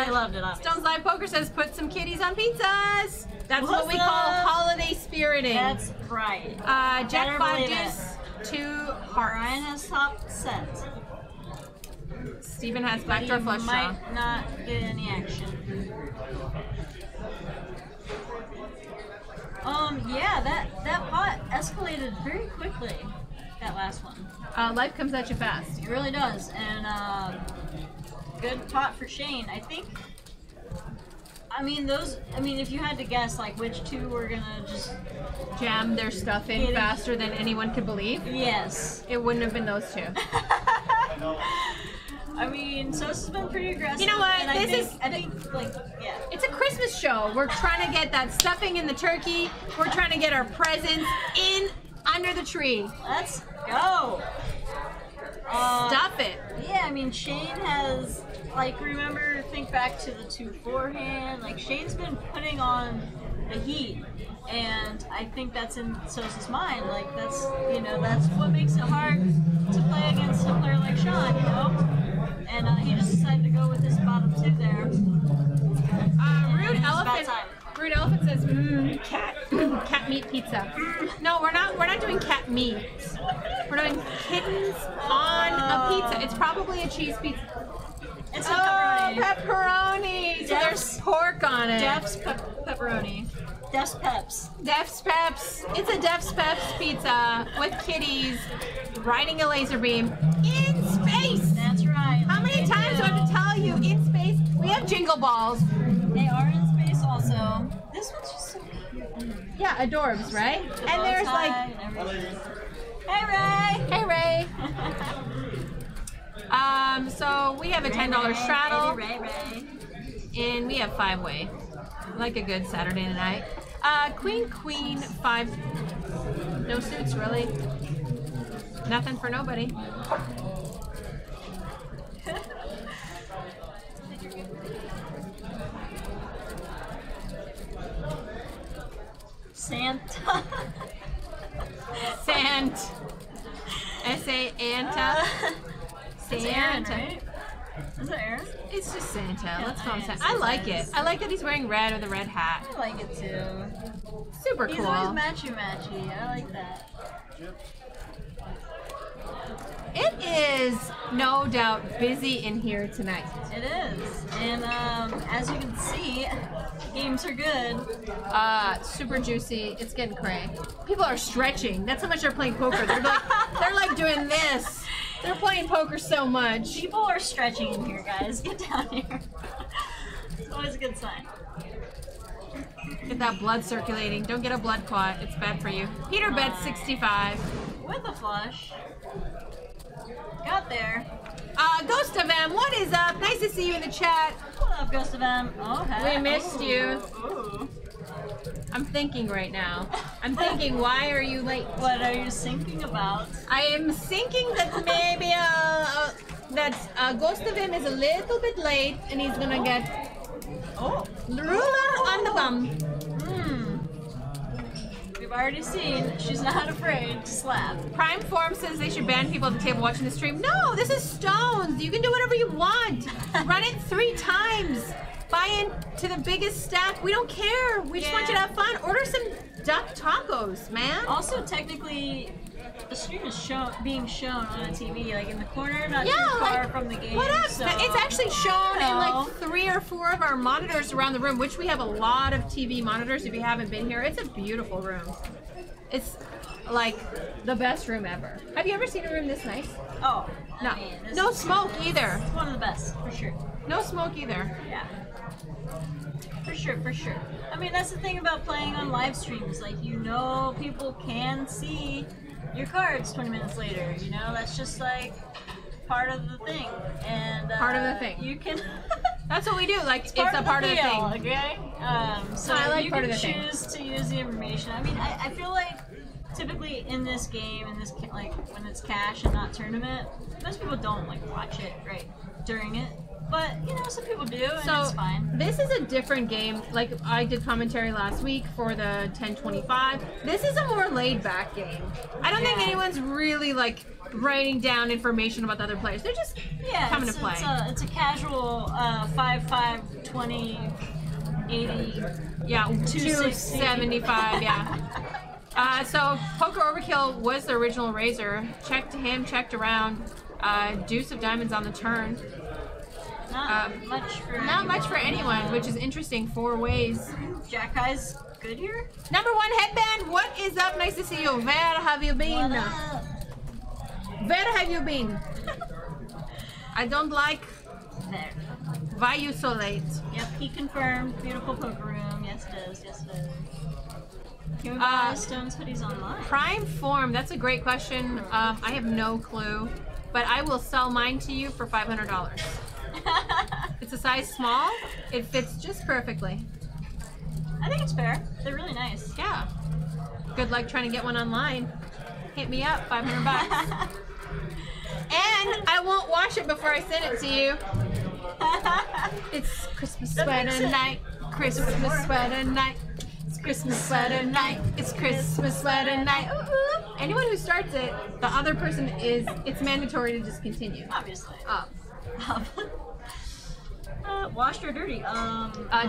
They loved it, obviously. Stones Live Poker says put some kitties on pizzas. That's what we call holiday spiriting. That's right. Jack 5 Deuce 2 hearts. Ryan has top set. Steven has backdoor flush draw. Might not get any action. Yeah, that pot escalated very quickly. That last one. Life comes at you fast. It really does, and good pot for Shane. I think. I mean, if you had to guess, like which two were gonna just jam their stuff in faster than anyone could believe. Yes. It wouldn't have been those two. I mean, Sosa's been pretty aggressive. You know what? And I think, yeah. It's a Christmas show. We're trying to get that stuffing in the turkey. We're trying to get our presents in under the tree. Let's go. Stuff it. Yeah, I mean, Shane has, think back to the 2-4 hand. Like, Shane's been putting on the heat. And I think that's in Sosa's mind. Like, that's what makes it hard to play against a player like Sean, you know? And he just decided to go with his bottom two there. Rude Elephant says, cat meat pizza. No, we're not doing cat meat. We're doing kittens on a pizza. It's probably a cheese pizza. It's a pepperoni. Pepperoni. So there's pork on it. Def's pepperoni. Def's Peps. Def's Peps. It's a Def's Peps pizza with kitties riding a laser beam in space. That's right. How many times do I have to tell you in space? We have jingle balls. They are in space also. This one's just so cute. Yeah, adorbs, right? And there's like, hey Ray. Hey Ray. So we have a $10 straddle. Ray. And we have 5-way. Like a good Saturday night. Queen 5. No suits, really. Nothing for nobody. Santa. S-A-Anta. Santa. Right? Is it Aaron? It's just Santa. Yeah, let's call him Santa. I like it. I like that he's wearing red with a red hat. I like it too. Super cool. He's always matchy. I like that. It is no doubt busy in here tonight. It is. And as you can see, games are good. Super juicy. It's getting cray. People are stretching. That's how much they're playing poker. They're like doing this. They're playing poker so much. People are stretching in here, guys. Get down here. It's always a good sign. Get that blood circulating. Don't get a blood clot. It's bad for you. Peter bets 65. With a flush. Got there. Ghost of M, what is up? Nice to see you in the chat. What up, Ghost of M? Oh, hey. We missed you. Ooh. I'm thinking right now. I'm thinking, why are you late? What are you thinking about? I am thinking that maybe Ghost of M is a little bit late, and he's gonna get the ruler on the bum. We've already seen that she's not afraid to slap. Prime Form says they should ban people at the table watching the stream. No, this is Stones. You can do whatever you want. Run it 3 times. Buy into the biggest stack. We don't care. We just want you to have fun. Order some duck tacos, man. Also, technically, the stream is being shown on a TV, like in the corner, not too far from the game. What up? So, it's actually shown in like 3 or 4 of our monitors around the room, which we have a lot of TV monitors. If you haven't been here, it's a beautiful room. It's like the best room ever. Have you ever seen a room this nice? Oh, No. I mean, No smoke either. It's one of the best, for sure. No smoke either. Yeah. For sure, for sure. I mean, that's the thing about playing on live streams. Like, you know, people can see your cards 20 minutes later. You know, that's just like part of the thing. And part of the thing. You can. That's what we do. Like, it's a part of the thing. Okay. So I like you part can of the choose to use the information. I mean, I feel like typically in this game, like when it's cash and not tournament, most people don't like watch it right during it. But, you know, some people do, and it's fine. This is a different game. Like, I did commentary last week for the 1025. This is a more laid-back game. I don't think anyone's really, like, writing down information about the other players. They're just coming to play. It's a casual 5-5, 20, 80, yeah, 275, yeah. So, Poker Overkill was the original raiser. Checked him, checked around. Deuce of Diamonds on the turn. Not much for anyone, which is interesting. 4 ways. Jack High's good here. Number 1 headband. What is up? Nice to see you. Where have you been? Where have you been? I don't like. There. Why you so late? Yep, he confirmed. Beautiful poker room. Yes, it is. Yes, it is. Can we buy Stone's hoodies online? Prime Form. That's a great question. I have no clue, but I will sell mine to you for $500. It's a size small. It fits just perfectly. I think it's fair. They're really nice. Yeah. Good luck trying to get one online. Hit me up, $500 bucks. And I won't wash it before I send it to you. It's Christmas sweater night. Christmas sweater night. It's Christmas sweater night. It's Christmas sweater night. Ooh. Anyone who starts it, the other person it's mandatory to discontinue. Obviously. Up. Washed or dirty?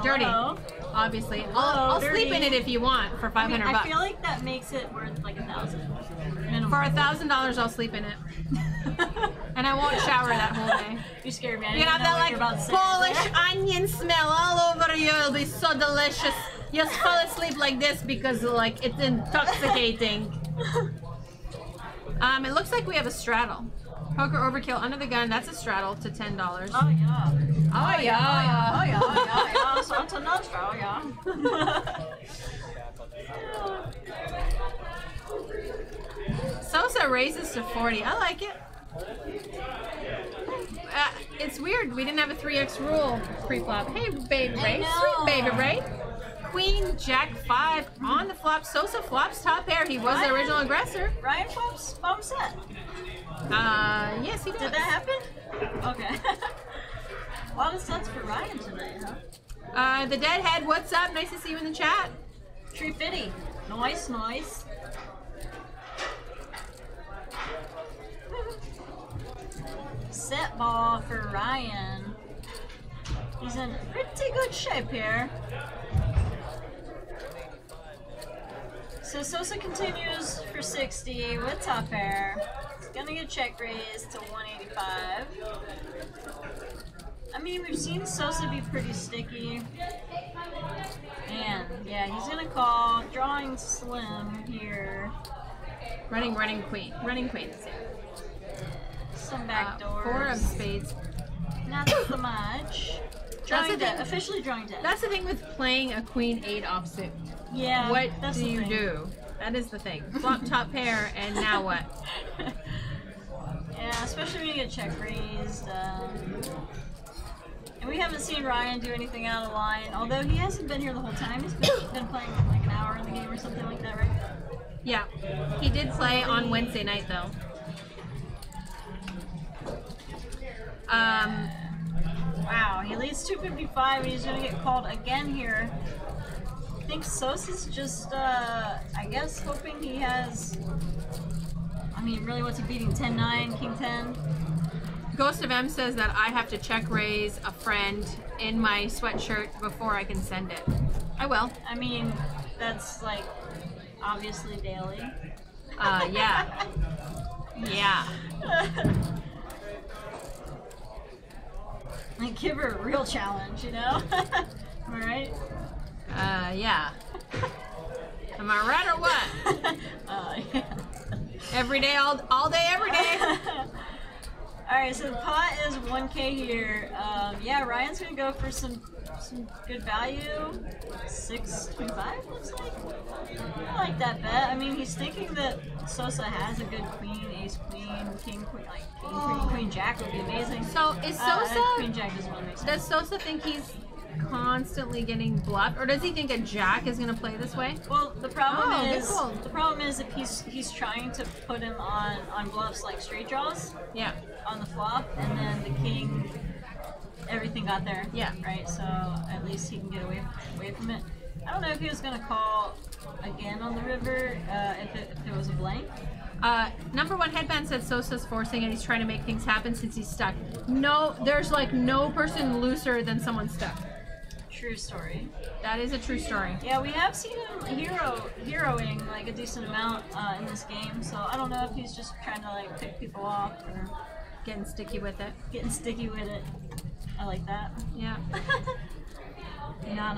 Dirty. Hello? Obviously. I'll sleep in it if you want for $500 bucks. I feel like that makes it worth like $1,000. For $1,000, I'll sleep in it. And I won't shower that whole day. You scared me. You have that like Polish onion smell all over you. It'll be so delicious. You'll fall asleep like this because like it's intoxicating. It looks like we have a straddle. Poker Overkill under the gun. That's a straddle to $10. Oh yeah. Oh yeah. Oh yeah. So it's a nostra. Oh yeah. Sosa raises to 40. I like it. It's weird. We didn't have a 3x rule pre-flop. Hey, baby Ray. Sweet baby Ray. Queen, Jack 5 on the flop. Sosa flops top pair. He was the original aggressor. Ryan flops bum set. Yes, he did. Did that happen? Okay. A lot of sets for Ryan tonight, huh? The Deadhead, what's up? Nice to see you in the chat. Tree Fitty. Nice, nice. Set ball for Ryan. He's in pretty good shape here. So Sosa continues for 60 with top pair. He's gonna get check raised to 185. I mean, we've seen Sosa be pretty sticky. And yeah, he's gonna call, drawing slim here. Running queen. Running queens. Some back doors. 4 of spades. Not so much. Drawing dead. Officially drawing dead. That's the thing with playing a queen 8 offsuit. Yeah. What that's do the you thing. do? That is the thing. Flop top pair, and now what? Yeah, especially when you get check raised. And we haven't seen Ryan do anything out of line, although he hasn't been here the whole time. He's been playing like an hour in the game or something like that, right? Yeah. He did play on Wednesday night, though. Wow, he leads 255 and he's going to get called again here. I think Sosa's just, I guess, hoping he has... I mean, really, what's he beating? 10-9, King 10? Ghost of M says that I have to check raise a friend in my sweatshirt before I can send it. I will. I mean, that's, like, obviously daily. Yeah. Yeah. Like, give her a real challenge, you know? Am I right? Yeah. Am I right or what? Yeah. Every day, all day, every day. Alright, so the pot is 1K here. Yeah, Ryan's gonna go for some good value. 625 looks like. I like that bet. I mean, he's thinking that Sosa has a good queen, ace queen, king queen, like king queen, queen jack would be amazing. So is Sosa? Queen jack doesn't really make sense. Does Sosa think he's constantly getting bluffed, or does he think a jack is gonna play this way? Well, the problem is if he's trying to put him on bluffs like straight draws. Yeah. On the flop, and then the king, everything got there. Yeah. Right. So at least he can get away from it. I don't know if he was gonna call again on the river if it was a blank. Number one headband said Sosa's forcing and he's trying to make things happen since he's stuck. No, there's like no person looser than someone stuck. True story. That is a true story. Yeah, we have seen him heroing like a decent amount in this game, so I don't know if he's just trying to like pick people off or Getting sticky with it. getting sticky with it. I like that. Yeah. Na.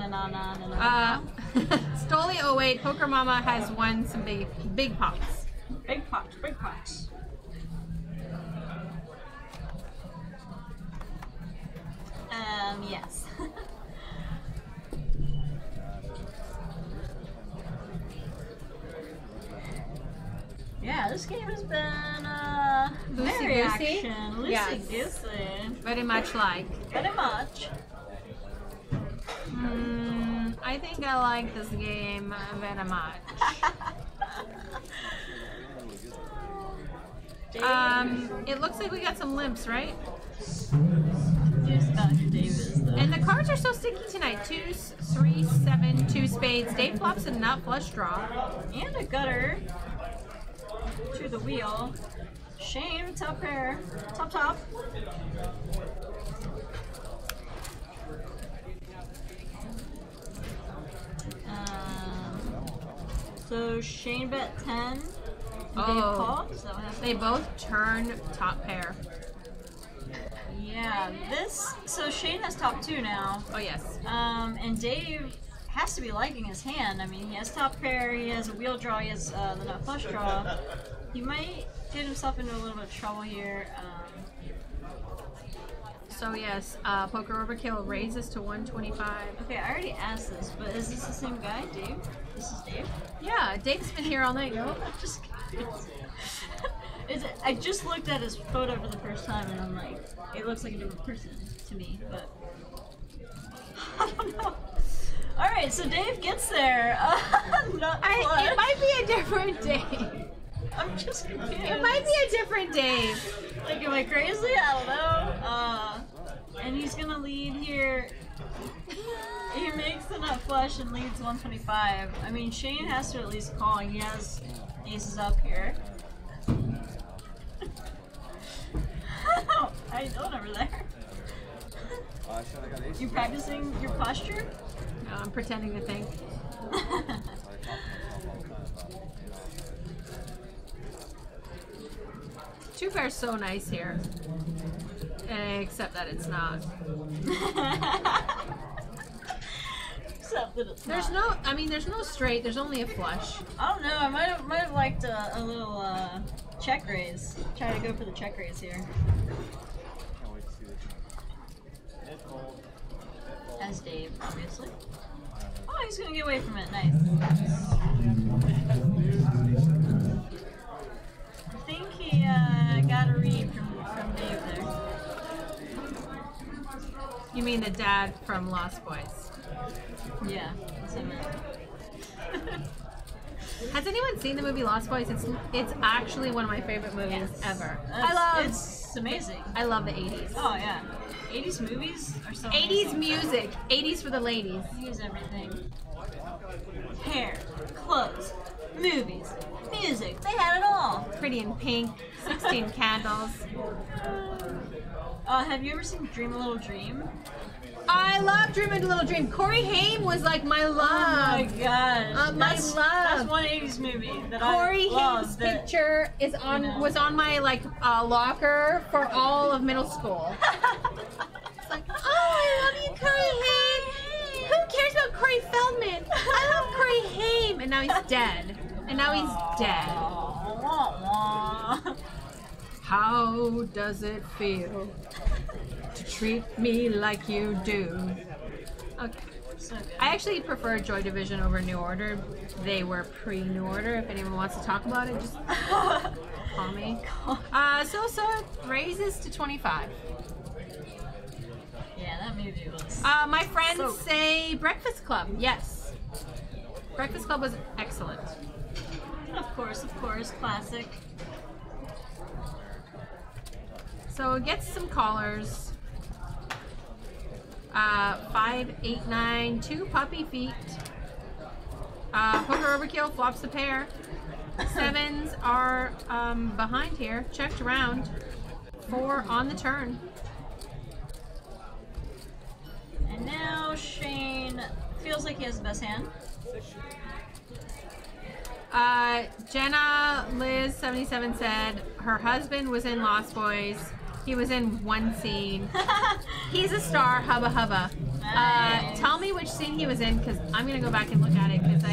Stoli 08, Poker Mama has won some big pops. Big pots. Yes. Yeah, this game has been very Loosey-goosey? action. Yes. Loosey-goosey. Very much like. Very much. I think I like this game very much. It looks like we got some limps, right? And the cards are so sticky tonight. 2s, 3s, 7, 2 spades. Dave flops a nut flush draw. And a gutter to the wheel. Shane, top pair. Top. So Shane bet 10. And Dave called. Is that what happened? They both turn top pair. Yeah, so Shane has top 2 now. Oh, yes. And Dave has to be liking his hand. I mean, he has top pair, he has a wheel draw, he has the nut flush draw. He might get himself into a little bit of trouble here. So, yes, Poker Overkill raises to 125. Okay, I already asked this, but is this the same guy, Dave? This is Dave? Yeah, Dave's been here all night. I'm just confused. I just looked at his photo for the first time and I'm like, it looks like a different person to me, but I don't know. Alright, so Dave gets there. It might be a different Dave. I'm just confused. It might be a different Dave. Like, am I crazy? I don't know. And he's gonna lead here. He makes the nut flush and leads 125. I mean, Shane has to at least call. He has aces up here. How you doing over there? You practicing your posture? No, I'm pretending to think. Two pair's so nice here. Except that it's not. Except that it's There's not. there's no straight, there's only a flush. I don't know, I might have liked a little check raise. Try to go for the check raise here. as Dave, obviously. Oh, he's gonna get away from it. Nice. I think he got a read from Dave there. You mean the dad from Lost Boys? Yeah, that's what I meant. Has anyone seen the movie Lost Boys? It's actually one of my favorite movies ever. It's amazing. I love the 80s. Oh yeah, 80s movies are so 80s amazing. music, 80s for the ladies. Use everything. Hair, clothes, movies, music. They had it all. Pretty in Pink, 16 Candles. Have you ever seen Dream a Little Dream? I love Dream a Little Dream. Corey Haim was like my love. Oh my gosh. My love. That's one 80s movie that Corey I love. Haim's picture is on was on my like locker for all of middle school. It's like, oh, I love you, Corey Haim. Who cares about Corey Feldman? I love Corey Haim. And now he's dead. And now he's dead. How does it feel to treat me like you do? Okay. So good. I actually prefer Joy Division over New Order. They were pre-New Order. If anyone wants to talk about it, just call me. So raises to 25. Yeah, that movie was. My friends say Breakfast Club. Yes. Breakfast Club was excellent. Of course, classic. So it gets some callers. 5, 8, 9, 2 puppy feet. Hooker overkill flops the pair. 7s are behind here, checked around. 4 on the turn. And now Shane feels like he has the best hand. Jenna Liz 77 said her husband was in Lost Boys. He was in one scene. He's a star, hubba hubba. Nice. Tell me which scene he was in, because I'm gonna go back and look at it, because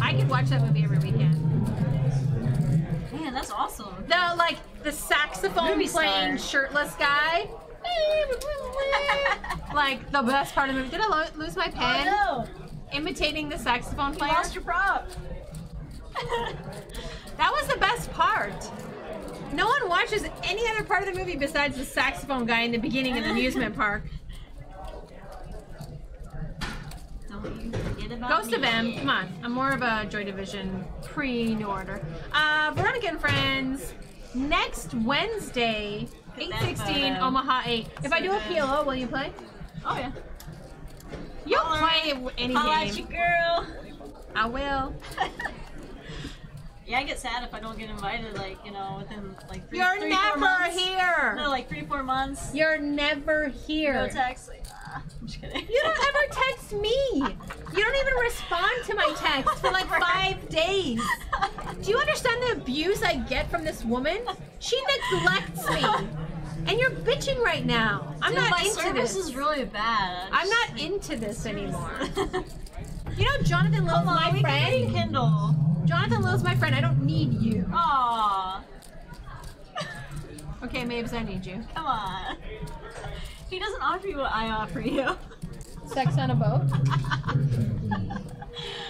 I could watch that movie every weekend. Man, that's awesome. The saxophone Movie playing star. shirtless guy. Like the best part of the movie. Did I lose my pen? Oh Imitating the saxophone no! player. You lost your prop. That was the best part. No one watches any other part of the movie besides the saxophone guy in the beginning of the amusement park. Don't you forget about Ghost me. of M, come on. I'm more of a Joy Division pre-New Order. Veronica and Friends, next Wednesday, Look at that 8/16, photo. Omaha 8. If I do a So PLO, will you play? Oh yeah. You'll All play right. any Holla at you, game. girl. I will. Yeah, I get sad if I don't get invited, like, within like three, You're 4 never months. here. No, like 3-4 months. You're never here. No text. Like, I'm just kidding. You don't ever text me. You don't even respond to my text for like 5 days. Do you understand the abuse I get from this woman? She neglects me. And you're bitching right now. I'm Dude, not my into service this. is really bad. I'm not into this anymore. You know Jonathan Lill's Come on, my we can friend? rekindle. Jonathan Lill's my friend. I don't need you. Aww. Okay, Mabes, I need you. Come on. He doesn't offer you what I offer you. Sex on a boat.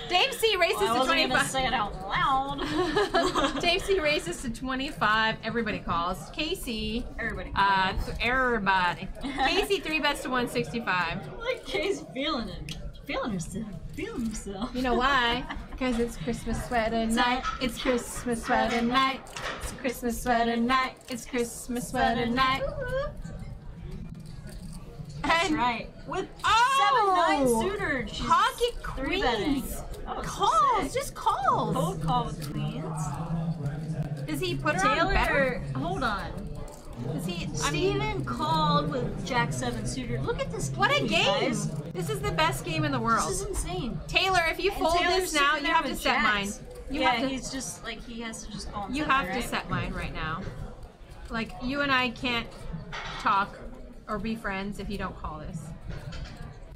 Dave C races Well, I to wasn't gonna 25. say it out loud. Dave C races to 25. Everybody calls. Casey. Everybody. Everybody. Casey 3 bets to 165. Like Kay's feeling it. Feeling herself. You know why? Because it's Christmas sweater night. It's Christmas sweater night. It's Christmas sweater night. It's Christmas sweater night. That's And right. With 7-9 suitor. She's Pocket 3 betting. queens. Oh, Calls, sick. just calls. Cold call with queens. Does he put her on Taylor, better? hold on. Does he? Steven called with Jack 7 suitor. Look at this game. What a you game! Guys. This is the best game in the world. This is insane. Taylor, if you And fold Taylor's this now, sitting you there have to with set mine. jacks. You Yeah, have to. he's just like he has to just call him. You have to set mine right now. Like you and I can't talk or be friends if you don't call this.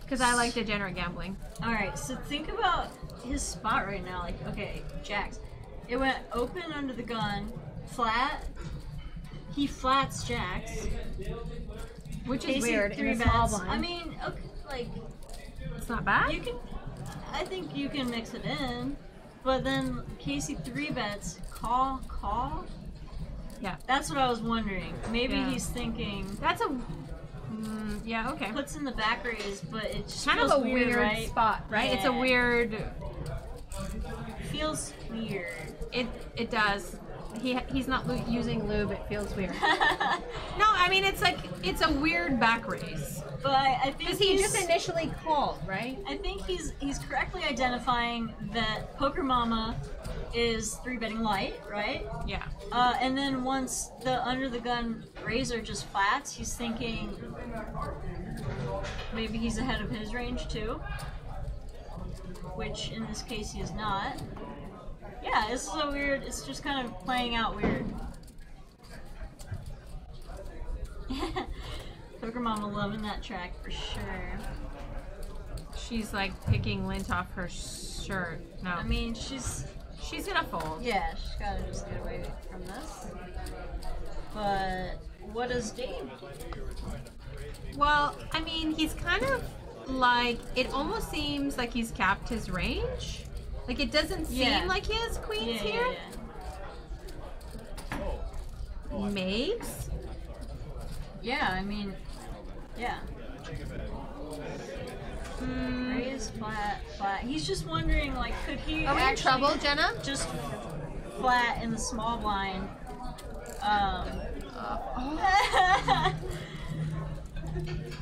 Because I like degenerate gambling. All right, so think about his spot right now. Like, okay, jacks. It went open under the gun, flat. He flats jacks. Which is Casey weird in 3 a small bets. blind. I mean, okay, like It's not bad? I think you can mix it in. But then Casey 3-bets call? Yeah. That's what I was wondering. Maybe he's thinking... That's a... yeah, okay. Puts in the back raise, but it just kind feels of a weird right? spot, right? Yeah. It's a weird... Feels weird. It does. He's not using lube. It feels weird. No, I mean it's a weird back race. But I think because he just initially called, right? I think he's correctly identifying that Poker Mama is 3-betting light, right? Yeah. And then once the under the gun razor just flats, he's thinking maybe he's ahead of his range too, which in this case he is not. Yeah, this is a weird. It's just kind of playing out weird. Poker Mama loving that track for sure. She's like picking lint off her shirt. No. I mean, she's gonna fold. Yeah, she's gotta just get away from this. But what does Dave do? Well, I mean, he's kind of like, it almost seems like he's capped his range. Like, it doesn't seem like he has queens here. Maids? Yeah, I mean, yeah. Raise, flat, flat. He's just wondering, like, could he Are we in trouble, Jenna? Just flat in the small blind.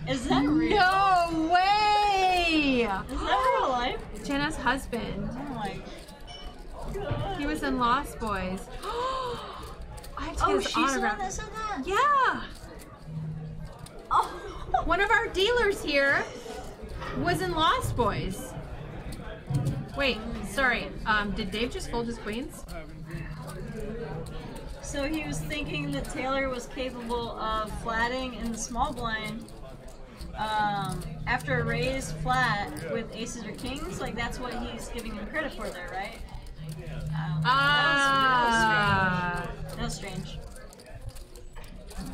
Is that real? No way! Is that real life? Jenna's husband. Oh my god. He was in Lost Boys. I have to get his she's the one autograph. that said that? Yeah. Oh. One of our dealers here was in Lost Boys. Wait, sorry. Did Dave just fold his queens? So he was thinking that Taylor was capable of flatting in the small blind after a raise flat with aces or kings. Like, that's what he's giving him credit for there, right? That was strange.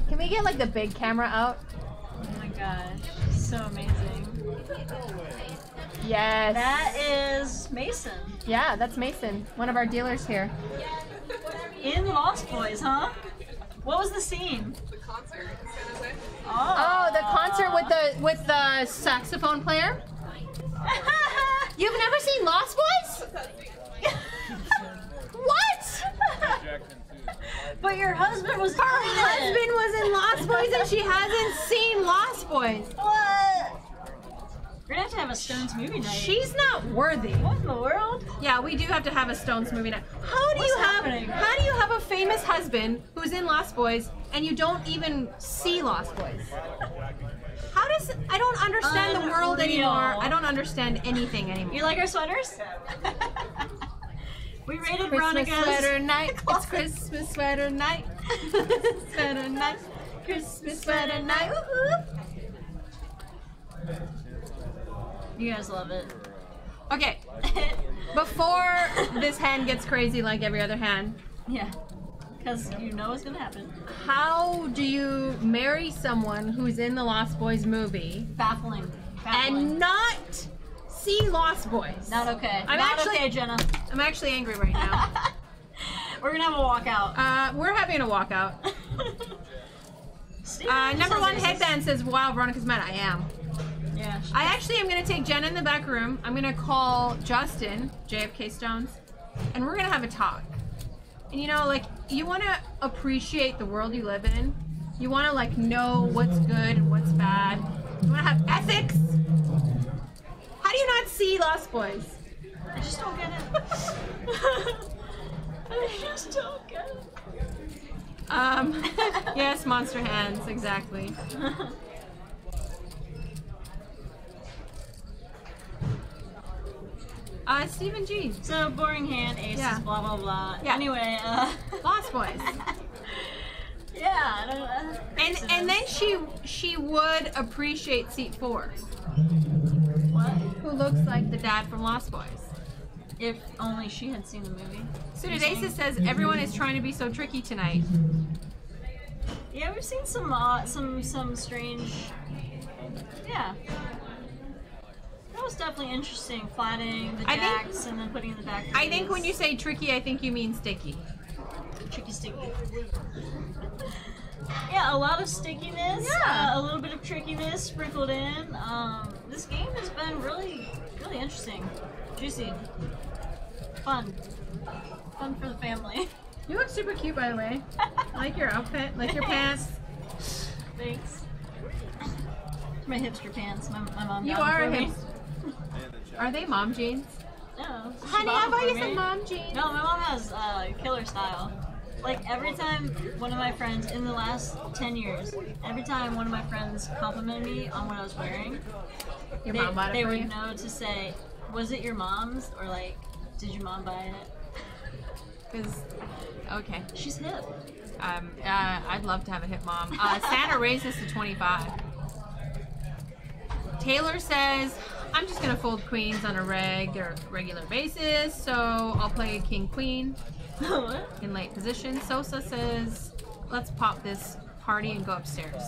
Can we get like the big camera out? Oh my gosh, so amazing. Yes. That is Mason. Yeah, that's Mason, one of our dealers here. In Lost Boys, huh? What was the scene? The concert in San Jose. Oh, the concert with the saxophone player? You've never seen Lost Boys? What? But your husband was. Her husband was in Lost Boys and she hasn't seen Lost Boys. What? We're gonna have a Stones movie night. She's not worthy. What in the world? Yeah, we do have to have a Stones movie night. How do you have a famous husband who's in Lost Boys and you don't even see Lost Boys? How does I don't understand the world anymore. I don't understand anything anymore. You like our sweaters? We rated Christmas Veronica's sweater night. It's Christmas sweater night. Sweater night. Christmas sweater night. You guys love it. Okay. Before this hand gets crazy like every other hand, Yeah. Because you know what's gonna happen. how do you marry someone who's in the Lost Boys movie Baffling. and not see Lost Boys? Not okay. I'm Not actually- okay, Jenna. I'm actually angry right now. We're gonna have a walkout. We're having a walkout. Number one headband says, "Wow, Veronica's mad." I am. Yeah. I actually am going to take Jenna in the back room. I'm going to call Justin, JFK Stones, and we're going to have a talk. And you know, like, you want to appreciate the world you live in. You want to, like, know what's good and what's bad. You want to have ethics. How do you not see Lost Boys? I just don't get it. I just don't get it. Yes, monster hands, exactly. Stephen G. So, boring hand, aces, Yeah. blah, blah, blah. Yeah. Anyway, Lost Boys. yeah, I don't know. And then she would appreciate seat 4. What? Who looks like the dad from Lost Boys. If only she had seen the movie. Suited Aces says everyone is trying to be so tricky tonight. Yeah, we've seen some strange. Yeah. No, was definitely interesting, flatting the jacks and then putting in the back. I think when you say tricky, I think you mean sticky. Tricky sticky. Yeah, a lot of stickiness, Yeah. a little bit of trickiness sprinkled in. This game has been really, really interesting. Juicy. Fun. Fun for the family. You look super cute, by the way. I like your outfit, like your pants. Thanks. My hipster pants. My mom You got are them for me. hipster. Are they mom jeans? No. she Honey, bought I them bought for you me. some mom jeans. No, my mom has killer style. Like every time one of my friends in the last 10 years, every time one of my friends complimented me on what I was wearing, Your mom bought it they for would you? know to say, was it your mom's or like, did your mom buy it? Because, okay. She's hip. I'd love to have a hip mom. Santa raised us to 25. Taylor says, I'm just gonna fold queens on a regular basis, so I'll play king queen What? in late position. Sosa says, let's pop this party and go upstairs.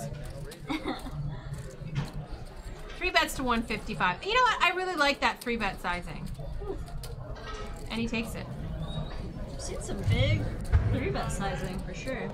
3 bets to 155. You know what? I really like that 3-bet sizing. And he takes it. I've seen some big 3-bet sizing for sure.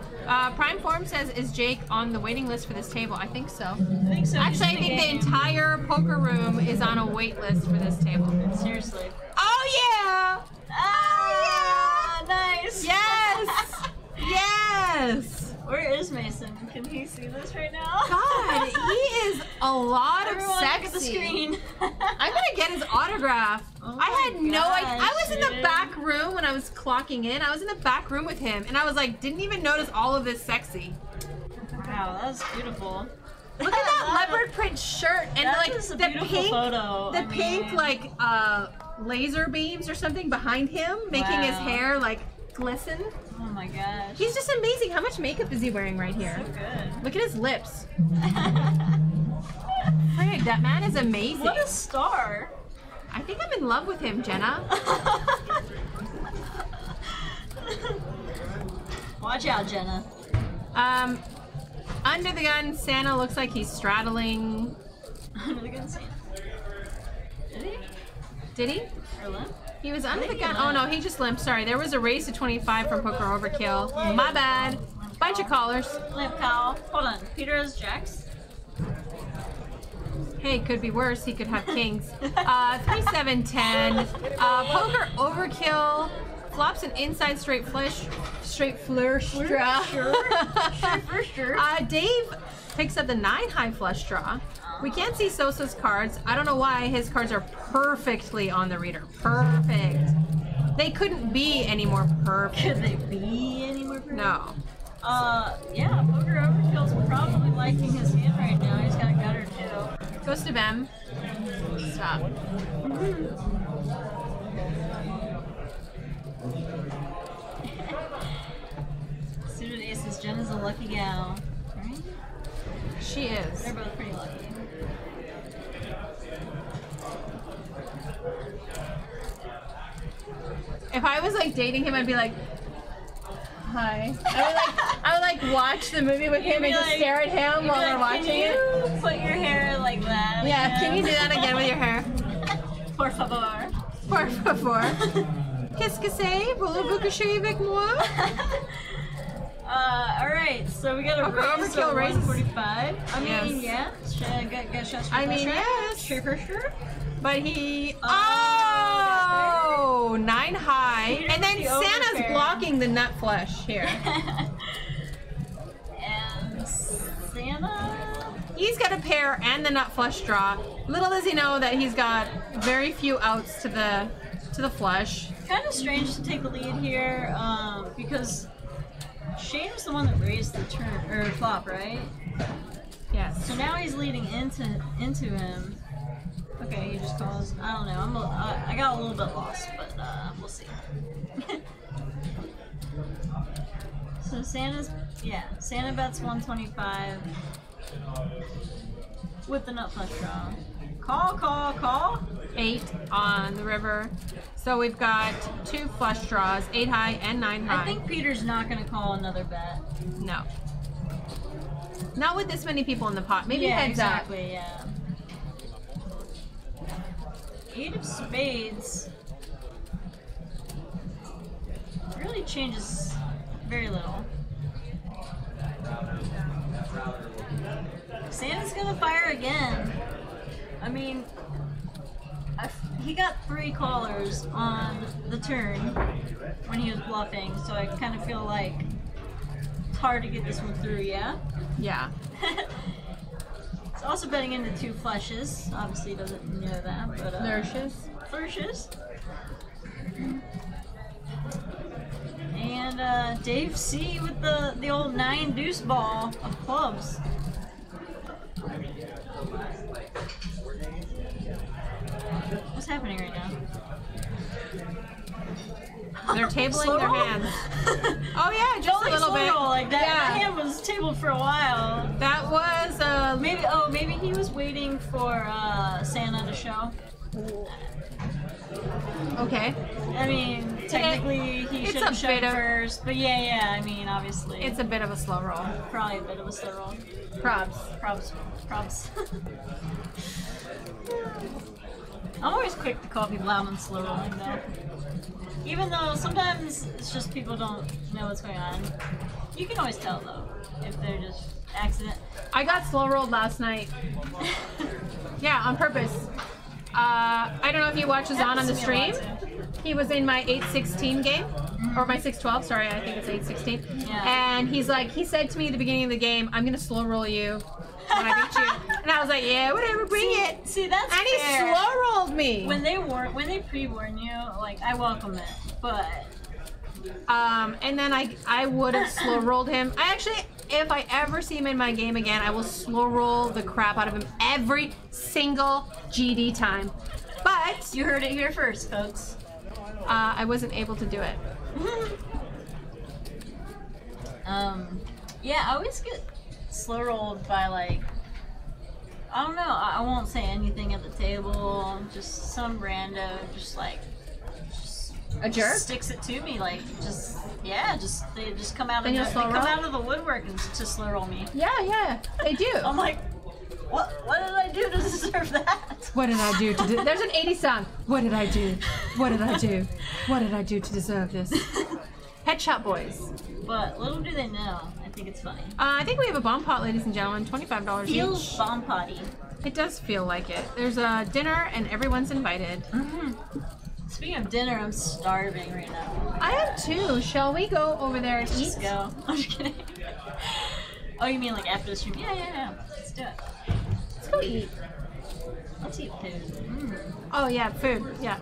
Prime Form says, is Jake on the waiting list for this table? I think so. I think so. Actually, I think the entire poker room is on a wait list for this table. Seriously. Oh, yeah! Ah, nice. Yes! Yes! Where is Mason? Can he see this right now? God, he is a lot of Everyone sexy. look at the screen. I'm gonna get his autograph. Oh I had my no idea. I was in the gosh, back room when I was clocking in. I was in the back room with him, and I was like, didn't even notice all of this sexy. Wow, that's beautiful. Look at that leopard print shirt and That like is a the beautiful pink, photo. the I pink mean- like laser beams or something behind him, making his Wow. hair like glisten. Oh my gosh. He's just amazing. How much makeup is he wearing right here? so good. Look at his lips. Frig, that man is amazing. What a star. I think I'm in love with him, Jenna. Watch out, Jenna. Under the gun, Santa looks like he's straddling. Under the gun Santa. Did he? Did he? Or limp? He was under the think he gun. Oh no, limped. he just limped. Sorry, there was a raise to 25 from Poker Overkill. My bad. Bunch of callers. Limp cow. Hold on. Peter has jacks? Hey, could be worse. He could have kings. 3-7-10. Poker Overkill flops an inside straight flush draw. For sure. Dave picks up the 9 high flush draw. We can't see Sosa's cards. I don't know why. His cards are perfectly on the reader. Perfect. They couldn't be any more perfect. Could they be any more perfect? No. Yeah, Poker Overkill's probably liking his hand right now. He's got a gutter too. Goes to Bem. Stop. Suited aces. Jenna's a lucky gal. Right? She is. They're both pretty lucky. If I was like dating him, I'd be like, hi. I would like watch the movie with him You'd and be just like- stare at him You'd while be we're like, watching can it. you put your hair like that? Yeah, can you do again? that again with your hair? Por favor. Por favor. Qu'est-ce que c'est? Voulez-vous coucher avec moi? Alright, so we got a Poker raise Overkill of raises. 145. I mean, Yes. yeah. Get shots for I mean, pressure. yes. Sure, for sure. But he. Oh, Oh! 9 high. Peter And then with the Santa's overpair. blocking the nut flush here. And Santa. He's got a pair and the nut flush draw. Little does he know that he's got very few outs to the flush. Kind of strange to take the lead here, because Shane was the one that raised the turn or flop, right? Yes. So now he's leading into him. Okay, he just calls. I don't know. I got a little bit lost, but we'll see. So Santa bets 125 with the nut flush draw. Call. 8 on the river. So we've got 2 flush draws, 8 high and 9 high. I think Peter's not gonna call another bet. No. Not with this many people in the pot. Maybe Yeah, heads exactly. Yeah. 8 of spades really changes very little. Santa's gonna fire again. I mean, he got 3 callers on the turn when he was bluffing, so I kind of feel like it's hard to get this one through, yeah? Yeah. It's also betting into 2 flushes. Obviously he doesn't know that, but flourishes. And Dave C with the old 9 deuce ball of clubs. What's happening right now? They're tabling Slow their roll? hands. Oh yeah, just a little slow bit. roll, like that, Yeah. that hand was tabled for a while. That was Maybe he was waiting for Santa to show. okay. I mean, technically he it's should have a shown bit of- first, but yeah, I mean, obviously. It's a bit of a slow roll. probably a bit of a slow roll. Props. Props. I'm always quick to call people out on slow rolling though. Even though sometimes it's just people don't know what's going on. You can always tell though, if they're just accident. I got slow rolled last night. Yeah, on purpose. I don't know if you watched Zahn on the stream. He was in my 8-16 game, or my 6-12. Sorry, I think it's 8-16. Yeah. And he said to me at the beginning of the game, "I'm gonna slow roll you when I beat you." And I was like, "Yeah, whatever, bring it." See, that's And he fair. slow rolled me. When they pre-warn you, like I welcome it, but And then I would have slow rolled him. I actually, if I ever see him in my game again, I will slow roll the crap out of him every single GD time. But you heard it here first, folks. I wasn't able to do it. Yeah, I always get slow rolled by like, I don't know, I won't say anything at the table, just some rando, just like, A jerk? sticks it to me, like, they just come out Then you'll slow roll? out of the woodwork and to slow roll me. Yeah, they do. I'm like, what did I do to deserve that? What did I do to there's an 80s song. What did I do? What did I do? What did I do to deserve this? Head Shop Boys. But little do they know, I think it's funny. I think we have a bomb pot, ladies and gentlemen. $25 Feels each. bomb potty. It does feel like it. There's a dinner and everyone's invited. Speaking of dinner, I'm starving right now. I am too. Shall we go over there and eat? Let's go. I'm just kidding. Oh, you mean like after the stream? Yeah. Let's do it. Let's go eat. Let's eat food. Oh yeah, food. Yeah.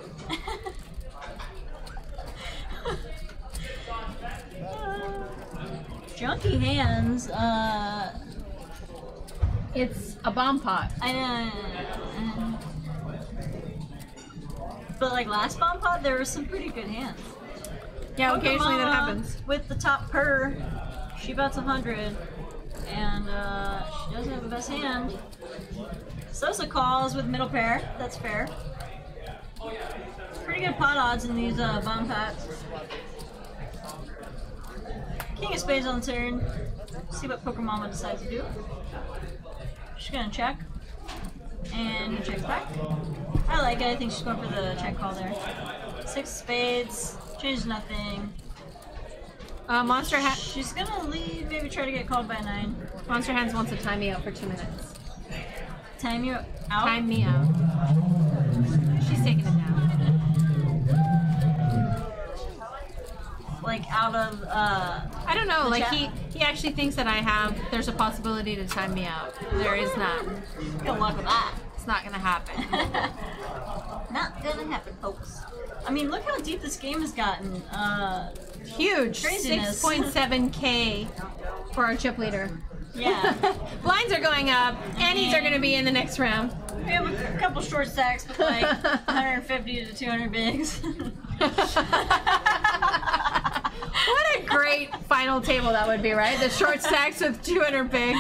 Junky hands. It's a bomb pot. I know. But like last bomb pot, there were some pretty good hands. Yeah, occasionally that Pokemon happens. With the top purr, she bets 100, and she doesn't have the best hand. Sosa calls with middle pair. That's fair. Pretty good pot odds in these bomb pots. King of spades on the turn. See what Pokemon decides to do. She's gonna check, and he checks back. I like it. I think she's going for the check call there. 6 spades. Change nothing. Monster She's gonna leave, maybe try to get called by 9. Monster Hands wants to time me out for 2 minutes. Time you out? Time me out. She's taking it now. Like out of, I don't know, the like chat? he actually thinks that there's a possibility to time me out. There is not. Good luck with that. It's not gonna happen. Not gonna happen, folks. I mean, look how deep this game has gotten. Huge. Craziness. 6.7K for our chip leader. Yeah. Blinds are going up. Annies are gonna be in the next round. We have a couple short stacks with like 150 to 200 bigs. What a great final table that would be, right? The short stacks with 200 bigs.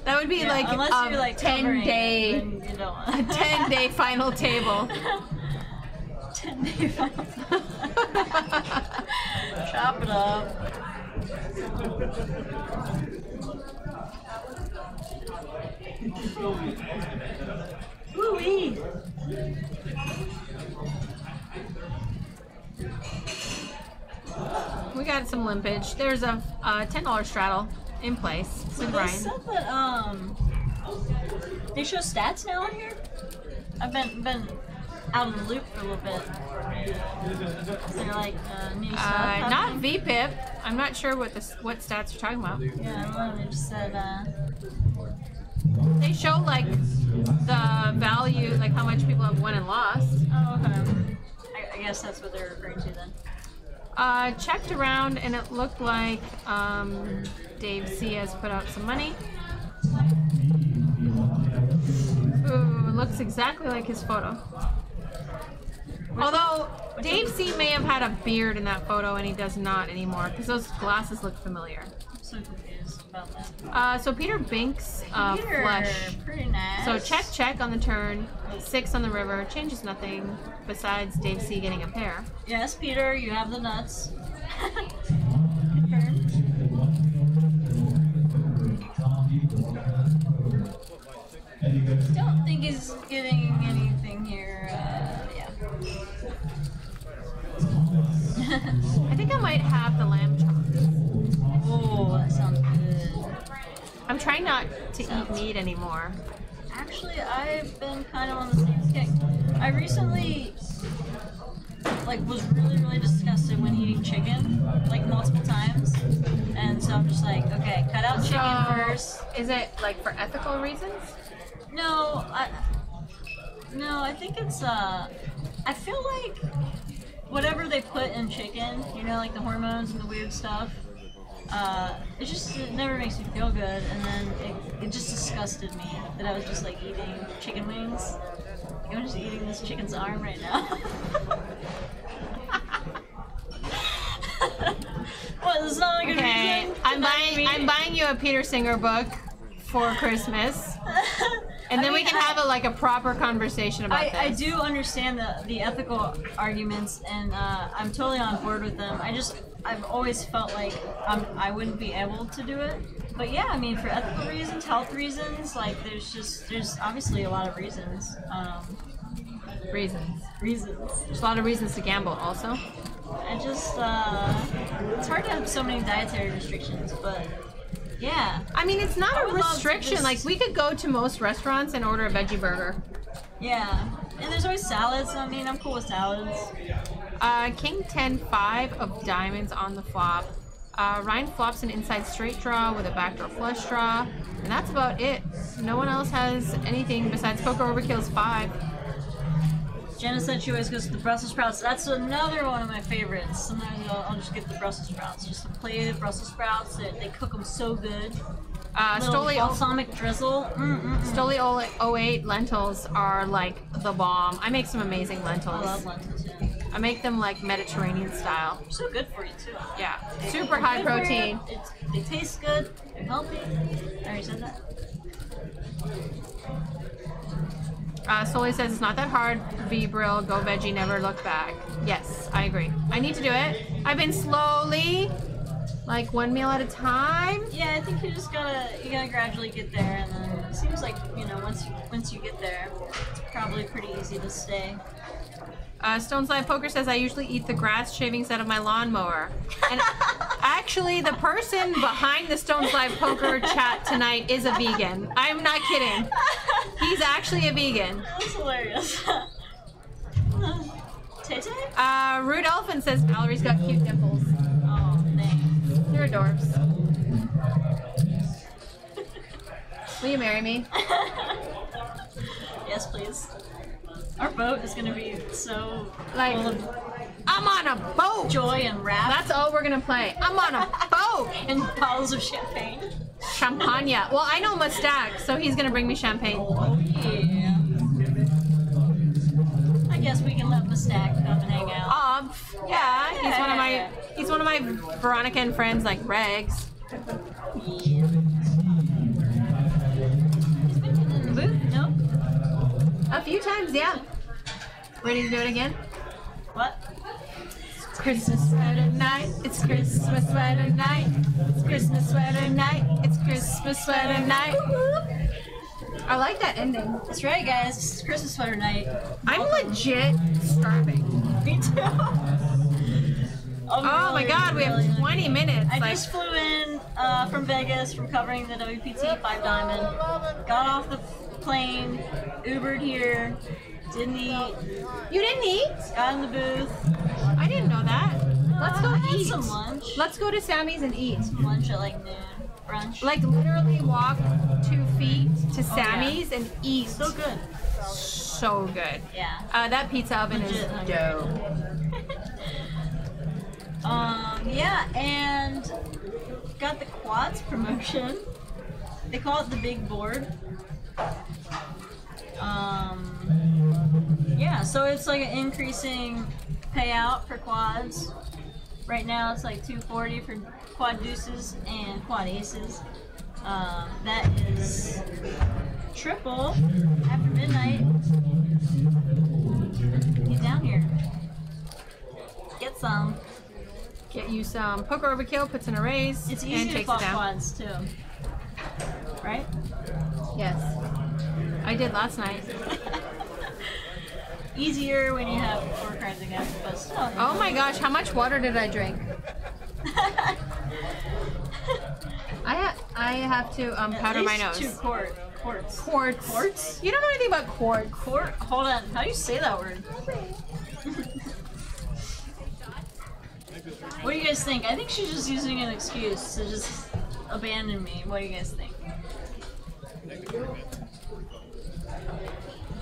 That would be Yeah, like unless a you're like 10-day, covering it, then you don't want a 10-day final table. 10-day final table. Chop it up. Woo-wee. We got some limpage. There's a $10 straddle in place with They Ryan. said that they show stats now on here. I've been out of the loop for a little bit. Is there like new stuff Not happening? VPIP. I'm not sure what stats you're talking about. Yeah, I don't know. They just said They show like the value, like how much people have won and lost. oh, okay. I guess that's what they're referring to then. Checked around and it looked like Dave C has put out some money. Ooh, it looks exactly like his photo. Although Dave C may have had a beard in that photo and he does not anymore because those glasses look familiar. I'm so confused about that. So Peter Binks Peter, flush. pretty nice. So check on the turn, 6 on the river, changes nothing besides Dave C getting a pair. Yes, Peter, you have the nuts. Confirmed. Don't think he's getting anything here. Yeah. I think I might have the lamb chops. Oh, that sounds good. I'm trying not to eat meat anymore. Actually, I've been kind of on the same kick. I recently, was really disgusted when eating chicken, multiple times. And so I'm just like, okay, cut out chicken first. Is it like for ethical reasons? No, I think it's, I feel like whatever they put in chicken, like the hormones and the weird stuff, it never makes me feel good, and then it just disgusted me that I was just eating chicken wings. I'm just eating this chicken's arm right now. What, this is not a good reason? I'm buying you a Peter Singer book for Christmas. And then we can have a proper conversation about this. I do understand the ethical arguments, and I'm totally on board with them. I've always felt like I wouldn't be able to do it. But yeah, I mean, for ethical reasons, health reasons, there's obviously a lot of reasons. Reasons. Reasons. There's a lot of reasons to gamble also. It's hard to have so many dietary restrictions, but yeah. I mean, it's not I a would love to restriction. just- We could go to most restaurants and order a veggie burger. Yeah. And there's always salads. I mean, I'm cool with salads. King 10-5 of diamonds on the flop. Ryan flops an inside straight draw with a backdoor flush draw. And that's about it. No one else has anything besides Poker Overkill's 5. Jenna said she always goes to the Brussels sprouts. That's another one of my favorites. Sometimes I'll just get the Brussels sprouts. Just a plate of Brussels sprouts. They cook them so good. Little balsamic drizzle. Stoli 08 lentils are like the bomb. I make some amazing lentils. I love lentils, yeah. I make them like Mediterranean style. They're so good for you, too. Yeah, super high Good for you. protein. They taste good. They're healthy. I already said that. Stoli says it's not that hard. Brill, go veggie, never look back. Yes, I agree. I need to do it. I've been slowly, one meal at a time. Yeah, I think you gotta gradually get there, and then it seems like, once you get there, it's probably pretty easy to stay. Stone's Live Poker says I usually eat the grass shavings out of my lawnmower. And actually, the person behind the Stone's Live Poker chat tonight is a vegan. I'm not kidding. He's actually a vegan. That's hilarious. Tay-Tay? Rude Elephant says Valerie's got cute dimples. Oh, thanks. You're adorbs. Will you marry me? Yes, please. Our boat is gonna be so Like, full of I'm on a boat! joy and wrath That's all we're gonna play. I'm on a boat! and bottles of champagne. Champagne. Well, I know Mustak, so he's gonna bring me champagne. Oh yeah. I guess we can let Mustak come and hang out. Yeah, he's one of my Veronica and friends like Regs. Yeah. He's been in the booth, no? A few times, yeah. Ready to do it again? What? It's Christmas sweater night. It's Christmas sweater night. It's Christmas sweater night. It's Christmas sweater night. I like that ending. That's right, guys. It's Christmas sweater night. I'm legit starving. Me too. Oh my god, we have 20 minutes. I just flew in from Vegas from covering the WPT 5 Diamond. Got off the plane, Ubered here, didn't eat. You didn't eat? Got in the booth. I didn't know that. Let's go I had eat. some lunch. Let's go to Sammy's and eat. Lunch at like noon. Brunch. Like literally walk 2 feet to Sammy's and eat. So good. So good. Yeah. That pizza oven Legit is hungry. dope. Yeah, and got the quads promotion. They call it the big board. Yeah, so it's like an increasing payout for quads. Right now it's like $240 for quad deuces and quad aces. That is triple after midnight. Get down here. Get some. Get you some poker overkill, puts in a raise, It's and easy to takes it flop down. quads too. Right? Yes. I did last night. Easier when you have 4 cards against, but still. Oh my gosh, how much water did I drink? I have to powder my nose. 2 quarts. Quartz. Quartz? You don't know anything about quartz. Hold on. How do you say that word? What do you guys think? I think she's just using an excuse to just abandon me. What do you guys think?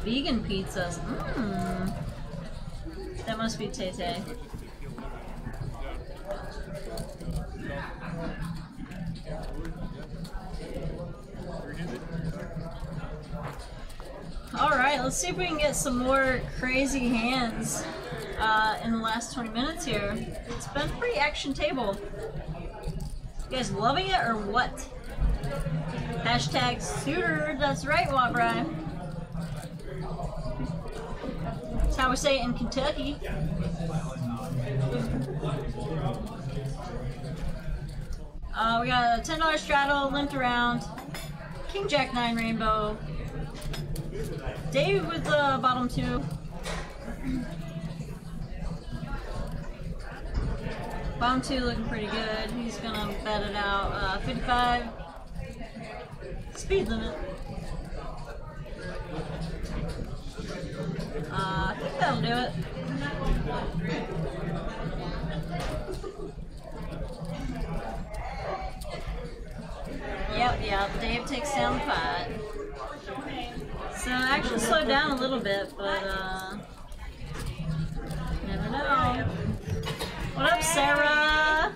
Vegan pizzas. Mmm. That must be Tay-Tay. Alright, let's see if we can get some more crazy hands in the last 20 minutes here. It's been a pretty action table. You guys loving it or what? Hashtag suitor, that's right, Wabrai. That's how we say it in Kentucky. We got a $10 straddle, limped around, King Jack 9 rainbow, Dave with the bottom 2. Bottom 2 looking pretty good. He's gonna bet it out. 55. Speed limit. I think that'll do it. Yep. Dave takes down the pot. So actually slowed down a little bit, but never know. What up, Sarah?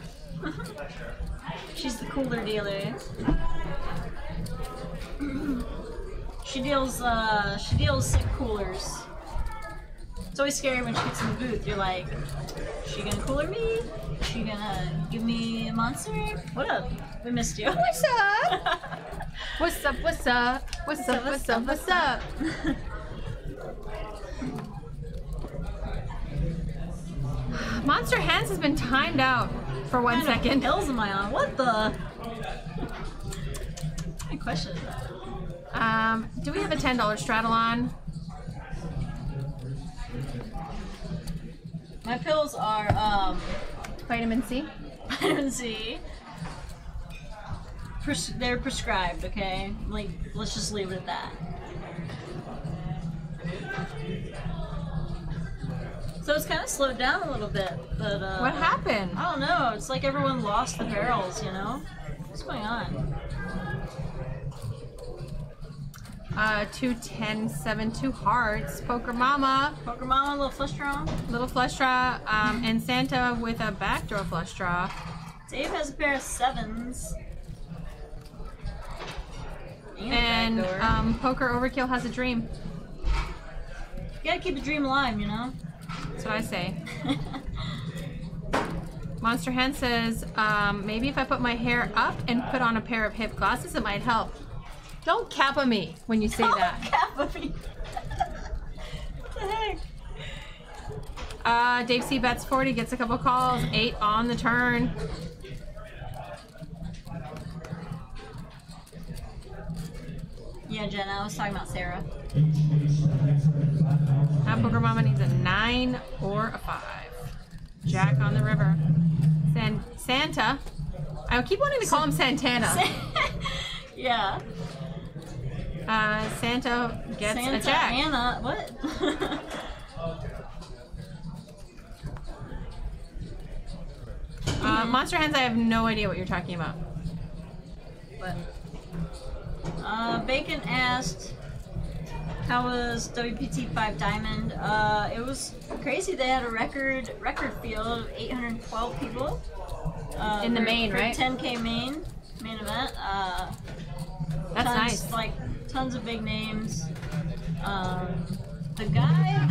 She's the cooler dealer. She deals sick coolers. It's always scary when she gets in the booth. You're like, is she gonna cooler me? Is she gonna give me a monster? What up? We missed you. What's up? What's up? What's up? What's up? What's up? What's up? Monster Hands has been timed out for 1 What kind second. of pills am I on? What the? My question is that. Do we have a $10 straddle on? My pills are Vitamin C. vitamin C. They're prescribed, okay? Like, let's just leave it at that. So it's kind of slowed down a little bit, but What happened? I don't know. It's like everyone lost the barrels, you know? What's going on? 2 10 7 2 hearts. Poker Mama, Poker Mama, little flush draw. little flush draw, and Santa with a backdoor flush draw. Dave has a pair of 7s. And a backdoor. Poker Overkill has a dream. You gotta keep the dream alive, you know? That's what I say. Monster Hen says, maybe if I put my hair up and put on a pair of hip glasses, it might help. Don't kappa me when you say that. Kappa me. What the heck? Dave C bets 40, gets a couple calls, 8 on the turn. Yeah, Jenna. I was talking about Sarah. That Booger Mama needs a 9 or a 5. Jack on the river. Santa. I keep wanting to call him Santana. Yeah. Santa gets Santa a Jack. Anna, what? Monster Hens, I have no idea what you're talking about. What? Bacon asked, how was WPT 5 Diamond? It was crazy. They had a record field of 812 people. In the main, for right? 10K main event. That's nice. Like tons of big names. The guy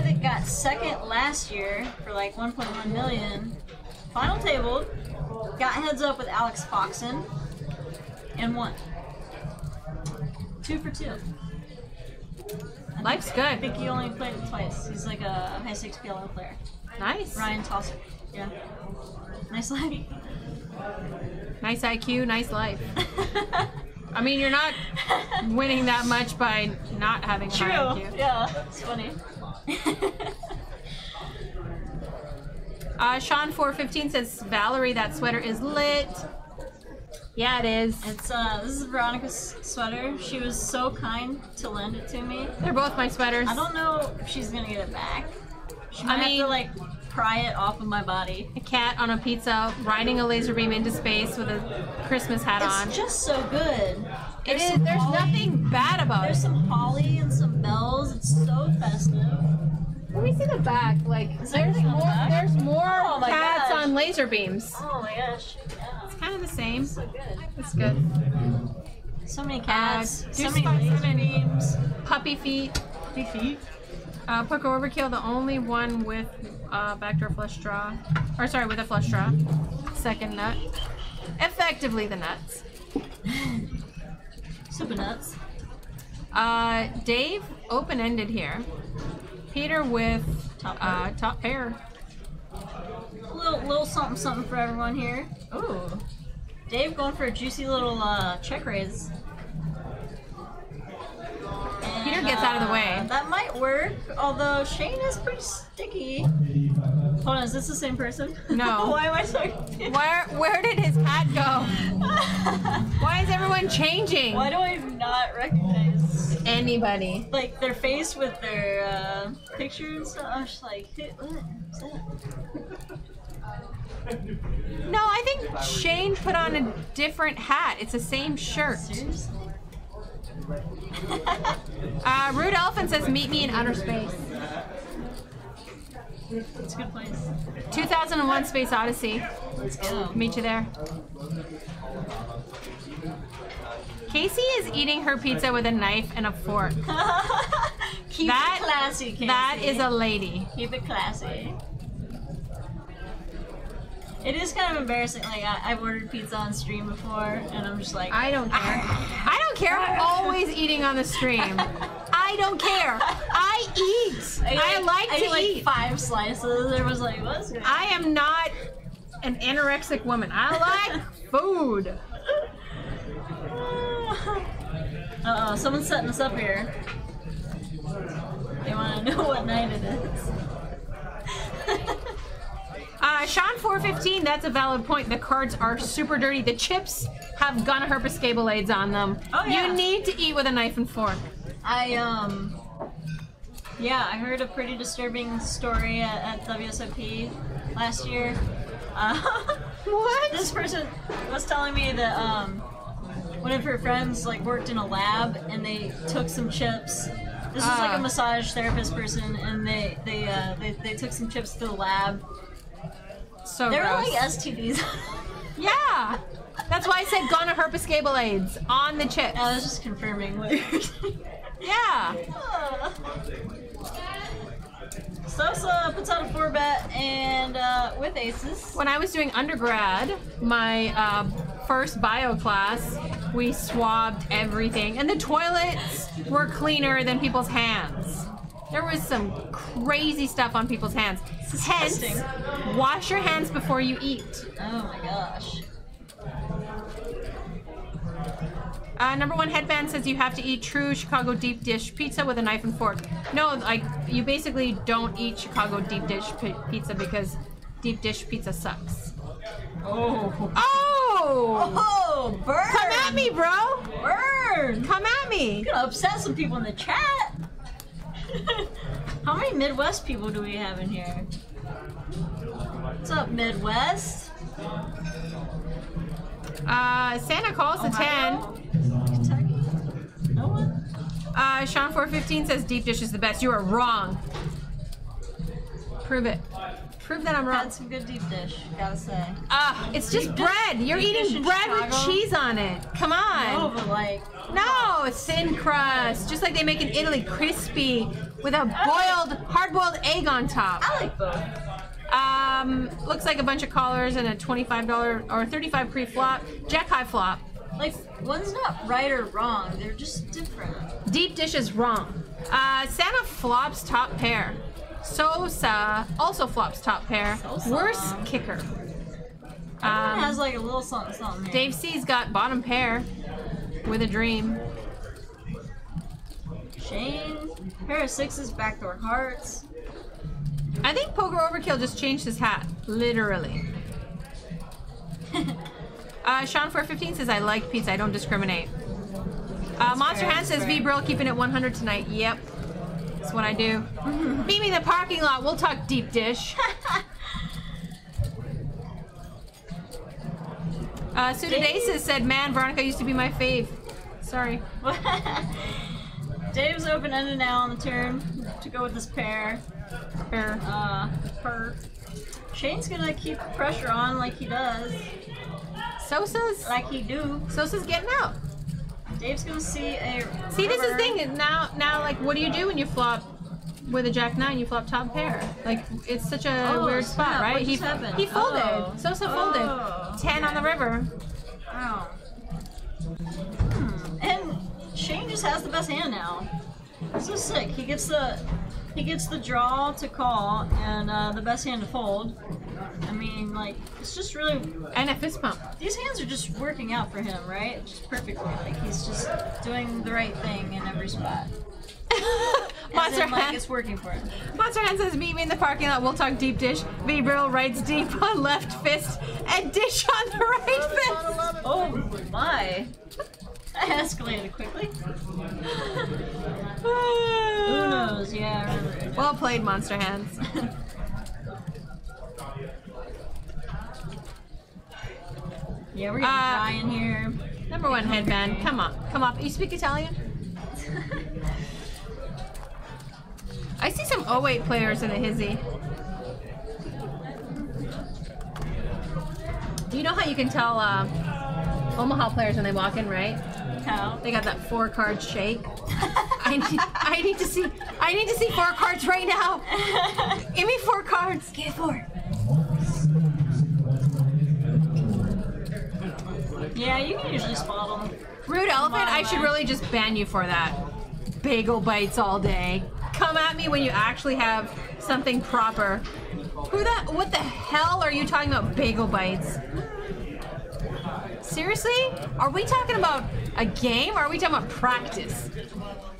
that got second last year for like 1.1 million, final table, got heads up with Alex Foxen and won. 2 for 2. Life's good. I think he only played it twice. He's like a high 6 PLO player. Nice. Ryan Tosser. Yeah. Nice life. Nice IQ, nice life. I mean, you're not winning that much by not having True. high IQ. Yeah. It's funny. Sean 415 says, Valerie, that sweater is lit. Yeah, it is. It's this is Veronica's sweater. She was so kind to lend it to me. They're both my sweaters. I don't know if she's gonna get it back. She might have to like pry it off of my body. A cat on a pizza riding a laser beam into space with a Christmas hat on. It's just so good. It is. There's nothing bad about There's it. some holly and some bells. It's so festive. Let me see the back. Like, Is there anything on the back? There's more Oh my cats gosh. on laser beams. Oh my gosh. Yeah. It's kind of the same. So good. It's good. So many cats. do So many laser Spider-Man. beams. Puppy feet. Feet. Pucker Overkill, the only one with backdoor flush draw. Or sorry, with a flush draw. Second nut. Effectively the nuts. Super nuts. Dave, open-ended here. Peter with top pair. A little something for everyone here. Ooh. Dave going for a juicy little check raise. And, Peter gets out of the way. That might work, although Shane is pretty sticky. Hold on, is this the same person? No. Why am I so confused? Where did his hat go? Why is everyone changing? Why do I not recognize Anybody. like their face with their picture and stuff? I'm just like, what is that? No, I think Shane put on a different hat. It's the same shirt. Seriously? Rude Elephant says, meet me in outer space. It's a good place. 2001 Space Odyssey. Let's go. Meet you there. Casey is eating her pizza with a knife and a fork. Keep That- it classy, Casey. That is a lady. Keep it classy. It is kind of embarrassing. Like I've ordered pizza on stream before, and I'm just like, I don't care. I don't care. I'm always eating on the stream. I don't care. I eat. I like to like eat. 5 slices. There was like, what's going on? I am not an anorexic woman. I like food. Uh-oh, someone's setting us up here. They want to know what night it is. Sean 415, that's a valid point. The cards are super dirty. The chips have gonorrhea scabulades on them. Oh, yeah. You need to eat with a knife and fork. Yeah, I heard a pretty disturbing story at WSOP last year. What? This person was telling me that one of her friends like worked in a lab and they took some chips. This was like a massage therapist person, and they took some chips to the lab. So There were gross. like STDs. Yeah. That's why I said gonorrhea scabulades on the chips. I was just confirming what you were saying. Yeah. Sosa puts out a 4-bet and with aces. When I was doing undergrad, my first bio class, we swabbed everything, and the toilets were cleaner than people's hands. There was some crazy stuff on people's hands. Hence, Disgusting. wash your hands before you eat. Oh my gosh. Number one headband says you have to eat true Chicago deep dish pizza with a knife and fork. No, like you basically don't eat Chicago deep dish pizza because deep dish pizza sucks. Oh. Oh! Oh, burn! Come at me, bro! Burn! Come at me! You're gonna upset some people in the chat. How many Midwest people do we have in here? What's up, Midwest? Santa calls to 10. Kentucky? No one? Sean 415 says deep dish is the best. You are wrong. Prove it. Prove that I'm wrong. Had some good deep dish, gotta say. It's just Deep dish- bread. You're deep dish eating in bread with Chicago? cheese on it. Come No, on. but like, No, it's thin crust, just like they make in Italy, crispy with a hard-boiled egg on top. I like both. Looks like a bunch of collars and a $25 or $35 pre-flop. Jack high flop. Like, one's not right or wrong, they're just different. Deep dish is wrong. Santa flops top pair. Sosa also flops top pair. Sosa. Worst kicker. Everyone has like a little something something here. Dave C's got bottom pair with a dream. Shane, pair of sixes, backdoor hearts. I think Poker Overkill just changed his hat. Literally. Sean 415 says, I like pizza, I don't discriminate. Monster fair, Hand that's says, V fair. Brill keeping it 100 tonight. Yep. That's what I do. Meet me in the parking lot, we'll talk deep dish. Sudadesis said, man, Veronica used to be my fave. Sorry. Dave's open-ended now on the turn to go with this pair. Pair. Shane's gonna keep pressure on like he does. Sosa's getting out. Dave's gonna see a See, this is the river. thing. Now, like, what do you do when you flop with a Jack 9? You flop top pair. Like, it's such a weird spot, snap, right? what just happened? He folded. Oh. Sosa folded. Oh, 10 on the river. Wow. And Shane just has the best hand now. So sick. He gets the draw to call and the best hand to fold. I mean, like, it's just really. And a fist pump. These hands are just working out for him, right? Just perfectly. Like, he's just doing the right thing in every spot. Monster And, like, Hand. it's working for him. Monster Hand says, meet me in the parking lot. We'll talk deep dish. V Brill writes deep on left fist and dish on the right fist. Oh my. That escalated quickly. Unos, yeah, I remember it. Well played, Monster Hands. Yeah, we're getting dry in here. Number one headband. Come on. Come up. You speak Italian? I see some 08 players in the hizzy. You know how you can tell Omaha players when they walk in, right? How? They got that 4-card shake. I need to see 4 cards right now. Give me 4 cards. Give 4. Yeah, you can usually spot them. Rude elephant. I should really just ban you for that. Bagel bites all day. Come at me when you actually have something proper. What the hell are you talking about, bagel bites? Seriously? Are we talking about a game or are we talking about practice?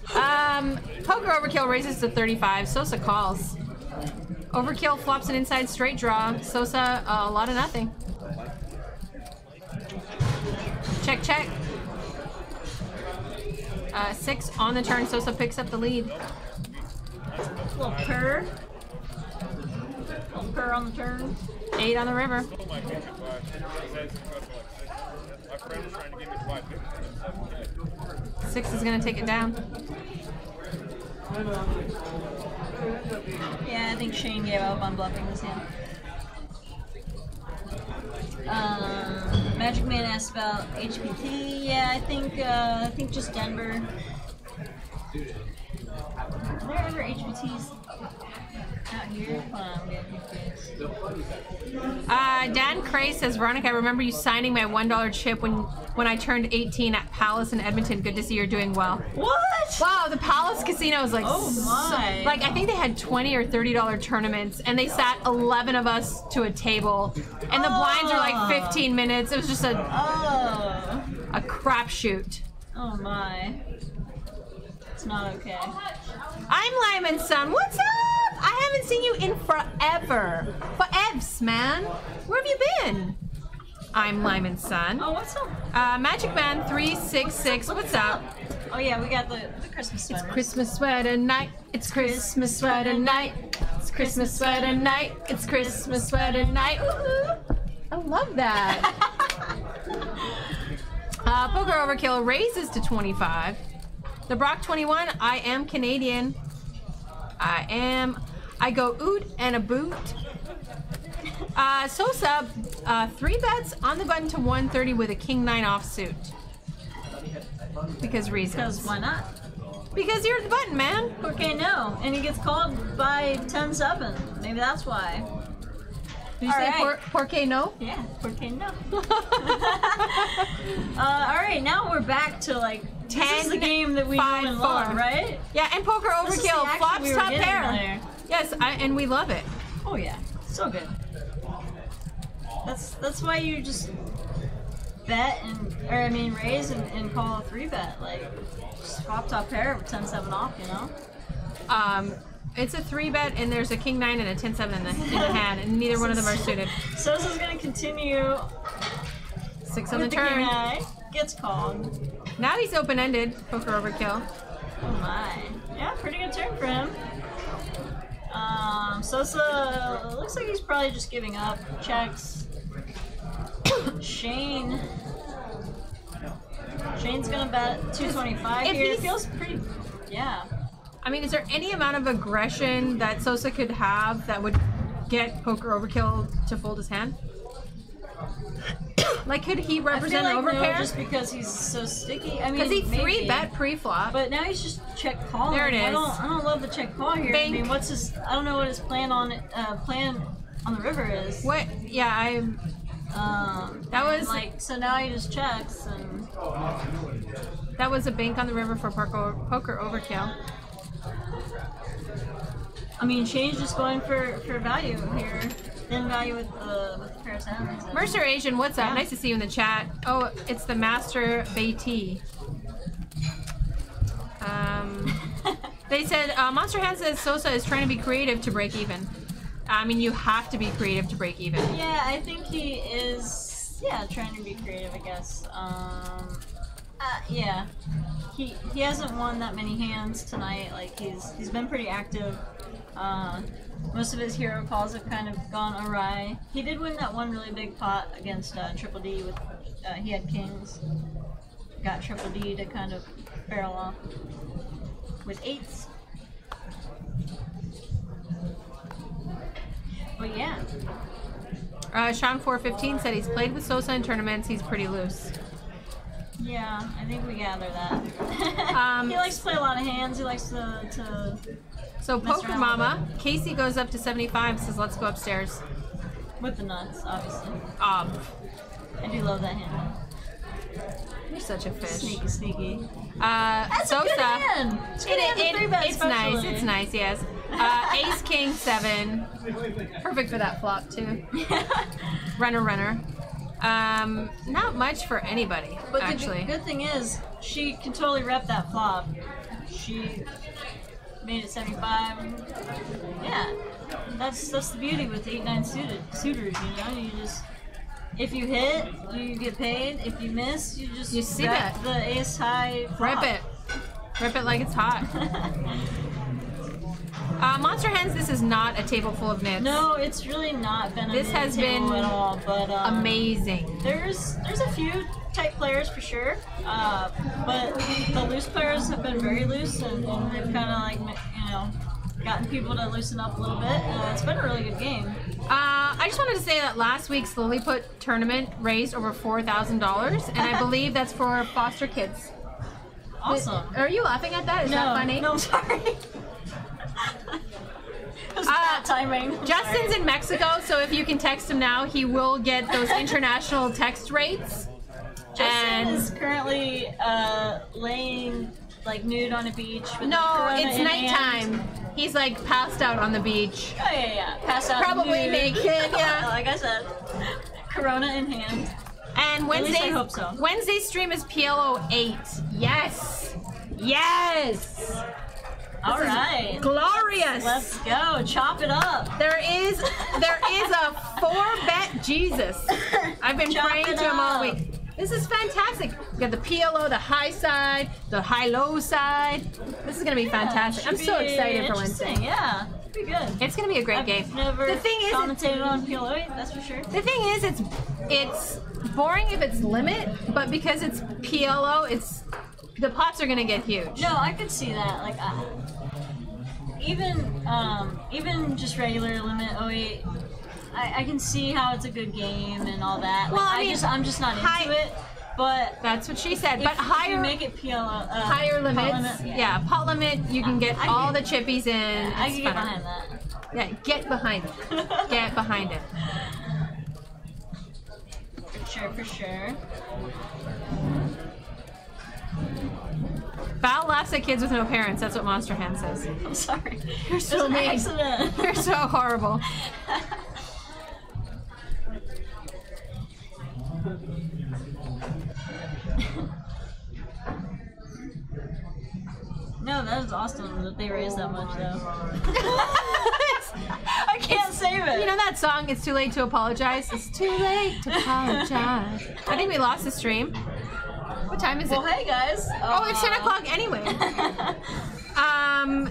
Poker Overkill raises to 35. Sosa calls. Overkill flops an inside straight draw. Sosa, a lot of nothing. Check, check. 6 on the turn. Sosa picks up the lead. Little purr. Little purr on the turn. 8 on the river. My friend is trying to give me 550. 6 is gonna take it down. Yeah, I think Shane gave up on bluffing this hand. Magic Man asked about HPT. Yeah, I think just Denver. Are there ever HPTs out here? Hold on, I'm getting confused. Dan Cray says, Veronica, I remember you signing my $1 chip when I turned 18 at Palace in Edmonton. Good to see you're doing well. What? Wow, the Palace Casino is like, Oh my. like I think they had $20 or $30 tournaments, and they sat 11 of us to a table, and the blinds were like 15 minutes. It was just a. Oh. a crapshoot. Oh my. It's not okay. I'm Lyman's son. What's up? I haven't seen you in forever. Forevs, man. Where have you been? I'm Lyman's son. Oh, what's up? Magic Man 366. What's up? Oh yeah, we got the Christmas sweaters. It's Christmas sweater night. It's Christmas sweater night. It's Christmas sweater night. It's Christmas sweater night. Ooh, I love that. Poker Overkill raises to 25. The Brock 21. I am Canadian. I go oot and a boot. Sosa, 3 bets on the button to 130 with a king 9 offsuit. Because reasons. Because why not? Because you're the button, man. Okay, no. And he gets called by 10-7. Maybe that's why. Did you say por qué no? Yeah, por qué no. Alright, now we're back to like 10. This is the game that we know and love, right? Yeah, and Poker Overkill flops top pair. Yes, and we love it. Oh yeah, so good. That's why you just bet raise and call a 3-bet. Like, just flop top pair with 10-7 off, you know? It's a 3-bet, and there's a king 9 and a 10-7 in the hand, and neither one of them are suited. Sosa's gonna continue. 6 on the turn. King 9 gets called. Now he's open-ended. Poker Overkill. Oh my. Yeah, pretty good turn for him. Sosa looks like he's probably just giving up. Checks. Shane's gonna bet 225 here. It feels pretty. Yeah. I mean, is there any amount of aggression that Sosa could have that would get Poker Overkill to fold his hand? Like, could he represent an overpair? No, just because he's so sticky. I mean, because he 3-bet pre-flop. But now he's just check calling. There it is. I don't love the check call here. Bank. I mean, what's his? I don't know what his plan on the river is. What? Yeah, that was like, so now he just checks and. That was a bank on the river for Poker Overkill. I mean, Shane's just going for value here. Thin value with the pair of hands. Mercer Asian, what's up? Yeah. Nice to see you in the chat. Oh, it's the Master Beatty. They said Monster Hand says Sosa is trying to be creative to break even. I mean, you have to be creative to break even. Yeah, I think he is. Yeah, trying to be creative, I guess. Yeah, he hasn't won that many hands tonight. Like he's been pretty active. Most of his hero calls have kind of gone awry. He did win that one really big pot against Triple D with he had kings. Got Triple D to kind of barrel off with 8s. But yeah. Sean 415 said he's played with Sosa in tournaments. He's pretty loose. Yeah, I think we gather that. He likes to play a lot of hands. He likes to So Poker Mama, Casey goes up to 75, says let's go upstairs. With the nuts, obviously. I do love that hand. You're such a fish. Sneaky, sneaky. That's Sosa. A good hand. It's nice. It's nice. Yes. Ace King 7. Perfect for that flop too. Runner. Not much for anybody, but actually. The good thing is, she can totally rep that flop. She made it 75. Yeah, that's the beauty with 8-9 suitors. You know, you just if you hit, you get paid. If you miss, you see rep the ace high flop. Rip it like it's hot. Monster Hens, this is not a table full of nits. No, it's really not been a this has been at all, but amazing. There's a few tight players for sure, but the loose players have been very loose, and they've kind of like, you know, gotten people to loosen up a little bit. It's been a really good game. I just wanted to say that last week's Lilliput tournament raised over $4,000, and I believe that's for foster kids. Awesome. Are you laughing at that? Is that funny? No, I'm sorry. Bad timing. Justin's in Mexico, so if you can text him now, he will get those international text rates. Justin is currently laying like nude on a beach. With no, it's nighttime. He's like passed out on the beach. Oh yeah, passed out. Probably nude. naked. Yeah. Like I said, Corona in hand. And At least I hope so. Wednesday's stream is PLO 8. Yes. Yes. All right. Glorious. Let's go. Chop it up. There is a 4-bet Jesus. I've been Chop praying it to him all up. week. This is fantastic. We got the PLO, the high side, the high-low side. This is going to be fantastic. I'm so excited for Wednesday. Interesting, yeah. Pretty good. It's going to be a great game. Never The thing is, commentated on PLO, that's for sure. the thing is, it's boring if it's limit, but because it's PLO, the pots are going to get huge. No, I could see that. Like, even just regular limit 08, I can see how it's a good game and all that. Like, Well, I mean, I'm just not into it. But that's what she said. if, But if higher you make it PLO, higher pot limits, limit, yeah, pot limit, you can get I all the can- chippies in. I It's can get fun. behind that. Yeah, get behind it. Get behind it. For sure. Val laughs at kids with no parents. That's what Monster Hand says. I'm sorry. You're so It was an mean. accident. You're so horrible. No, that is awesome that they raised that much, though. I can't save it. You know that song, It's Too Late to Apologize? It's too late to apologize. I think we lost the stream. What time is it? Well, hey, guys. Oh, it's 10 o'clock anyway.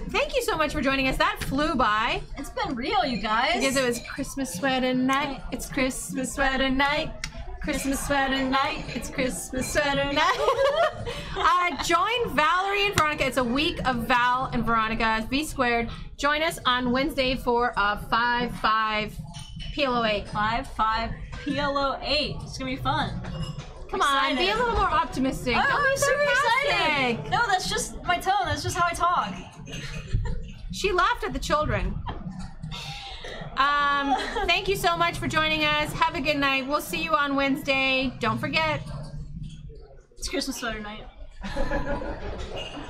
Thank you so much for joining us. That flew by. It's been real, you guys. Because it was Christmas sweater night. It's Christmas sweater night. Christmas sweater night. It's Christmas sweater night. Join Valerie and Veronica. It's a week of Val and Veronica. V squared. Join us on Wednesday for a 5-5 PLO 8. 5-5 PLO 8. It's gonna be fun. Come on, be a little more optimistic. Don't be I'm super sarcastic. excited. No, that's just my tone. That's just how I talk. She laughed at the children. Thank you so much for joining us. Have a good night. We'll see you on Wednesday. Don't forget. It's Christmas sweater night.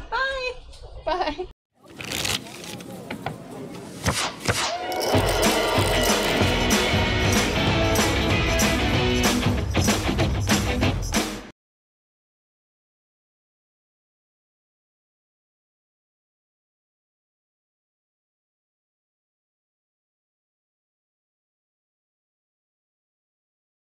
Bye. Bye.